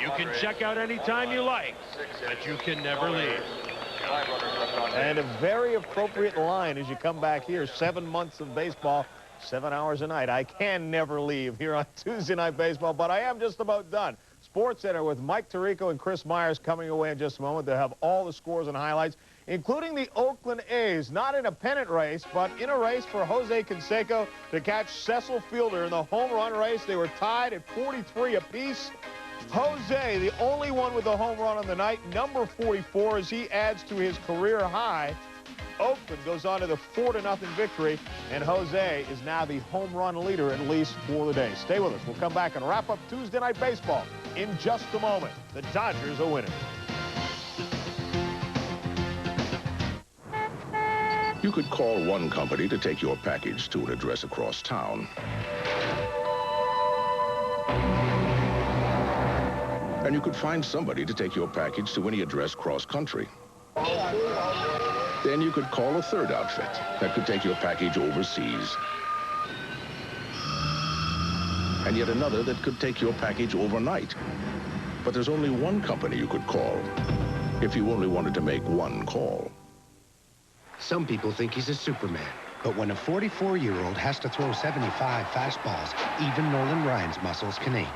You can check out anytime you like, but you can never leave. And a very appropriate line as you come back here. 7 months of baseball, 7 hours a night. I can never leave here on Tuesday Night Baseball, but I am just about done. Sports Center with Mike Tirico and Chris Myers coming away in just a moment. They'll have all the scores and highlights, including the Oakland A's, not in a pennant race, but in a race for Jose Canseco to catch Cecil Fielder in the home run race. They were tied at 43 apiece. Jose, the only one with the home run on the night, number 44, as he adds to his career high. Oakland goes on to the 4-0 victory, and Jose is now the home run leader, at least for the day. Stay with us. We'll come back and wrap up Tuesday Night Baseball in just a moment. The Dodgers are winning. You could call one company to take your package to an address across town. And you could find somebody to take your package to any address cross-country. Then you could call a third outfit that could take your package overseas. And yet another that could take your package overnight. But there's only one company you could call if you only wanted to make one call. Some people think he's a Superman. But when a 44-year-old has to throw 75 fastballs, even Nolan Ryan's muscles can ache.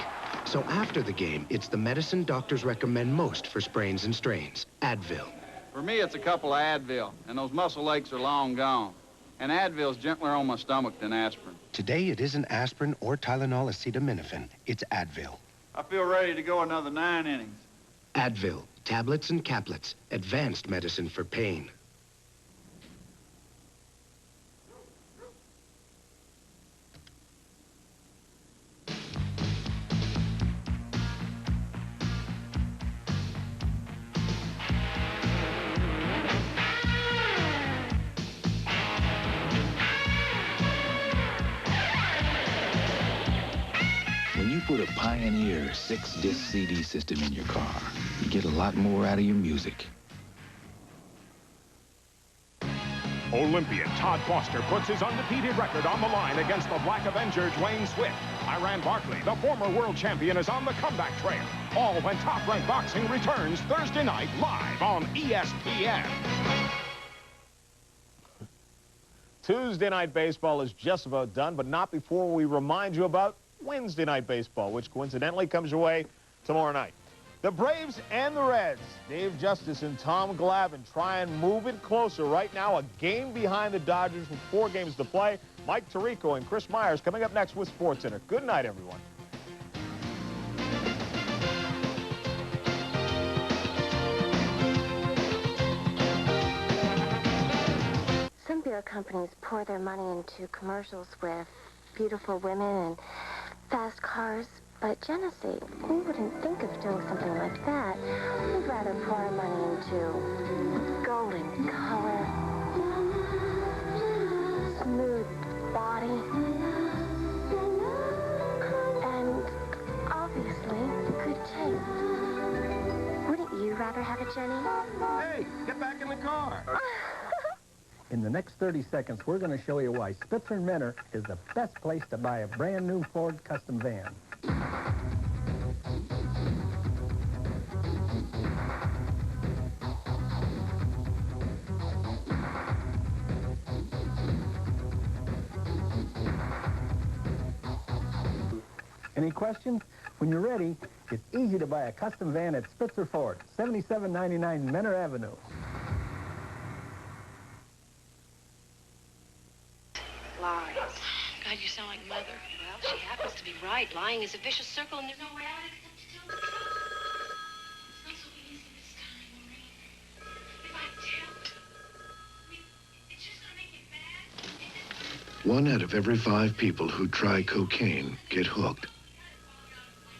So after the game, it's the medicine doctors recommend most for sprains and strains, Advil. For me, it's a couple of Advil, and those muscle aches are long gone. And Advil's gentler on my stomach than aspirin. Today, it isn't aspirin or Tylenol acetaminophen. It's Advil. I feel ready to go another 9 innings. Advil, tablets and caplets, advanced medicine for pain. put a Pioneer 6-disc CD system in your car, you get a lot more out of your music. Olympian Todd Foster puts his undefeated record on the line against the Black Avenger Dwayne Swift. Iran Barkley, the former world champion, is on the comeback trail. All when Top Rank Boxing returns Thursday night live on ESPN. Tuesday night baseball is just about done, but not before we remind you about Wednesday night baseball, which coincidentally comes your way tomorrow night. The Braves and the Reds, Dave Justice and Tom Glavine try and move it closer. Right now, a game behind the Dodgers with 4 games to play. Mike Tirico and Chris Myers coming up next with SportsCenter. Good night, everyone. Some beer companies pour their money into commercials with beautiful women and fast cars. But Genesee, we wouldn't think of doing something like that. We'd rather pour our money into golden color, smooth body, and obviously good taste. Wouldn't you rather have a Jenny? Hey, get back in the car. In the next 30 seconds, we're going to show you why Spitzer & Mentor is the best place to buy a brand new Ford custom van. Any questions? When you're ready, it's easy to buy a custom van at Spitzer Ford, 7799 Mentor Avenue. Lies. God, you sound like Mother. Well, she happens to be right. Lying is a vicious circle, and there's no way out except to tell the truth. It's not so easy this time, Maureen. If I tell, it's just gonna make it bad. 1 out of every 5 people who try cocaine get hooked.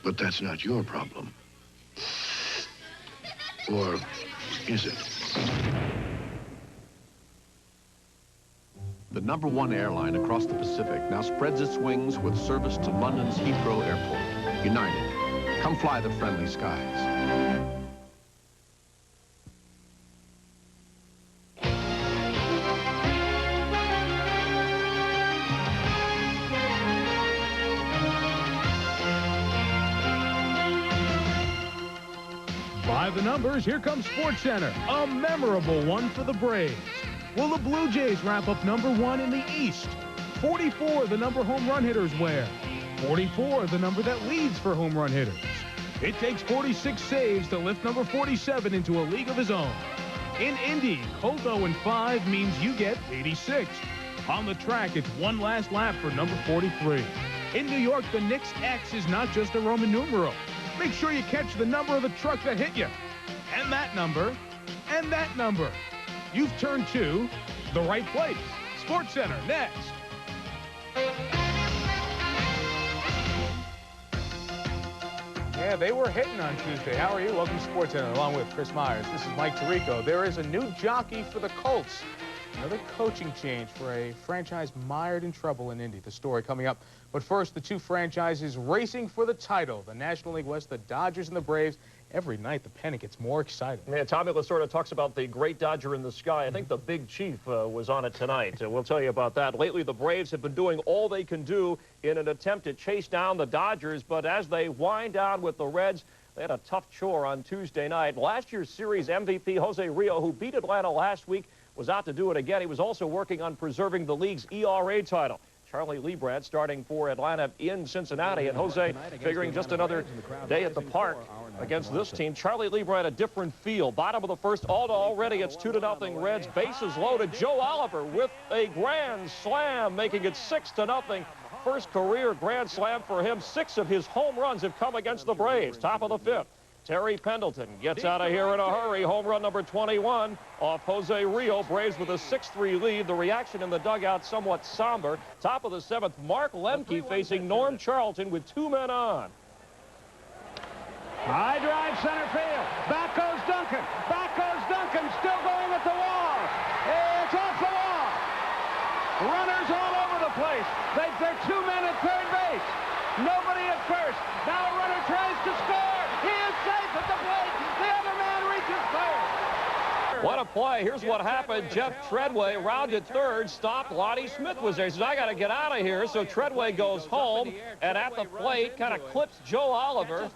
But that's not your problem. Or is it? The #1 airline across the Pacific now spreads its wings with service to London's Heathrow Airport. United, come fly the friendly skies. By the numbers, here comes SportsCenter, a memorable one for the Braves. Will the Blue Jays wrap up #1 in the East? 44, the number home run hitters wear. 44, the number that leads for home run hitters. It takes 46 saves to lift number 47 into a league of his own. In Indy, Colt 0-5 means you get 86. On the track, it's one last lap for number 43. In New York, the Knicks X is not just a Roman numeral. Make sure you catch the number of the truck that hit you. And that number. And that number. You've turned to the right place. SportsCenter, next. Yeah, they were hitting on Tuesday. How are you? Welcome to SportsCenter, along with Chris Myers. This is Mike Tirico. There is a new jockey for the Colts. Another coaching change for a franchise mired in trouble in Indy. The story coming up. But first, the 2 franchises racing for the title. The National League West, the Dodgers and the Braves. Every night, the pennant gets more exciting. Yeah, Tommy Lasorda talks about the great Dodger in the sky. I think the Big Chief was on it tonight. We'll tell you about that. Lately, the Braves have been doing all they can do in an attempt to chase down the Dodgers. But as they wind down with the Reds, they had a tough chore on Tuesday night. Last year's series MVP, Jose Rio, who beat Atlanta last week, was out to do it again. He was also working on preserving the league's ERA title. Charlie Lebrad starting for Atlanta in Cincinnati, and Jose figuring just another day at the park against this team. Charlie Lebrad, a different feel. Bottom of the first, already it's 2-0 Reds. Bases loaded. Joe Oliver with a grand slam, making it 6-0. First career grand slam for him. 6 of his home runs have come against the Braves. Top of the 5th. Terry Pendleton gets out of here in a hurry. Home run number 21 off Jose Rio. Braves with a 6-3 lead. The reaction in the dugout somewhat somber. Top of the 7th, Mark Lemke facing Norm Charlton with 2 men on. High drive center field. Back goes Duncan. Back goes Duncan. Still going at the wall. It's off the wall. Runners all over the place. They're 2 men at third base. Nobody at first. Now a runner tries to score. He is safe at the plate. The other man reaches third. What a play. Here's what happened. Jeff Treadway rounded third, stopped. Lonnie Smith was there. He says, I got to get out of here. So Treadway goes home, and at the plate, kind of clips Joe Oliver.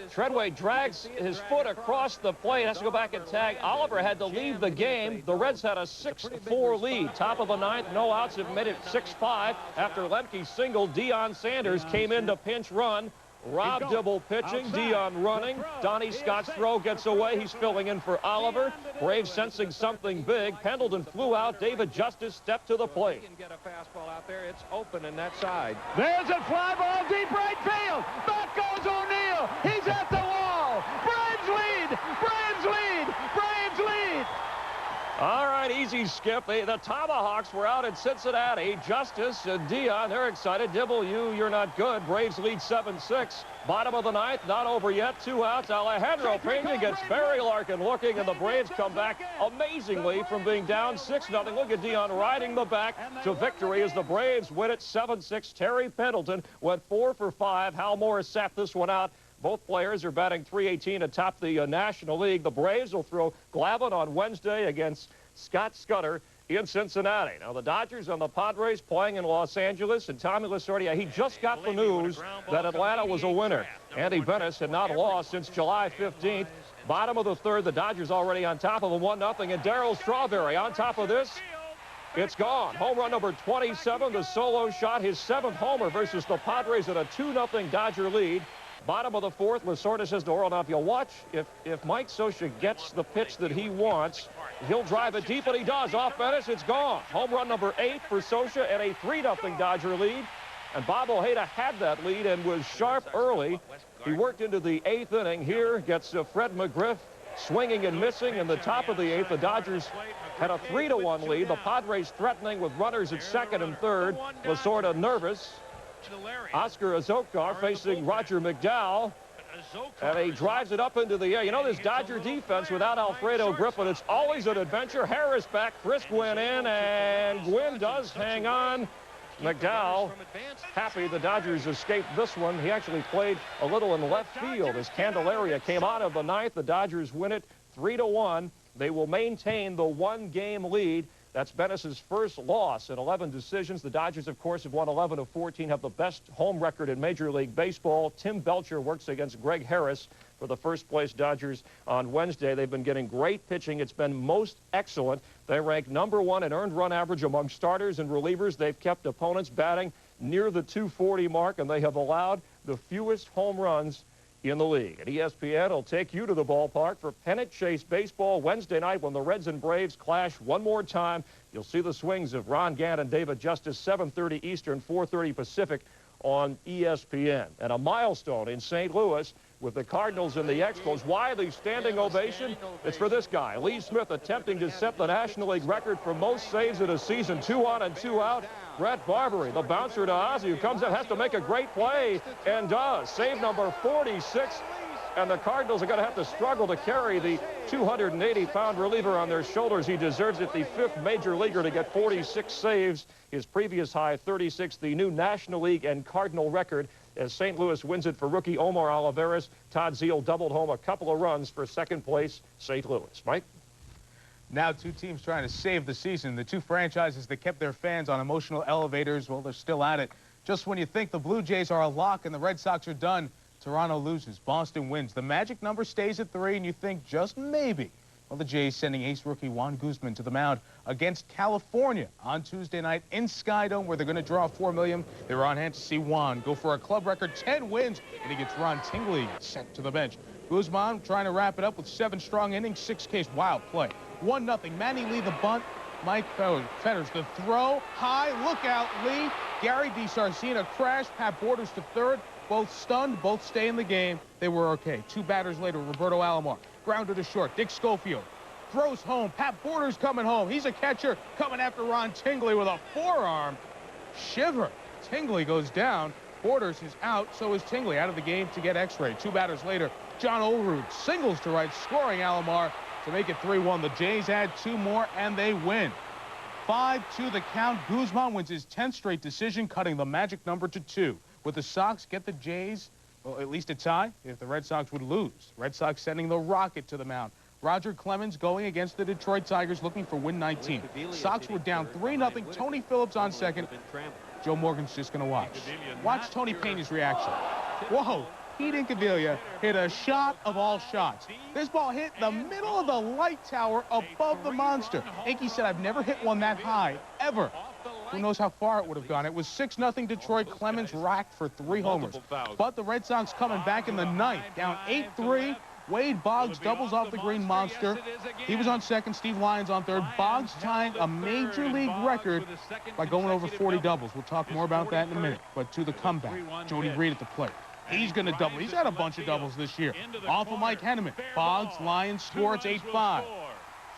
Treadway drags his foot across the plate, has to go back and tag. Oliver had to leave the game. The Reds had a 6-4 lead. Top of the ninth, no outs, have made it 6-5. After Lemke singled, Deion Sanders came in to pinch run. Rob Dibble pitching, Deion running. Donnie Scott's throw gets away. He's filling in for Oliver. Braves sensing something big. Pendleton flew out. David Justice stepped to the plate. Get a fastball out there. It's open in that side. There's a fly ball deep right field. Back goes O'Neill. He's at the wall. Braves lead. Braves lead. Braves lead. All right, easy skip. The Tomahawks were out in Cincinnati. Justice and Deion, they're excited. Dibble, you're not good. Braves lead 7-6. Bottom of the ninth, not over yet. 2 outs. Alejandro Pena gets Barry Larkin looking, and the Braves come back amazingly from being down 6-0. Look at Deion riding the back to victory as the Braves win it 7-6. Terry Pendleton went 4 for 5. Hal Morris sat this one out. Both players are batting .318 atop the National League. The Braves will throw Glavine on Wednesday against Scott Scudder in Cincinnati. Now, the Dodgers and the Padres playing in Los Angeles, and Tommy Lasorda, he just got the news that Atlanta was a winner. Andy Bennis had not lost since July 15th. Bottom of the third, the Dodgers already on top of a 1-0, and Darryl Strawberry on top of this. It's gone. Home run number 27, the solo shot, his 7th homer versus the Padres at a 2-0 Dodger lead. Bottom of the fourth, Lasorda says to Orel, now if you watch, if Mike Scioscia gets the pitch that he wants, he'll drive it deep, and he does. Off Bennis, it's gone. Home run number 8 for Scioscia and a 3-0 Dodger lead. And Bob Ojeda had that lead and was sharp early. He worked into the 8th inning. Here gets Fred McGriff swinging and missing. In the top of the 8th, the Dodgers had a 3-1 lead. The Padres threatening with runners at second and third. Lasorda nervous. Oscar Azocar facing Roger McDowell, and he drives it up into the air. You know, this Dodger defense without Alfredo Griffin, it's always an adventure. Harris back, Chris Gwynn in, and Gwynn does hang on. McDowell happy the Dodgers escaped this one. He actually played a little in left field as Candelaria came out of the ninth. The Dodgers win it 3-1. They will maintain the 1-game lead. That's Bennis's first loss in 11 decisions. The Dodgers, of course, have won 11 of 14, have the best home record in Major League Baseball. Tim Belcher works against Greg Harris for the first-place Dodgers on Wednesday. They've been getting great pitching. It's been most excellent. They rank #1 in earned run average among starters and relievers. They've kept opponents batting near the 240 mark, and they have allowed the fewest home runs in the league. And ESPN will take you to the ballpark for pennant chase baseball Wednesday night when the Reds and Braves clash one more time. You'll see the swings of Ron Gant and David Justice, 7:30 Eastern, 4:30 Pacific on ESPN. And a milestone in St. Louis with the Cardinals and the Expos. Why the standing ovation? It's for this guy, Lee Smith, attempting to set the National League record for most saves in a season, 2 on and 2 out. Brett Barbary, the bouncer to Ozzie, who comes up, has to make a great play, and does. Save number 46, and the Cardinals are going to have to struggle to carry the 280-pound reliever on their shoulders. He deserves it, the 5th major leaguer to get 46 saves. His previous high, 36, the new National League and Cardinal record, as St. Louis wins it for rookie Omar Olivares. Todd Zeile doubled home a couple of runs for second place, St. Louis. Mike? Now 2 teams trying to save the season. The 2 franchises that kept their fans on emotional elevators, well, they're still at it. Just when you think the Blue Jays are a lock and the Red Sox are done, Toronto loses. Boston wins. The magic number stays at 3, and you think just maybe. Well, the Jays sending ace rookie Juan Guzman to the mound against California on Tuesday night in Skydome, where they're going to draw $4 million. They were on hand to see Juan go for a club record 10 wins, and he gets Ron Tingley sent to the bench. Guzman trying to wrap it up with 7 strong innings, 6 Ks. Wild play. 1-0. Manny Lee the bunt. Mike Fetters the throw. High. Look out, Lee. Gary DiSarcina crash. Pat Borders to third. Both stunned. Both stay in the game. They were okay. 2 batters later, Roberto Alomar grounded to short. Dick Schofield throws home. Pat Borders coming home. He's a catcher coming after Ron Tingley with a forearm. Shiver. Tingley goes down. Borders is out. So is Tingley out of the game to get x-ray. 2 batters later, John Olerud singles to right, scoring Alomar to make it 3-1. The Jays add 2 more, and they win. 5-2 the count. Guzman wins his 10th straight decision, cutting the magic number to 2. Would the Sox get the Jays Well, at least a tie if the Red Sox would lose. Red Sox sending the rocket to the mound. Roger Clemens going against the Detroit Tigers looking for win 19. Sox were down 3-0. Tony Phillips on second. Joe Morgan's just going to watch. Watch Tony Peña's reaction. Whoa, Pete Incaviglia hit a shot of all shots. This ball hit the middle of the light tower above the monster. Inky said, I've never hit one that high, ever. Who knows how far it would have gone. It was 6-0 Detroit. Clemens racked for 3 homers. But the Red Sox coming back in the ninth, down 8-3. Wade Boggs doubles off the Green Monster. He was on second, Steve Lyons on third. Boggs tying a major league record by going over 40 doubles. We'll talk more about that in a minute. But to the comeback, Jody Reed at the plate. He's going to double. He's had a bunch of doubles this year. Off of Mike Henneman. Boggs, Lyons score. It's 8-5.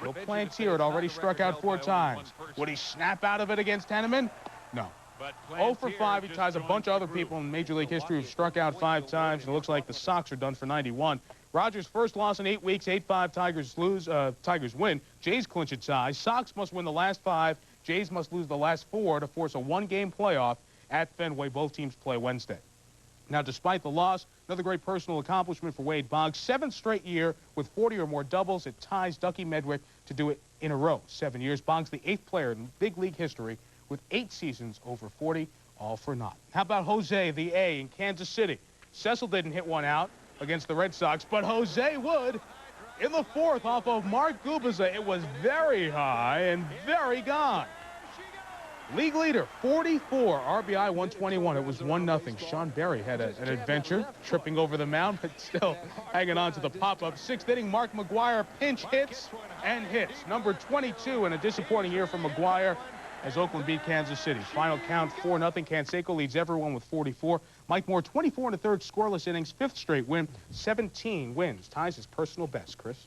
Will Plantier had already struck out 4 times. Would he snap out of it against Henneman? No. 0 for 5. He ties a bunch of other people in Major League history who've struck out 5 times. And it looks like the Sox are done for 91. Rogers' first loss in 8 weeks, 8-5. Tigers lose. Tigers win. Jays clinch a tie. Sox must win the last 5. Jays must lose the last 4 to force a 1-game playoff at Fenway. Both teams play Wednesday. Now, despite the loss, another great personal accomplishment for Wade Boggs. 7th straight year with 40 or more doubles. It ties Ducky Medwick to do it in a row. 7 years. Boggs, the 8th player in big league history with 8 seasons over 40, all for naught. How about Jose, the A, in Kansas City? Cecil didn't hit one out against the Red Sox, but Jose would. In the 4th, off of Mark Gubiza, it was very high and very gone. League leader, 44, RBI 121. It was 1-0. Sean Berry had an adventure, tripping over the mound, but still hanging on to the pop-up. 6th inning, Mark McGwire pinch hits and hits. Number 22, and a disappointing year for McGwire as Oakland beat Kansas City. Final count 4-0. Canseco leads everyone with 44. Mike Moore, 24 1/3 scoreless innings, 5th straight win, 17 wins. Ties his personal best, Chris.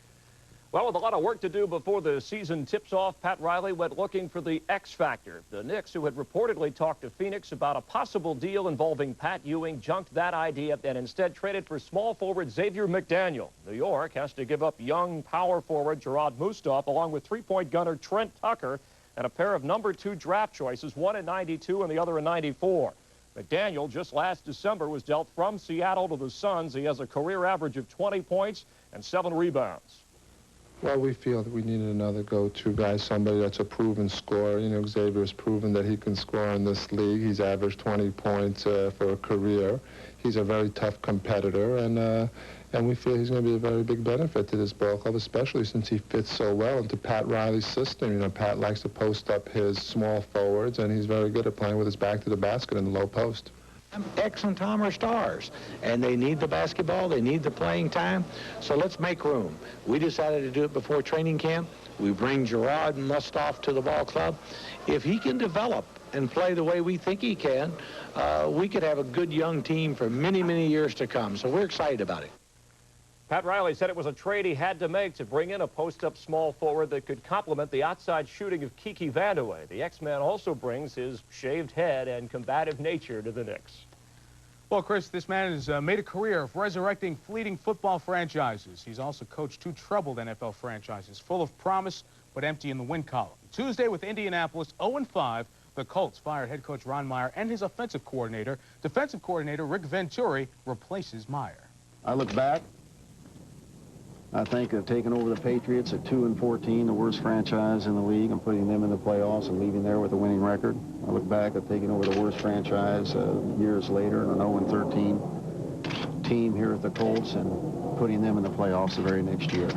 Well, with a lot of work to do before the season tips off, Pat Riley went looking for the X factor. The Knicks, who had reportedly talked to Phoenix about a possible deal involving Pat Ewing, junked that idea and instead traded for small forward Xavier McDaniel. New York has to give up young power forward Gerard Mustaf along with 3-point gunner Trent Tucker and a pair of number 2 draft choices, one in 92 and the other in 94. McDaniel, just last December, was dealt from Seattle to the Suns. He has a career average of 20 points and 7 rebounds. Well, we feel that we needed another go-to guy, somebody that's a proven scorer. You know, Xavier's proven that he can score in this league. He's averaged 20 points for a career. He's a very tough competitor, and we feel he's going to be a very big benefit to this ball club, especially since he fits so well into Pat Riley's system. You know, Pat likes to post up his small forwards, and he's very good at playing with his back to the basket in the low post. X and Tom are stars, and they need the basketball, they need the playing time, so let's make room. We decided to do it before training camp. We bring Gerard and Mustaf to the ball club. If he can develop and play the way we think he can, we could have a good young team for many, many years to come, so we're excited about it. Pat Riley said it was a trade he had to make to bring in a post-up small forward that could complement the outside shooting of Kiki Vandeweghe. The X-Man also brings his shaved head and combative nature to the Knicks. Well, Chris, this man has made a career of resurrecting fleeting football franchises. He's also coached 2 troubled NFL franchises, full of promise but empty in the win column. Tuesday with Indianapolis, 0-5, the Colts fired head coach Ron Meyer and his offensive coordinator. Defensive coordinator Rick Venturi replaces Meyer. I look back. I think of taking over the Patriots at 2-14, the worst franchise in the league, and putting them in the playoffs and leaving there with a winning record. I look back at taking over the worst franchise years later, an 0-13 team here at the Colts, and putting them in the playoffs the very next year.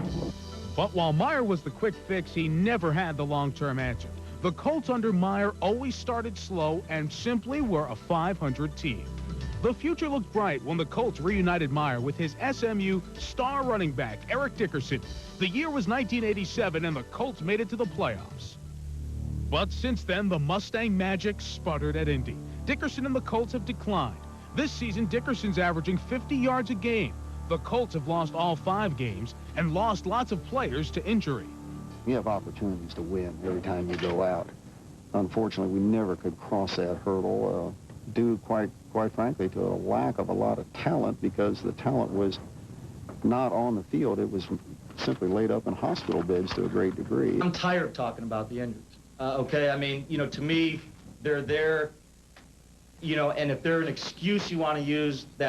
But while Meyer was the quick fix, he never had the long-term answer. The Colts under Meyer always started slow and simply were a 500 team. The future looked bright when the Colts reunited Meyer with his SMU star running back, Eric Dickerson. The year was 1987, and the Colts made it to the playoffs. But since then, the Mustang magic sputtered at Indy. Dickerson and the Colts have declined. This season, Dickerson's averaging 50 yards a game. The Colts have lost all 5 games and lost lots of players to injury. You have opportunities to win every time you go out. Unfortunately, we never could cross that hurdle. Due, quite frankly, to a lack of a lot of talent, because the talent was not on the field. It was simply laid up in hospital beds to a great degree. I'm tired of talking about the injuries. Okay, I mean, you know, to me, they're there, you know, and if they're an excuse you want to use, that